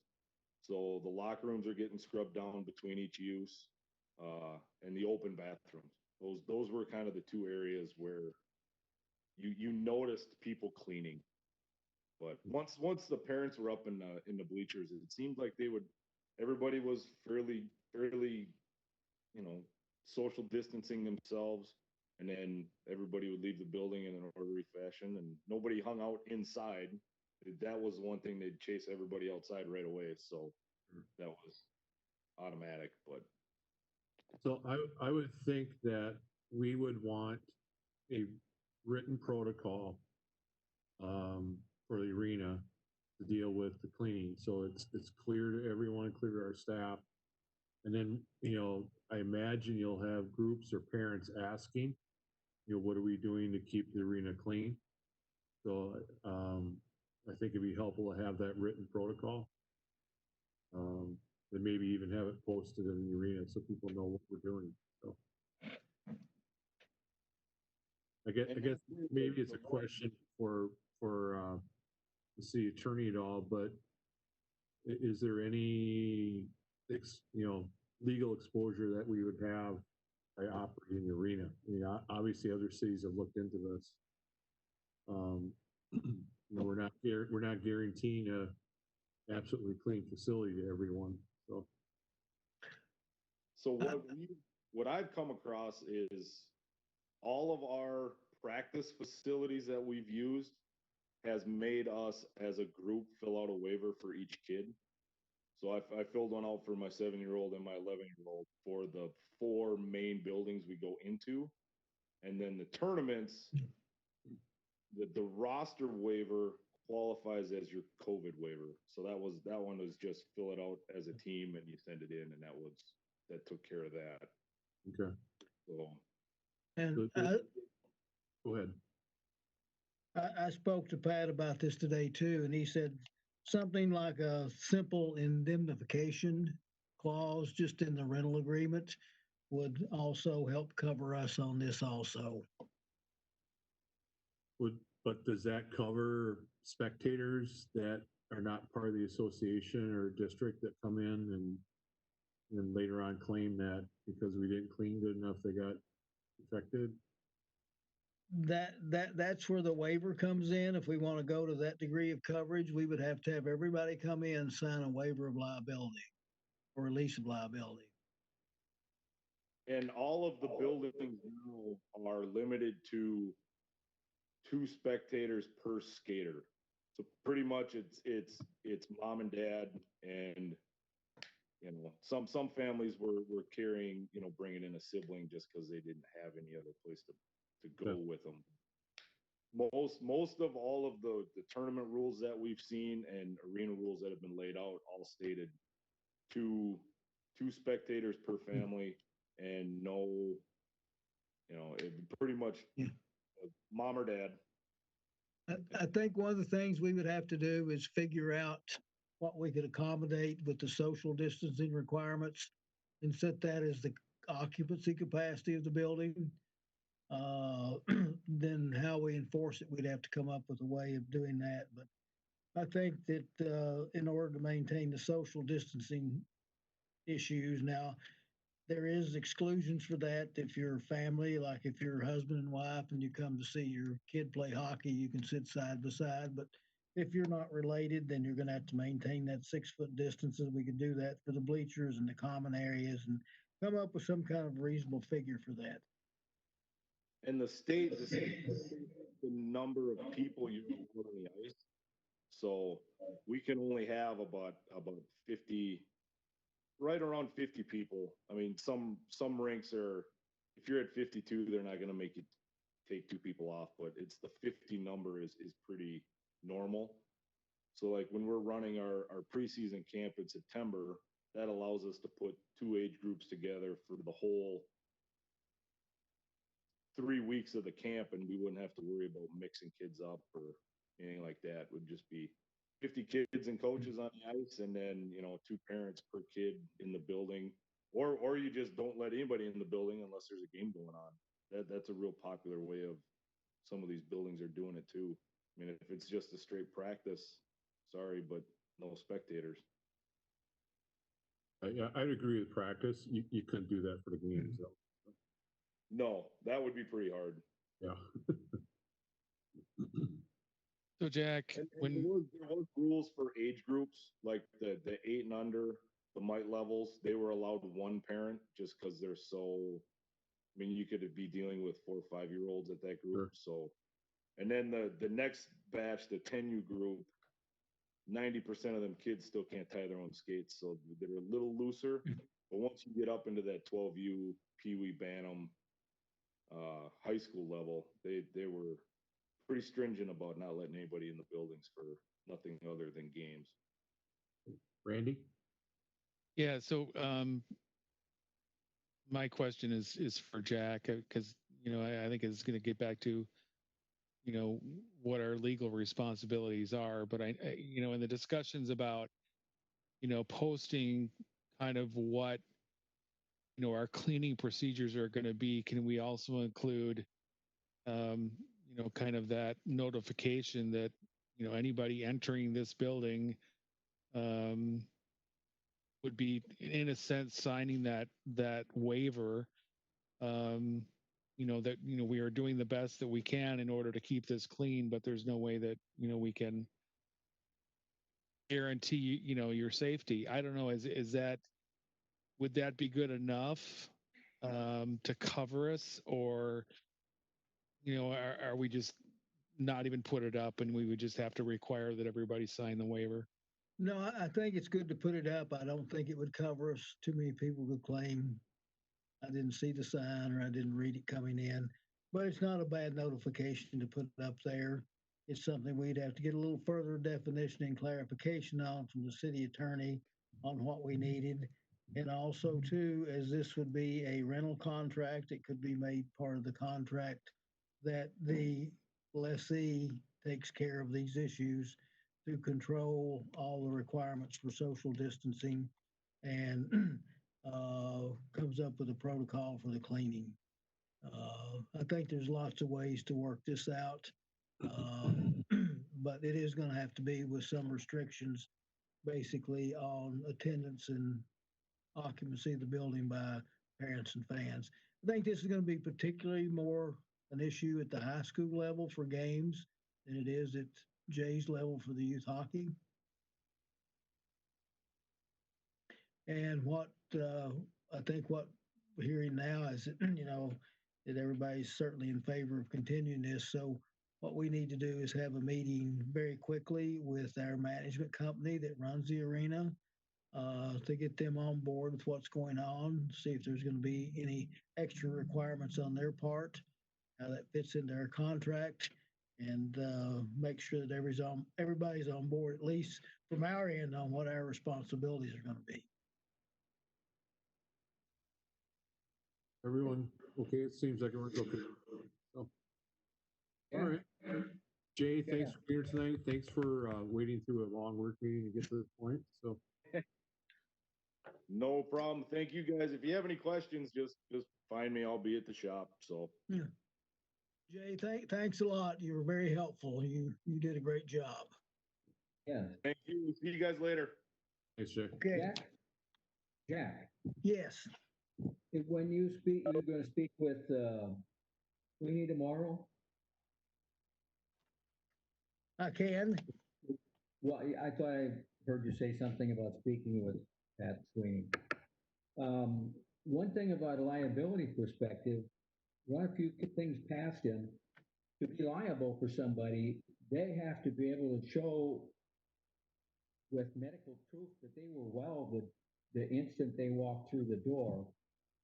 So the locker rooms are getting scrubbed down between each use, and the open bathrooms. Those were kind of the two areas where you noticed people cleaning. But once the parents were up in the bleachers, it seemed like everybody was fairly social distancing themselves, and then everybody would leave the building in an orderly fashion, and nobody hung out inside. That was one thing, they'd chase everybody outside right away, so that was automatic. But So I would think that we would want a written protocol for the arena to deal with the cleaning, so it's clear to everyone, clear to our staff. And then, I imagine you'll have groups or parents asking, what are we doing to keep the arena clean? So I think it'd be helpful to have that written protocol. And maybe even have it posted in the arena so people know what we're doing. So I guess maybe it's a question for the city attorney at all, but is there any legal exposure that we would have by operating the arena? I mean, obviously other cities have looked into this. We're not guaranteeing a absolutely clean facility to everyone. So what I've come across is all of our practice facilities that we've used has made us as a group fill out a waiver for each kid. So I filled one out for my 7-year-old and my 11-year-old for the 4 main buildings we go into. And then the tournaments, the roster waiver qualifies as your COVID waiver. So that one was just fill it out as a team and you send it in, and that took care of that. Okay. So, And go ahead. I spoke to Pat about this today too, and he said something like a simple indemnification clause just in the rental agreement would also help cover us on this also. But does that cover spectators that are not part of the association or district that come in and then later on claim that because we didn't clean good enough, they got infected? That's where the waiver comes in. If we want to go to that degree of coverage, we would have to have everybody come in and sign a waiver of liability or release of liability. And all of the buildings now are limited to 2 spectators per skater. So pretty much it's mom and dad, and some families were carrying, bringing in a sibling just because they didn't have any other place to go with them. Most of all of the tournament rules that we've seen and arena rules that have been laid out all stated 2 spectators per family, and no, it pretty much mom or dad. I think one of the things we would have to do is figure out what we could accommodate with the social distancing requirements and set that as the occupancy capacity of the building. Then how we enforce it, we'd have to come up with a way of doing that. But I think that in order to maintain the social distancing issues now, there is exclusions for that. If you're a family, like if you're husband and wife and you come to see your kid play hockey, you can sit side by side. But if you're not related, then you're going to have to maintain that 6-foot distances. We can do that for the bleachers and the common areas and come up with some kind of reasonable figure for that. And the state the number of people you can put on the ice. So we can only have about 50, right around 50 people. I mean, some rinks are, if you're at 52, they're not going to make you take 2 people off, but it's the 50 number is pretty normal. So like when we're running our preseason camp in September, that allows us to put 2 age groups together for the whole 3 weeks of the camp, and we wouldn't have to worry about mixing kids up or anything like that. It would just be 50 kids and coaches on the ice, and then 2 parents per kid in the building, or you just don't let anybody in the building unless there's a game going on. That's a real popular way of some of these buildings are doing it too. I mean, if it's just a straight practice, sorry, but no spectators. Yeah, I'd agree with practice. You couldn't do that for the games, though. No, that would be pretty hard. Yeah. So Jack, And when there was rules for age groups, like the 8 and under, the mite levels, they were allowed 1 parent just because they're so. I mean, you could be dealing with 4 or 5-year-olds at that group. Sure. So, and then the next batch, the 10U group, 90% of them kids still can't tie their own skates, so they're a little looser. But once you get up into that 12U, Pee Wee, Bantam, high school level, they were pretty stringent about not letting anybody in the buildings for nothing other than games. Randy? yeah, so my question is for Jack, because I think it's going to get back to what our legal responsibilities are, but I in the discussions about posting kind of what our cleaning procedures are going to be, can we also include kind of that notification that anybody entering this building would be in a sense signing that waiver, that we are doing the best that we can in order to keep this clean, but there's no way that we can guarantee your safety. I don't know, would that be good enough to cover us, or are we just not even put it up and we would just have to require that everybody sign the waiver? No, I think it's good to put it up. I don't think it would cover us. Too many people would claim I didn't see the sign or I didn't read it coming in. But it's not a bad notification to put it up there. It's something we'd have to get a little further definition and clarification on from the city attorney on what we needed. And also, too, as this would be a rental contract, it could be made part of the contract that the lessee takes care of these issues to control all the requirements for social distancing and comes up with a protocol for the cleaning. I think there's lots of ways to work this out, but it is going to have to be with some restrictions, basically on attendance and occupancy of the building by parents and fans. I think this is going to be particularly more an issue at the high school level for games than it is at Jay's level for the youth hockey. And what I think what we're hearing now is that, that everybody's certainly in favor of continuing this. So what we need to do is have a meeting very quickly with our management company that runs the arena to get them on board with what's going on, see if there's going to be any extra requirements on their part, how that fits into our contract, and make sure that everybody's on board, at least from our end, on what our responsibilities are going to be. Everyone, okay, it seems like everyone's okay. So, Yeah. all right. Jay, thanks for being here tonight. Thanks for waiting through a long work meeting to get to this point. So, No problem. Thank you guys. If you have any questions, just find me. I'll be at the shop. So Yeah. Jay, thanks a lot. You were very helpful. You did a great job. Yeah. thank you. See you guys later. thanks, Jay. Okay. Jack, Yes. when you speak, you're going to speak with Sweeney tomorrow? I can. Well, I thought I heard you say something about speaking with Pat Sweeney. One thing about a liability perspective, run a few things past him. To be liable for somebody, they have to be able to show with medical proof that they were well the instant they walked through the door,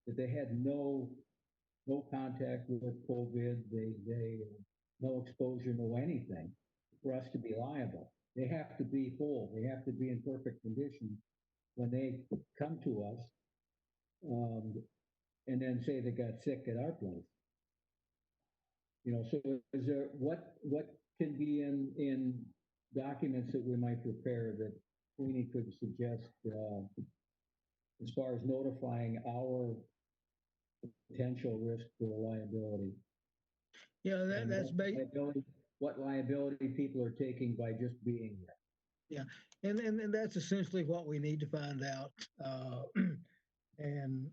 that they had no contact with COVID, they no exposure, no anything, for us to be liable. they have to be whole, they have to be in perfect condition when they come to us. And then say they got sick at our place. You know, so is there, what can be in documents that we might prepare that Queenie could suggest, as far as notifying our potential risk for liability? Yeah, And that's what liability people are taking by just being there. Yeah, and that's essentially what we need to find out. And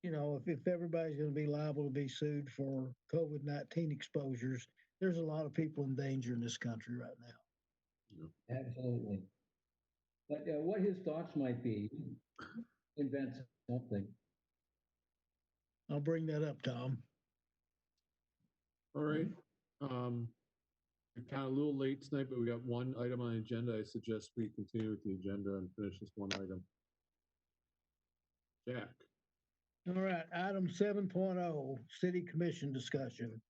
you know, if everybody's going to be liable to be sued for COVID-19 exposures, there's a lot of people in danger in this country right now. Absolutely. But what his thoughts might be, invent something. I'll bring that up, Tom. All right. We're kind of a little late tonight, but we got one item on the agenda. I suggest we continue with the agenda and finish this one item. Jack. All right, item 7.0, City Commission discussion.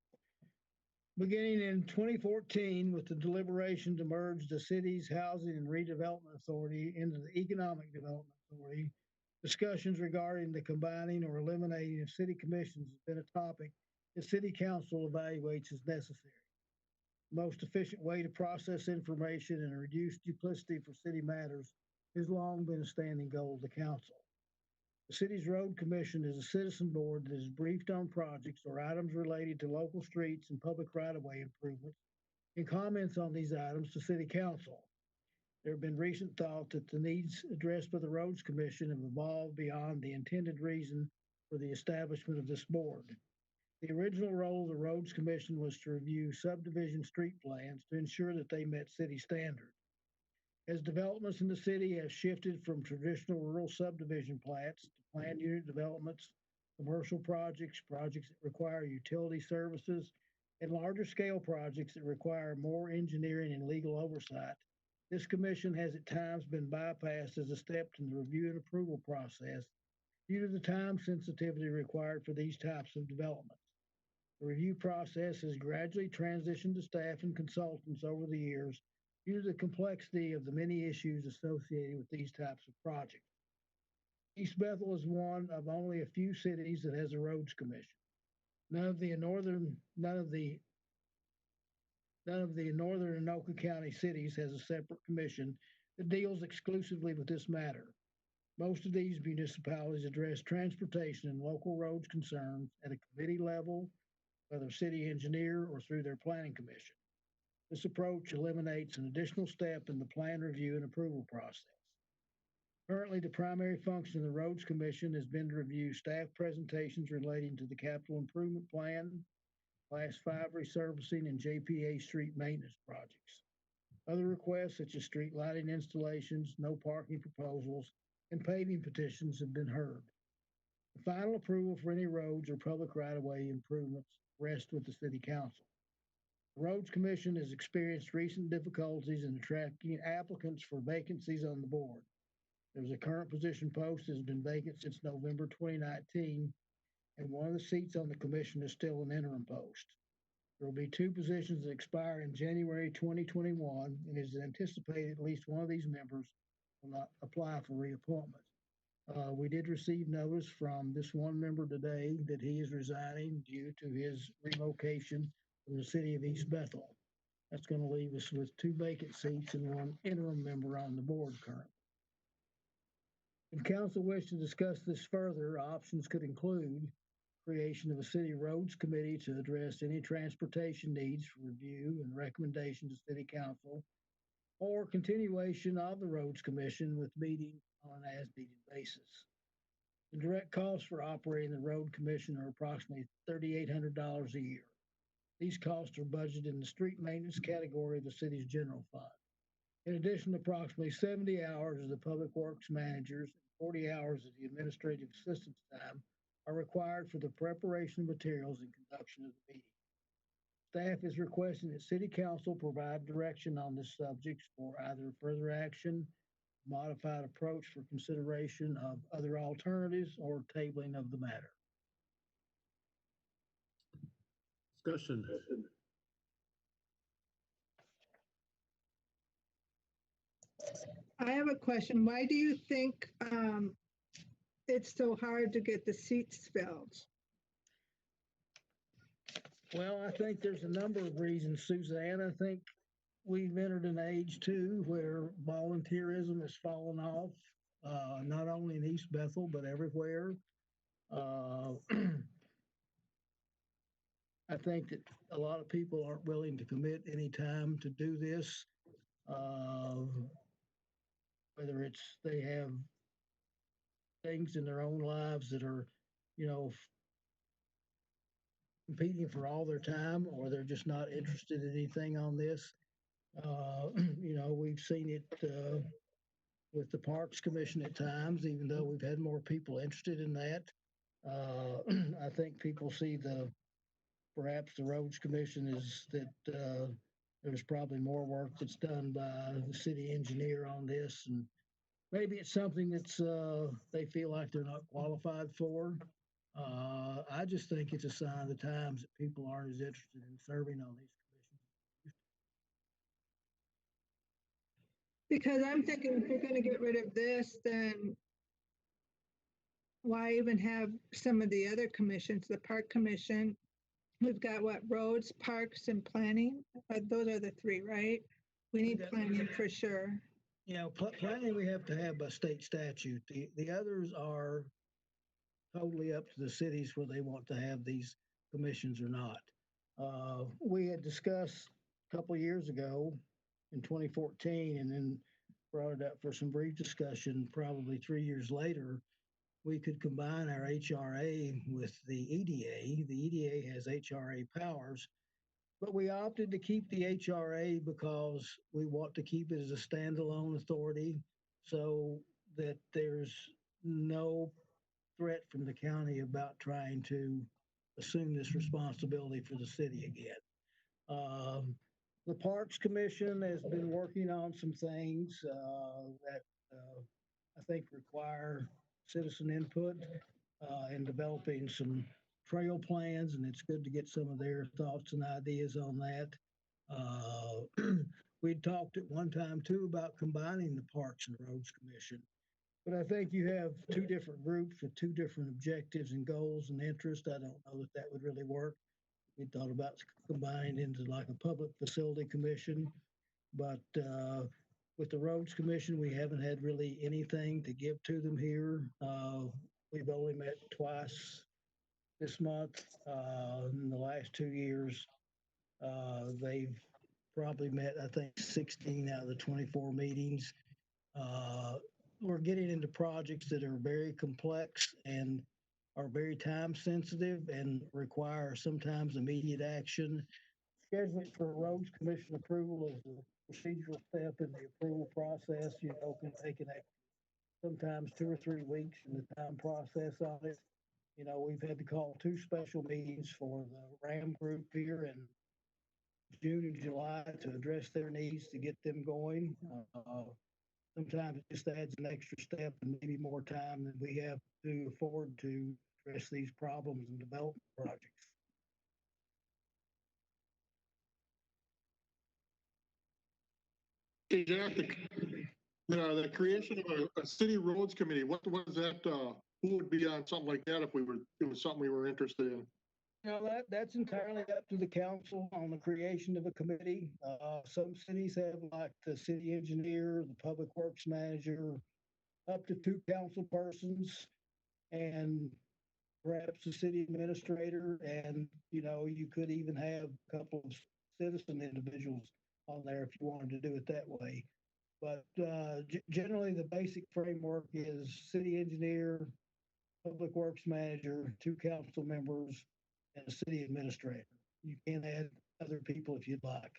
Beginning in 2014 with the deliberation to merge the city's Housing and Redevelopment Authority into the Economic Development Authority, discussions regarding the combining or eliminating of city commissions has been a topic that City Council evaluates as necessary. The most efficient way to process information and reduce duplicity for city matters has long been a standing goal of the council. The city's road commission is a citizen board that is briefed on projects or items related to local streets and public right-of-way improvements and comments on these items to city council. There have been recent thought that the needs addressed by the roads commission have evolved beyond the intended reason for the establishment of this board. The original role of the roads commission was to review subdivision street plans to ensure that they met city standards. As developments in the city have shifted from traditional rural subdivision plats to planned unit developments, commercial projects, projects that require utility services, and larger scale projects that require more engineering and legal oversight, this commission has at times been bypassed as a step in the review and approval process due to the time sensitivity required for these types of developments. The review process has gradually transitioned to staff and consultants over the years due to the complexity of the many issues associated with these types of projects. East Bethel is one of only a few cities that has a roads commission. None of the northern Anoka County cities has a separate commission that deals exclusively with this matter. Most of these municipalities address transportation and local roads concerns at a committee level, whether city engineer or through their planning commission. This approach eliminates an additional step in the plan review and approval process. Currently, the primary function of the Roads Commission has been to review staff presentations relating to the capital improvement plan, Class 5 resurfacing, and JPA street maintenance projects. Other requests such as street lighting installations, no parking proposals, and paving petitions have been heard. The final approval for any roads or public right-of-way improvements rests with the City Council. The Roads Commission has experienced recent difficulties in attracting applicants for vacancies on the board. There's a current position post that has been vacant since November 2019, and one of the seats on the commission is still an interim post. There will be 2 positions that expire in January 2021, and it is anticipated at least one of these members will not apply for reappointment. We did receive notice from this one member today that he is resigning due to his relocation from the city of East Bethel. That's going to leave us with 2 vacant seats and 1 interim member on the board currently. If council wish to discuss this further, options could include creation of a city roads committee to address any transportation needs for review and recommendation to city council, or continuation of the roads commission with meetings on an as-needed basis. The direct costs for operating the road commission are approximately $3,800 a year. These costs are budgeted in the street maintenance category of the city's general fund. In addition, approximately 70 hours of the public works managers and 40 hours of the administrative assistance time are required for the preparation of materials and conduction of the meeting. Staff is requesting that City Council provide direction on this subject for either further action, modified approach for consideration of other alternatives, or tabling of the matter. Discussion. I have a question. Why do you think it's so hard to get the seats filled? Well, I think there's a number of reasons, Suzanne. I think we've entered an age too where volunteerism has fallen off, not only in East Bethel, but everywhere. I think that a lot of people aren't willing to commit any time to do this. Whether it's they have things in their own lives that are, you know, competing for all their time, or they're just not interested in anything on this. You know, we've seen it with the Parks Commission at times, even though we've had more people interested in that. I think people see perhaps the Roads Commission is that there's probably more work that's done by the city engineer on this, and maybe it's something that's they feel like they're not qualified for. I just think it's a sign of the times that people aren't as interested in serving on these commissions. Because I'm thinking if we're going to get rid of this, then why even have some of the other commissions? The Park Commission, we've got what, roads, parks, and planning? Those are the three, right? We need planning for sure. You know, planning we have to have by state statute. The others are totally up to the cities whether they want to have these commissions or not. We had discussed a couple of years ago in 2014, and then brought it up for some brief discussion probably 3 years later. We could combine our HRA with the EDA. The EDA has HRA powers, but we opted to keep the HRA because we want to keep it as a standalone authority so that there's no threat from the county about trying to assume this responsibility for the city again. The Parks Commission has been working on some things that I think require citizen input in developing some trail plans, and it's good to get some of their thoughts and ideas on that. We'd talked at one time too about combining the Parks and Roads Commission. But I think you have two different groups with two different objectives and goals and interests. I don't know that would really work. We thought about combining into like a public facility commission, but with the Roads Commission, we haven't had really anything to give to them here. We've only met twice this month. In the last 2 years, they've probably met, I think, 16 out of the 24 meetings. We're getting into projects that are very complex and are very time sensitive and require sometimes immediate action. Scheduling for Roads Commission approval is a procedural step in the approval process. You know, can take sometimes 2 or 3 weeks in the time process on it. You know, we've had to call 2 special meetings for the RAM group here in June and July to address their needs to get them going. Sometimes it just adds an extra step and maybe more time than we have to afford to address these problems and development projects. Hey, Jack, the creation of a city roads committee, what was that, who would be on something like that if it was something we were interested in? You know, that's entirely up to the council on the creation of a committee. Some cities have like the city engineer, the public works manager, up to 2 council persons, and perhaps the city administrator. And, you know, you could even have a couple of citizen individuals on there if you wanted to do it that way. But generally, the basic framework is city engineer, public works manager, 2 council members, and a city administrator. You can add other people if you'd like.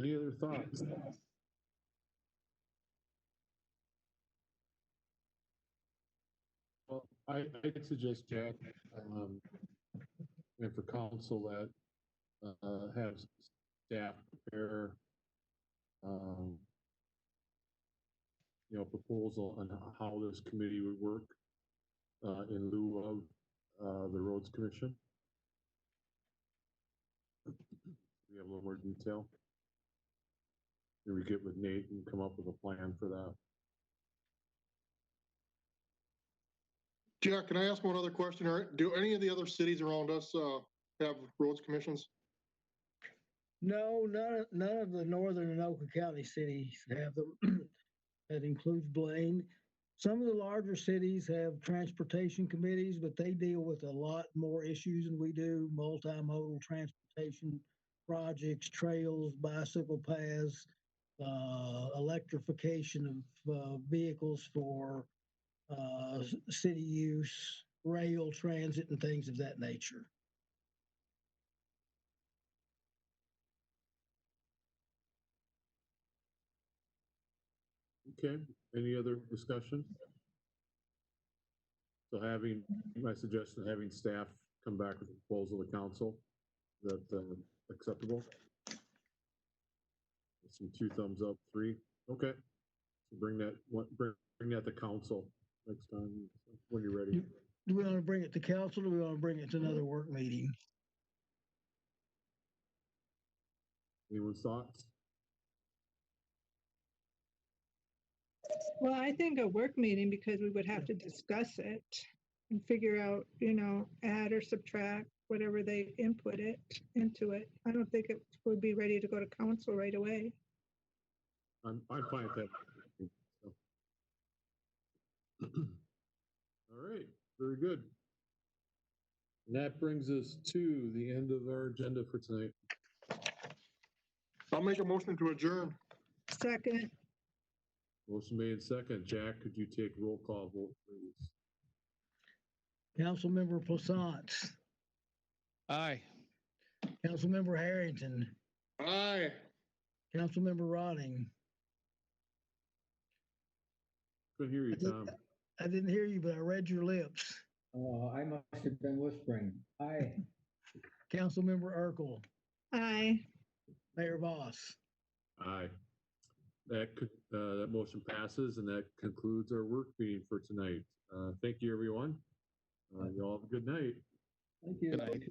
Any other thoughts? Well, I'd suggest, Jack, and for council that have staff prepare proposal on how this committee would work in lieu of the Roads Commission. have a little more detail. Maybe we get with Nate and come up with a plan for that. Jack, can I ask one other question? Do any of the other cities around us have roads commissions? No, none of the northern Anoka County cities have them. That includes Blaine. Some of the larger cities have transportation committees, but they deal with a lot more issues than we do. Multimodal transportation projects, trails, bicycle paths, electrification of vehicles for city use, rail transit, and things of that nature. Okay, any other discussion? So my suggestion, having staff come back with a proposal to council, is that acceptable? Some 2 thumbs up, 3. Okay. So bring that to council next time when you're ready. Do we want to bring it to council, or do we want to bring it to another work meeting? Anyone's thoughts? Well, I think a work meeting, because we would have to discuss it and figure out, add or subtract whatever they input it into it. I don't think it would be ready to go to council right away. I'm fine with that. All right, very good. And that brings us to the end of our agenda for tonight. I'll make a motion to adjourn. Second, Motion made second. Jack, could you take roll call vote, please? Councilmember Plassance, Aye. Councilmember Harrington, Aye. Councilmember Rotting. Couldn't hear you, Tom. I didn't hear you, but I read your lips. I must have been whispering. Aye. Councilmember Urkel, aye. Mayor Voss. Aye. That motion passes, and that concludes our work meeting for tonight. Thank you, everyone. You all have a good night. Thank you. Good night.